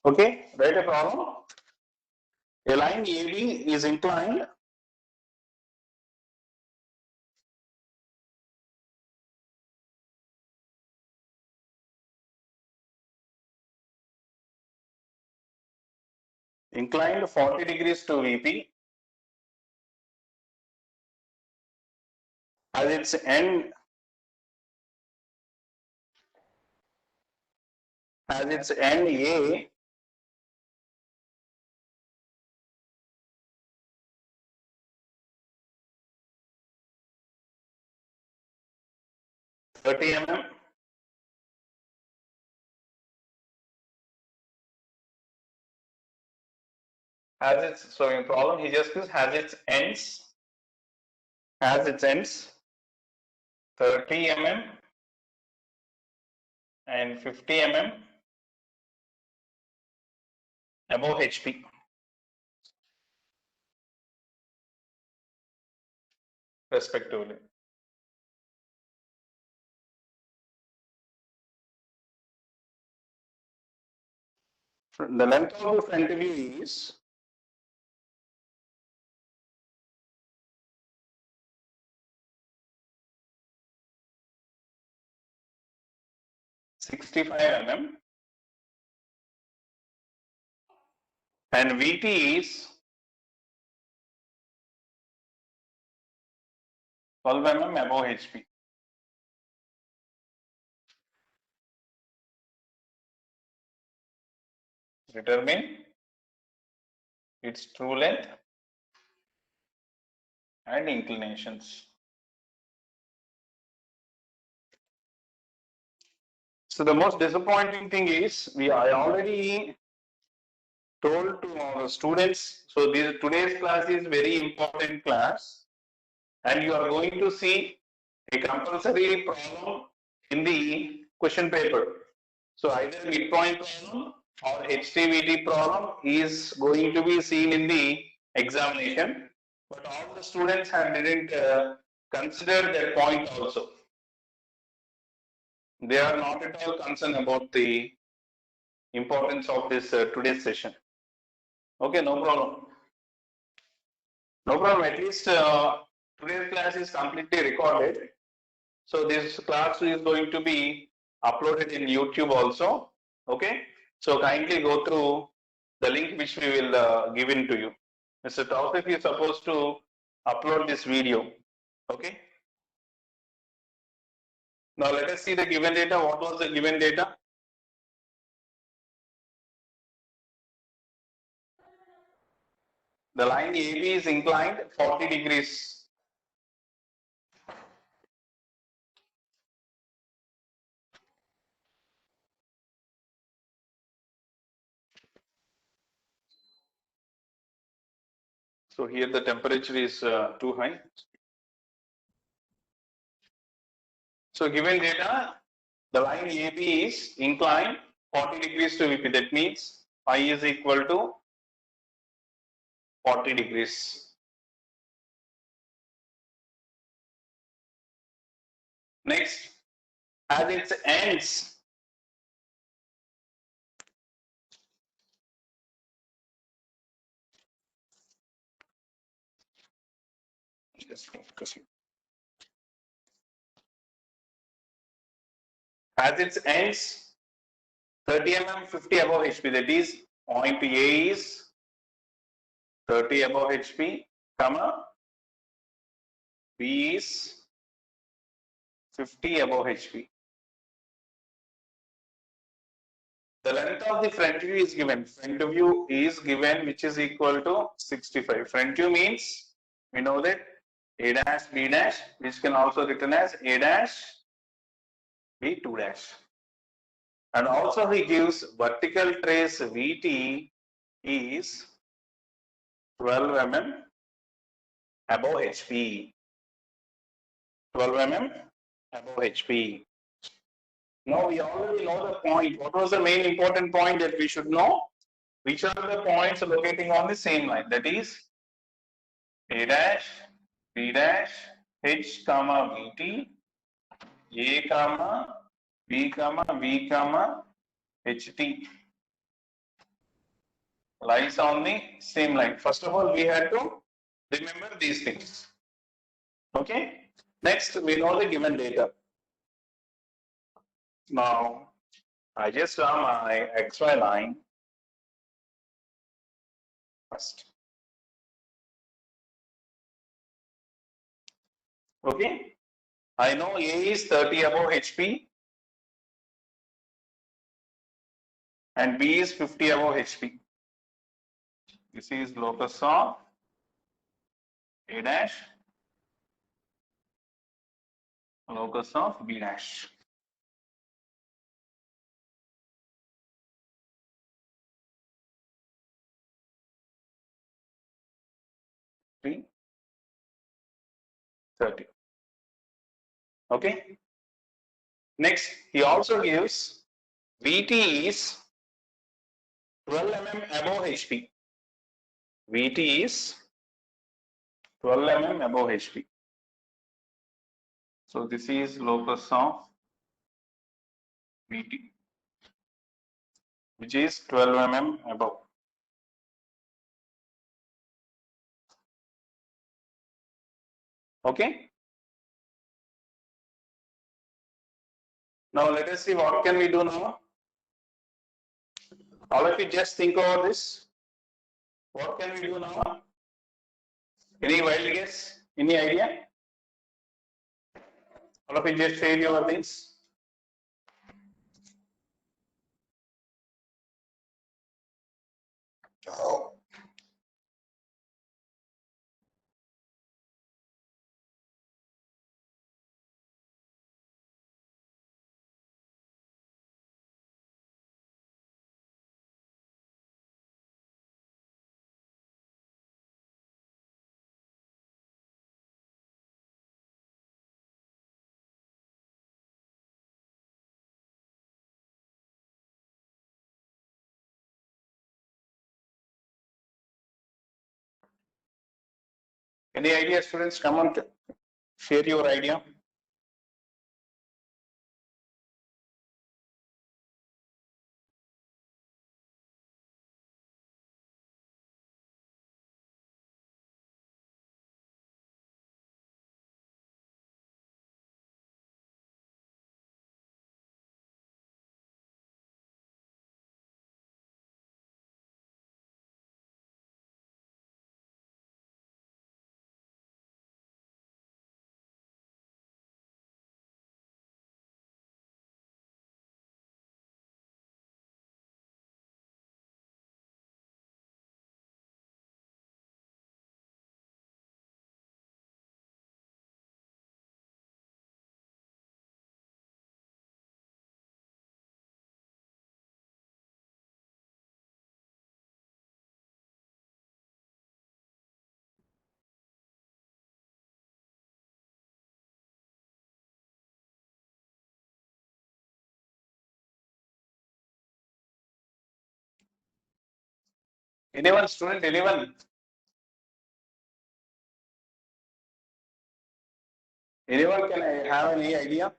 Okay. Write a problem. A line AB is inclined inclined 40 degrees to VP as its end A 30 mm has its, so in problem he just gives has its ends 30 mm and 50 mm above HP respectively. The length of the front view is 65 mm and VT is 12 mm above HP. Determine its true length and inclinations. So the most disappointing thing is I already told to our students, so today's class is very important class and you are going to see a compulsory problem in the question paper. So either midpoint problem or HTVT problem is going to be seen in the examination, but all the students didn't consider that point also. They are not at all concerned about the importance of this today's session. Okay, no problem. No problem. At least today's class is completely recorded. So this class is going to be uploaded in YouTube also. Okay. So kindly go through the link which we will give in to you. Mr. Taufik is supposed to upload this video. Okay. Now let us see the given data. What was the given data? The line AB is inclined 40 degrees. So here the temperature is too high. So given data, the line AB is inclined 40 degrees to VP. That means phi is equal to 40 degrees. Next, as its ends, as its ends 30 mm 50 above HP, that is point A is 30 above HP, comma B is 50 above HP. The length of the front view is given. Front view is given, which is equal to 65. Front view means we know that A dash B dash, which can also written as A dash B2 dash. And also he gives vertical trace VT is 12 mm above HP. 12 mm above HP. Now we already know the point. What was the main important point that we should know? Which are the points locating on the same line? That is A dash, B dash, H comma VT, A comma, B comma, V comma, HT lies on the same line. First of all, we had to remember these things. Okay. Next, we know the given data. Now, I just draw my XY line first. Okay. I know A is 30 above HP and B is 50 above HP. This is locus of A dash, locus of B dash. 3, 30. Okay. Next, he also gives VT is 12 mm above HP. VT is 12 mm above HP. So this is locus of VT, which is 12 mm above. Okay. Now let us see what can we do now. All of you just think over this. What can we do now? Any wild guess? Any idea? All of you just share your things. Any idea, students? Come on, share your idea. Anyone, student? Anyone? Anyone can have any idea?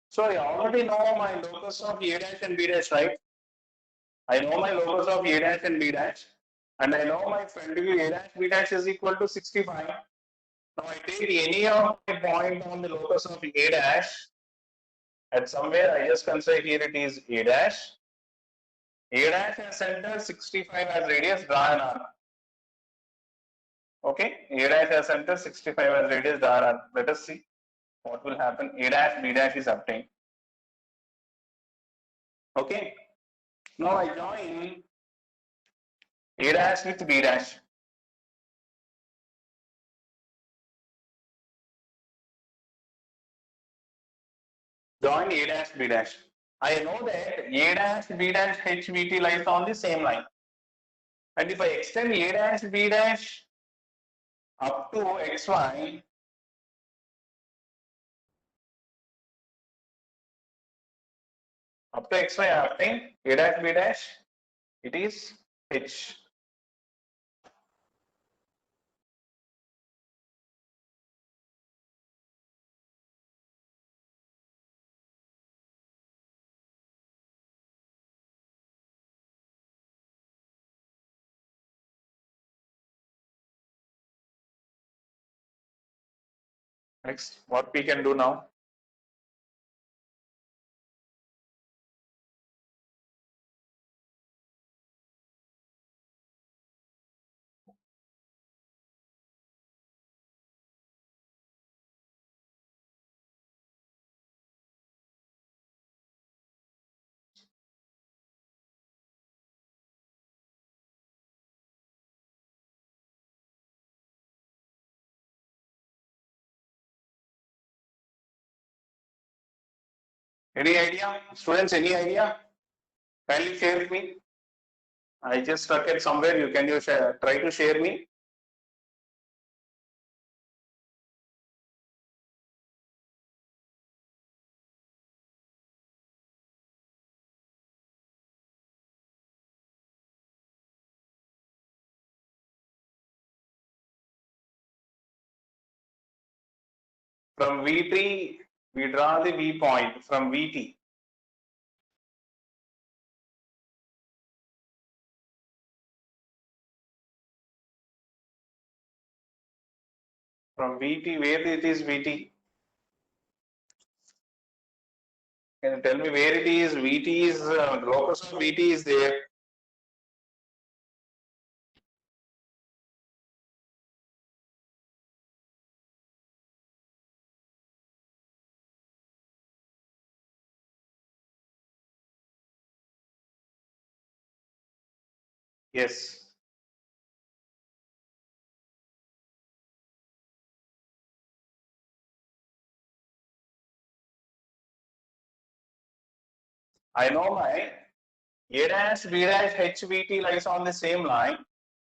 So I already know my locus of A dash and B dash, right? I know my locus of A dash and B dash, and I know my front view A dash B dash is equal to 65. Now I take any of my point on the locus of A dash at somewhere. I just consider here it is A dash. A dash has center, 65 as radius, draw an arc. Okay, A dash has center, 65 as radius, draw an arc. Let us see what will happen. A dash B dash is obtained. Okay, now I join A dash with B dash. Join A dash B dash. I know that A dash B dash HVT lies on the same line. And if I extend A dash B dash up to XY, up to XY I obtain A dash B dash, it is H. Next, what we can do now? Any idea? Students, any idea? Kindly share with me. I just stuck it somewhere. You can you try to share me? From V3, we draw the V point from VT. From VT, where it is VT? Can you tell me where it is? VT is, locus of VT is there. Yes. I know my A dash, B dash, HVT lies on the same line.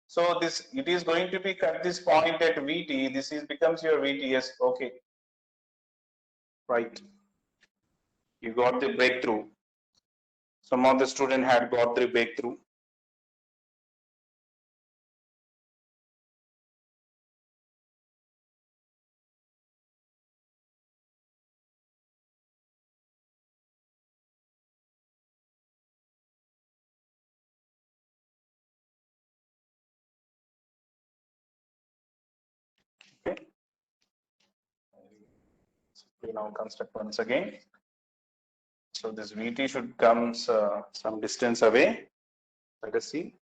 So this, it is going to be cut this point at VT. This is becomes your VTS. Okay. Right. You got the breakthrough. Some of the student had got the breakthrough. Okay. So we now construct once again. So this VT should come some distance away. Let us see.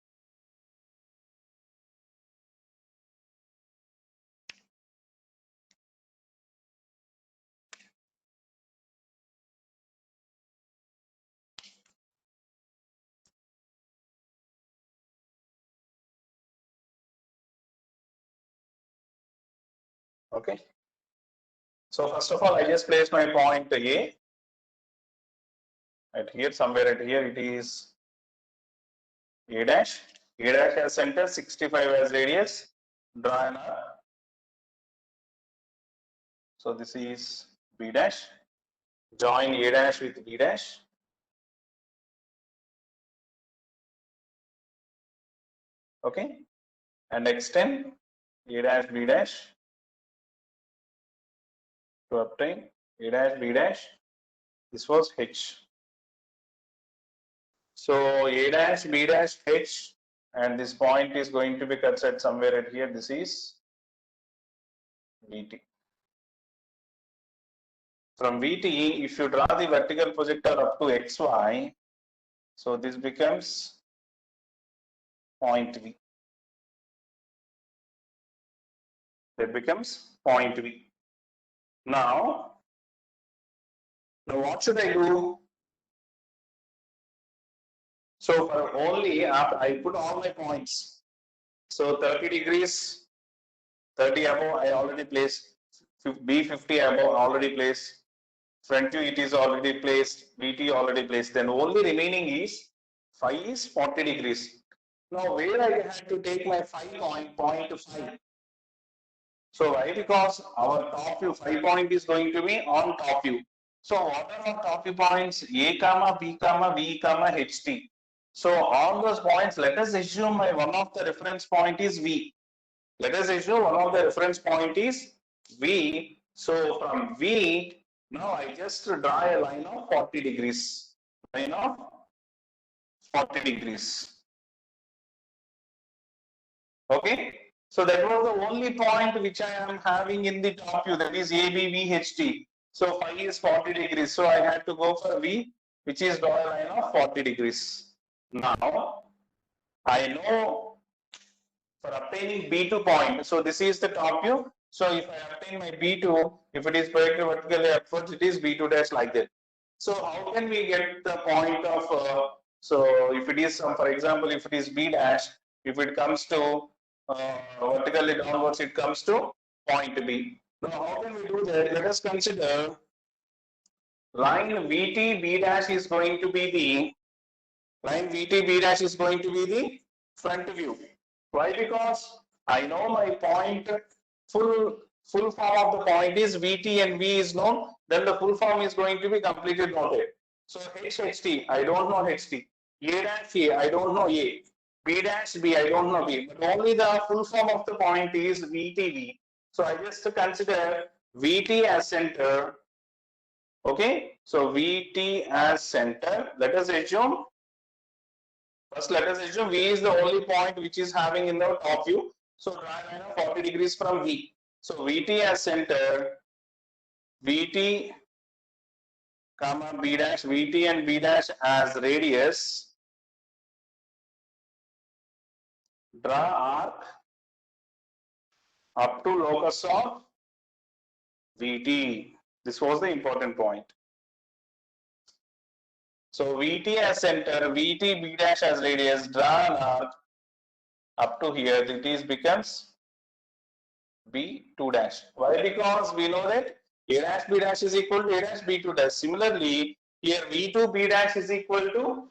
Okay. So first of all, I just placed my point A. At here, somewhere at here, it is A dash. A dash has center, 65 as radius. Draw an arc. So this is B dash. Join A dash with B dash. Okay. And extend A dash B dash to obtain A dash B dash. This was H. So A dash B dash H, and this point is going to be cut at somewhere at here. This is VT. From VT, if you draw the vertical projector up to XY, so this becomes point V. That becomes point V. Now what should I do? So for only I put all my points. So 30 degrees, 30 above, I already placed. B50 above, already placed. Front view, it is already placed. VT already placed. Then only remaining is phi is 40 degrees. Now where I had to take my phi point to phi. So why? Because our top view phi point is going to be on top view. So what are our top view points? A comma, B comma, V comma, HT. So all those points, let us assume my one of the reference point is V. Let us assume one of the reference point is V. So from V, now I just draw a line of 40 degrees. Line of 40 degrees. Okay. So that was the only point which I am having in the top view, that is ABVHT. So phi is 40 degrees. So I had to go for V, which is draw a line of 40 degrees. Now I know for obtaining B2 point. So this is the top view. So if I obtain my B2, if it is projected vertically upwards, it is B2 dash like that. So how can we get the point of, so if it is, for example, if it is B dash, if it comes to vertically downwards, it comes to point B. Now how can we do that? Let us consider line VT B dash is going to be the Line VTB dash is going to be the front view. Why? Because I know my point, full form of the point is VT and V is known, then the full form is going to be completely noted. So HT, I don't know HT. A dash A, I don't know A. B dash B, I don't know B. But only the full form of the point is VTV. So I just consider VT as center. Okay, so VT as center. Let us assume, first let us assume V is the only point which is having in the top view. So draw a line of 40 degrees from V. So VT as center, VT comma B dash, VT and B dash as radius. Draw arc up to locus of VT. This was the important point. So VT as center, VT B dash as radius, draw an arc up to here. It becomes B2 dash. Why? Because we know that A dash B dash is equal to A dash B2 dash. Similarly, here V2 B dash is equal to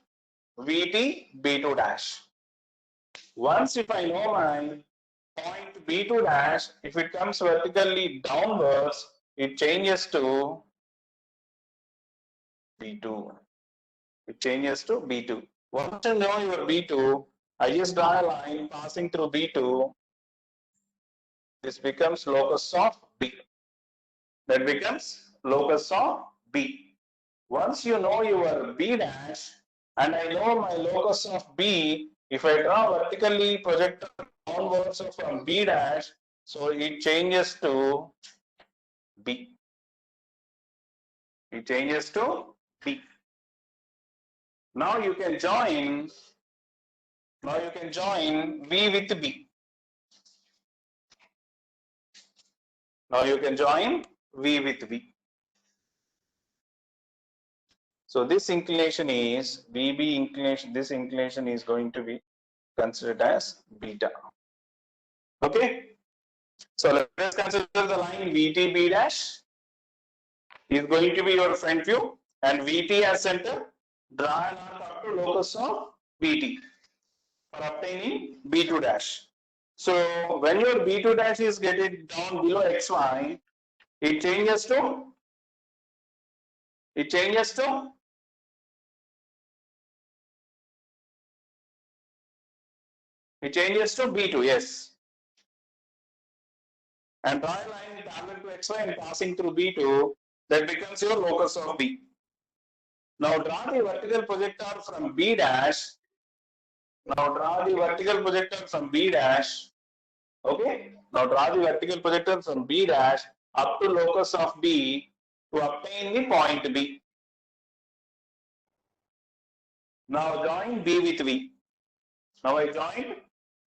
VT B2 dash. Once if I know my point B2 dash, if it comes vertically downwards, it changes to B2. It changes to B2. Once you know your B2, I just draw a line passing through B2. This becomes locus of B. That becomes locus of B. Once you know your B dash, and I know my locus of B, if I draw vertically projector downwards from B dash, so it changes to B. It changes to B. Now you can join V with B. Now you can join V with V. So this inclination is VB inclination. This inclination is going to be considered as beta. Okay. So let us consider the line VTB dash is going to be your front view, and VT as center. Draw an arc up to locus of VT for obtaining B2 dash. So when your B2 dash is getting down below XY, it changes to B2, yes. And draw a line parallel to XY and passing through B2, that becomes your locus of B. Now draw the vertical projector from B dash. Now draw the vertical projector from B dash. Okay. Now draw the vertical projector from B dash up to locus of B to obtain the point B. Now join B with V. Now I join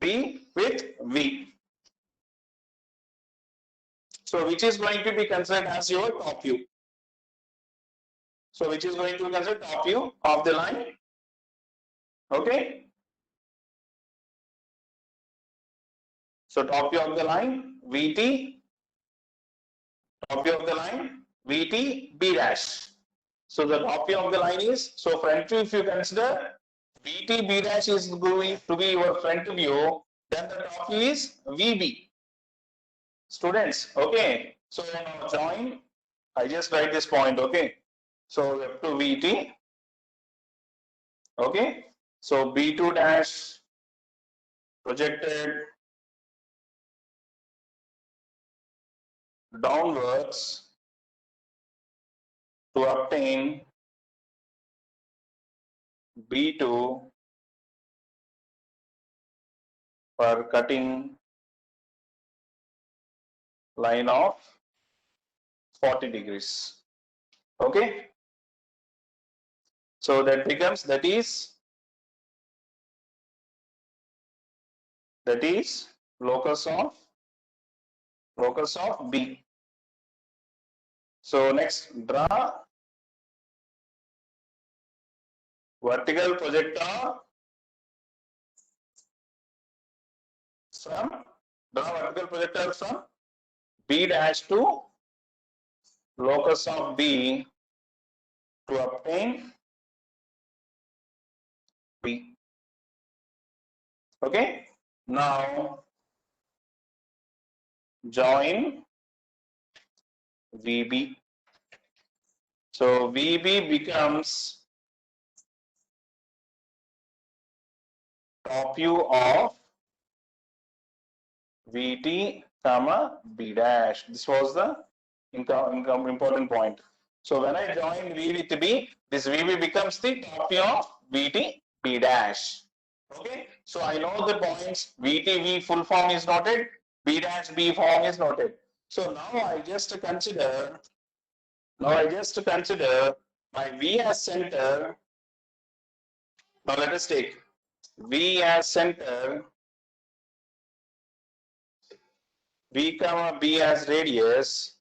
B with V. So which is going to be considered as your top view? So which is going to be considered top view of the line? Okay. So top view of the line VT, top view of the line VT B dash. So the top view of the line is, so front view, if you consider VT B dash is going to be your front view, then the top view is VB. Students, okay. So now join, I just write this point, okay. So up to VT, okay. So B2 dash projected downwards to obtain B2 for cutting line of 40 degrees. Okay. So that becomes, that is locus of B. So next, draw vertical projector from B dash to locus of B to obtain B. Okay. Now join VB. So VB becomes top view of VT comma B dash. This was the important point. So when I join V with B, this VB becomes the top view of VT B dash. Okay, so I know the points VT V full form is noted, B dash B form is noted. So now I just consider my V as center. Now let us take V as center, V comma B as radius,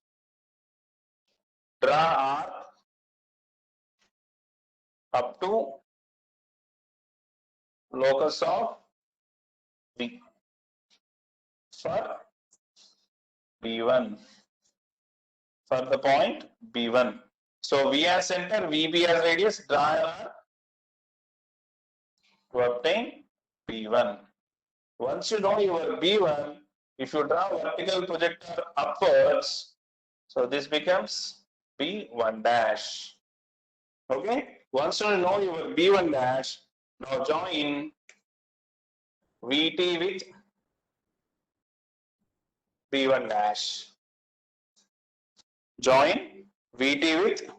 draw arc up to locus of V for B1, for the point B1. So V as center, VB as radius, draw an arc to obtain B1. Once you know your B1, if you draw vertical projector upwards, so this becomes B1 dash. Okay, once you know your B1 dash, now join VT with B1 dash. Join VT with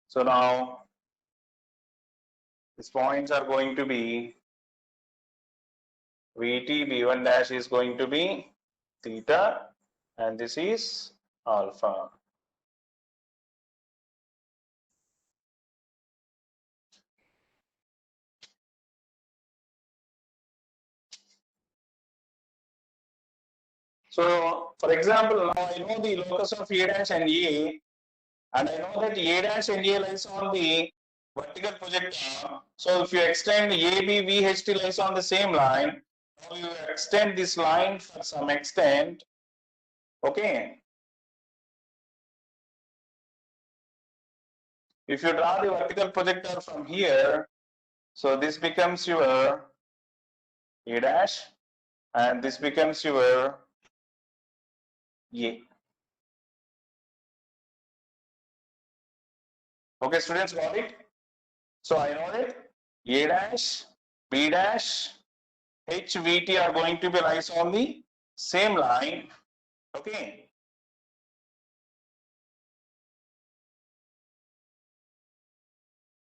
so now these points are going to be VT B1 dash is going to be theta and this is alpha. So for example, now I know the locus of A dash and A, and I know that A dash and A lies on the vertical projector. So if you extend AB VHT lies on the same line, now you extend this line for some extent. Okay. If you draw the vertical projector from here, so this becomes your A dash and this becomes your A. Okay, students, got it? So I know that A dash, B dash, HVT are going to be lies on the same line. Okay.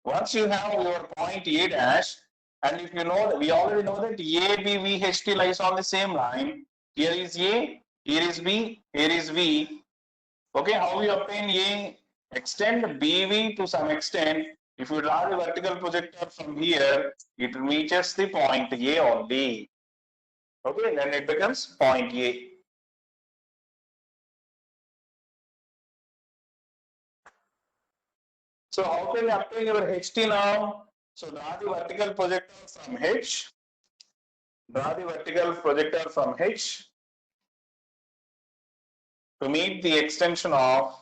Once you have your point A dash, and if you know, we already know that A, B, V, H, T lies on the same line. Here is A, here is B, here is V. Okay, how we obtain A? Extend BV to some extent. If you draw the vertical projector from here, it reaches the point A only. Okay, then it becomes point A. So how can you obtain your HT now? So draw the vertical projector from H. Draw the vertical projector from H to meet the extension of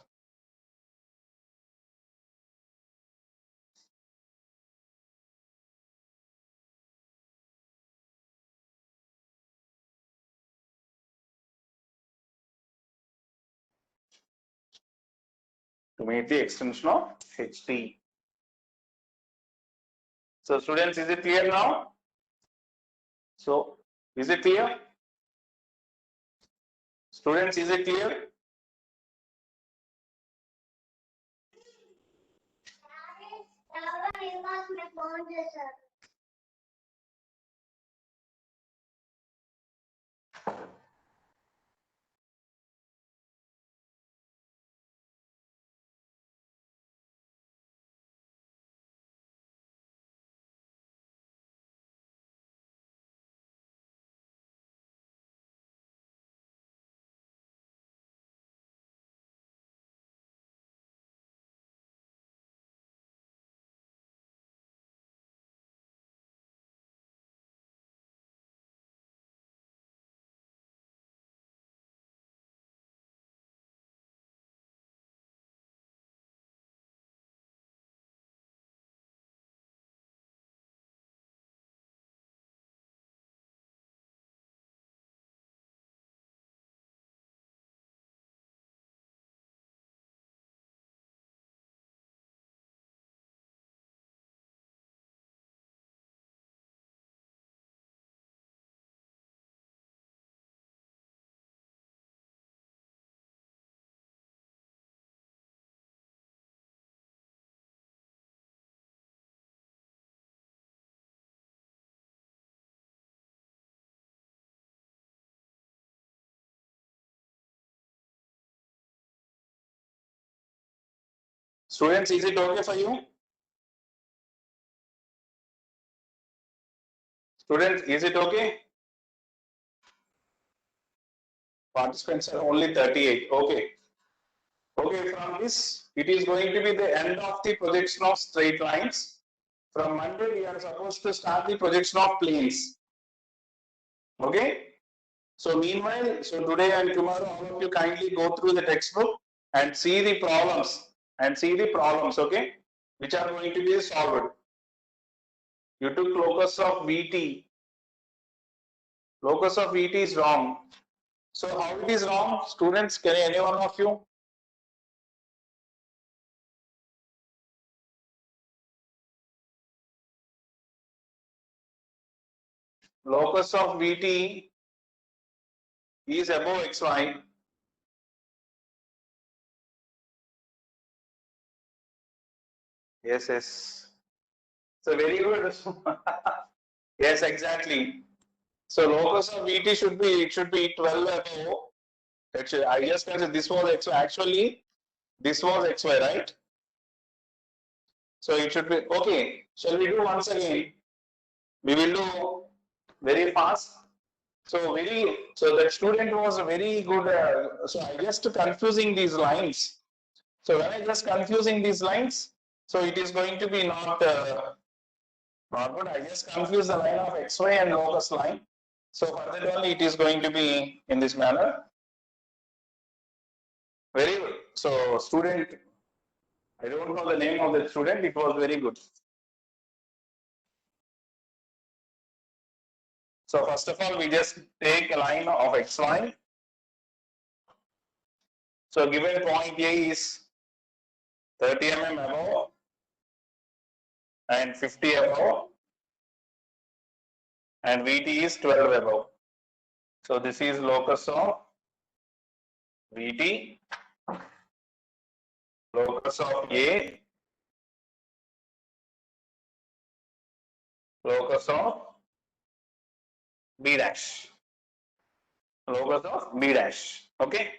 HT. So students, is it clear now? So is it clear? Students, is it clear? Students, is it okay for you? Students, is it okay? Participants are only 38. Okay. Okay, from this, it is going to be the end of the projection of straight lines. From Monday, we are supposed to start the projection of planes. Okay. So meanwhile, so today and tomorrow, all of you kindly go through the textbook and see the problems okay, which are going to be solved. You took locus of VT. Locus of VT is wrong. So how it is wrong? Students, can any one of you? Locus of VT is above XY. Yes. So very good. Yes, exactly. So locus of VT should be 12 above. Actually, I just mentioned this was XY. Actually, this was XY, right? So it should be okay. Shall we do once again? We will do very fast. So that student was very good. So I just confusing these lines. So when I just confusing these lines, so it is going to be not good. I just confuse the line of XY and locus line. So further only it is going to be in this manner. Very good. So student, I don't know the name of the student. It was very good. So first of all, we just take a line of XY. So given point A is 30 mm above and 50 above, and VT is 12 above. So this is locus of VT, locus of A, locus of B dash, locus of B dash. Okay.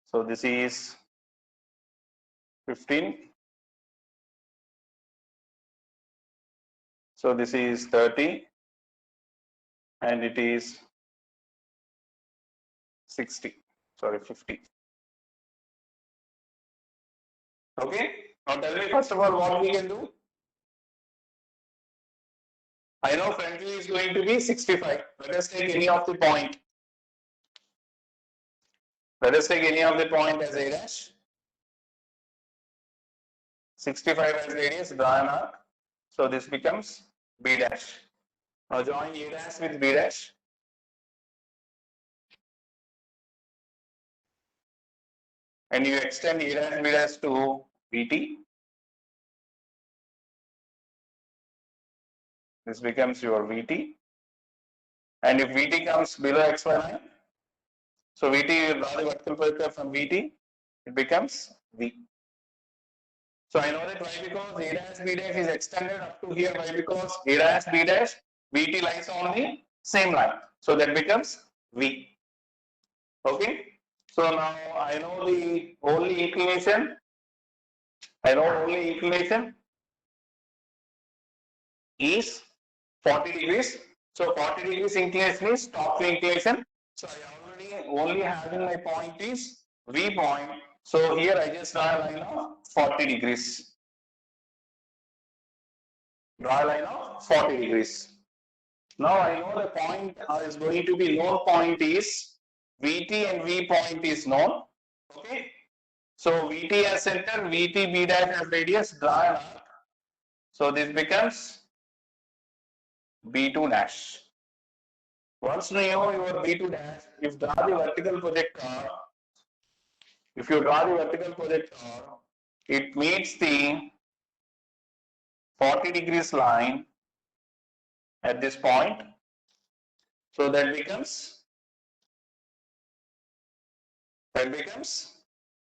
So this is 15. So this is 30 and it is 60. Sorry, 50. Okay. Now tell me first of all what we can do. I know front view is going to be 65. Let us take any of the point. Let us take any of the point as A dash. 65 as radius, draw an arc. So this becomes B dash. Now join A dash with B dash. And you extend A dash B dash to VT. This becomes your VT. And if VT comes below XY line, so VT, you draw the vertical projector from VT, it becomes V. So I know that why, because A dash B dash is extended up to here. Why? Because A dash B dash VT lies on the same line. So that becomes V. Okay. So now I know the only inclination. Is 40 degrees. So 40 degrees inclination is top view inclination. So I only having my point is V point. So here I just draw a line of 40 degrees. Draw a line of 40 degrees. Now I know the point is going to be known point is VT and V point is known. Okay. So VT as center, VT B dash as radius, draw an arc. So this becomes B2 dash. Once you know your B2 dash, if you draw the vertical projector, it meets the 40 degrees line at this point. So that becomes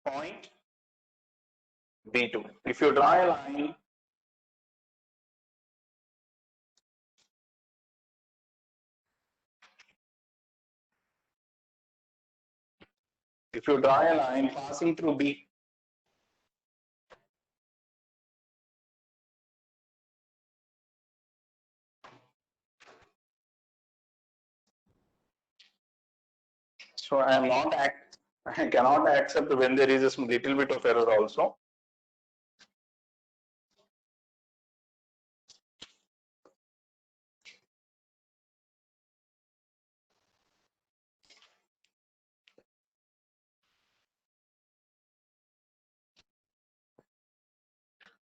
point B2. If you draw a line, passing through B, So I cannot accept when there is a little bit of error also.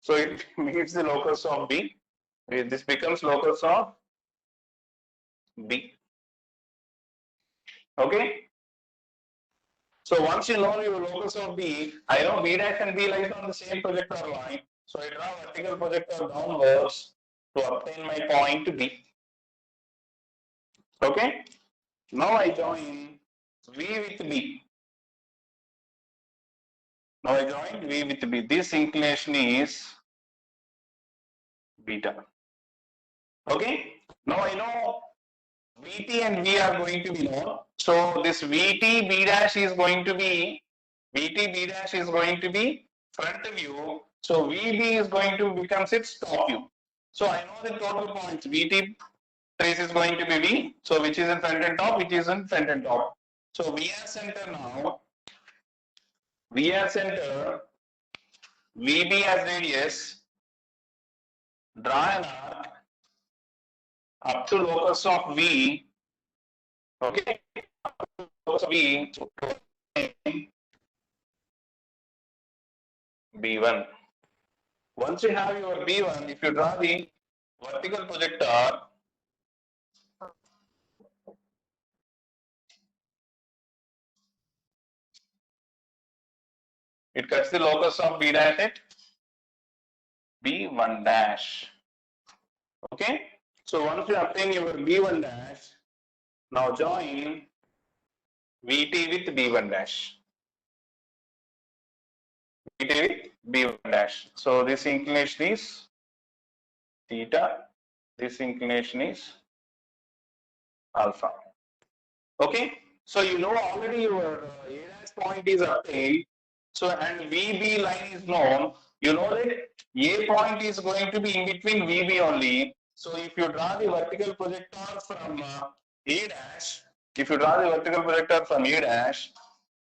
So it meets the locus of B. This becomes locus of B. Okay. So once you know your locus of B, I know B dash and B lies on the same projector line. So I draw vertical projector downwards to obtain my point B. Okay. Now I join V with B. Now I join V with B. This inclination is beta. Okay. Now I know VT and V are going to be known. So this VT B dash is going to be front view. So VB is going to become its top view. So I know the total points. VT trace is going to be V. So which is in front and top, which is in front and top. So VR center now. VR center, VB as radius. Draw an arc up to locus of V. Okay. Locus of V. B1. Once you have your B1, if you draw the vertical projector, it cuts the locus of B dash at B1 dash. Okay. So once you obtain your B1 dash, now join VT with B1 dash. VT with B1 dash. So this inclination is theta. This inclination is alpha. Okay. So you know already your A dash point is obtained. So and VB line is known. You know that A point is going to be in between VB only. So if you draw the vertical projector from A dash,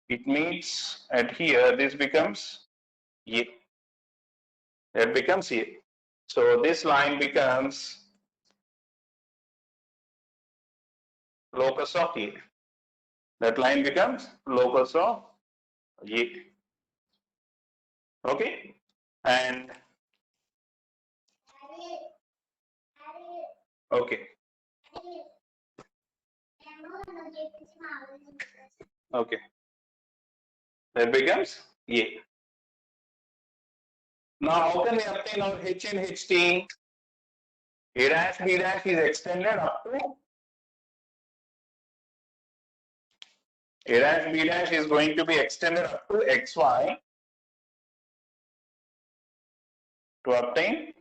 it meets at here. This becomes A. That becomes A. So this line becomes locus of A. That line becomes locus of A. Okay, and okay. Okay, that becomes A. Now, how can we obtain our H and HT? A dash B dash is extended up to A dash B dash is going to be extended up to XY to obtain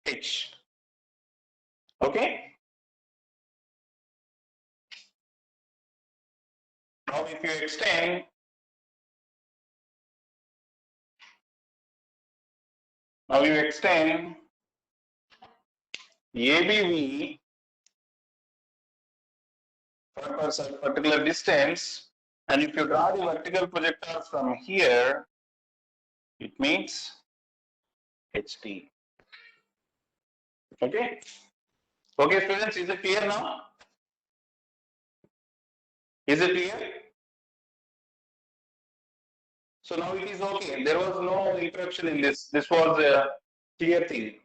H. Okay. Now, if you extend, ABV for a particular distance, and if you draw the vertical projector from here, it means HT. Okay. Okay, students, is it clear now? Is it clear? So now it is okay. There was no interruption in this. This was a clear thing.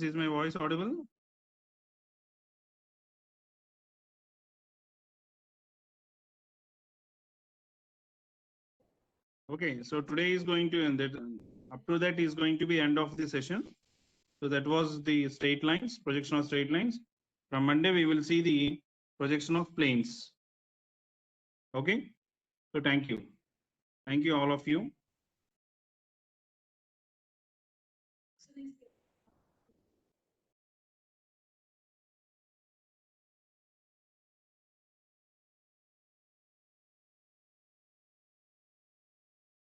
Is my voice audible? Okay, so today is going to end. That up to that is going to be end of the session. So that was the straight lines, projection of straight lines. From Monday we will see the projection of planes. Okay, so thank you all of you.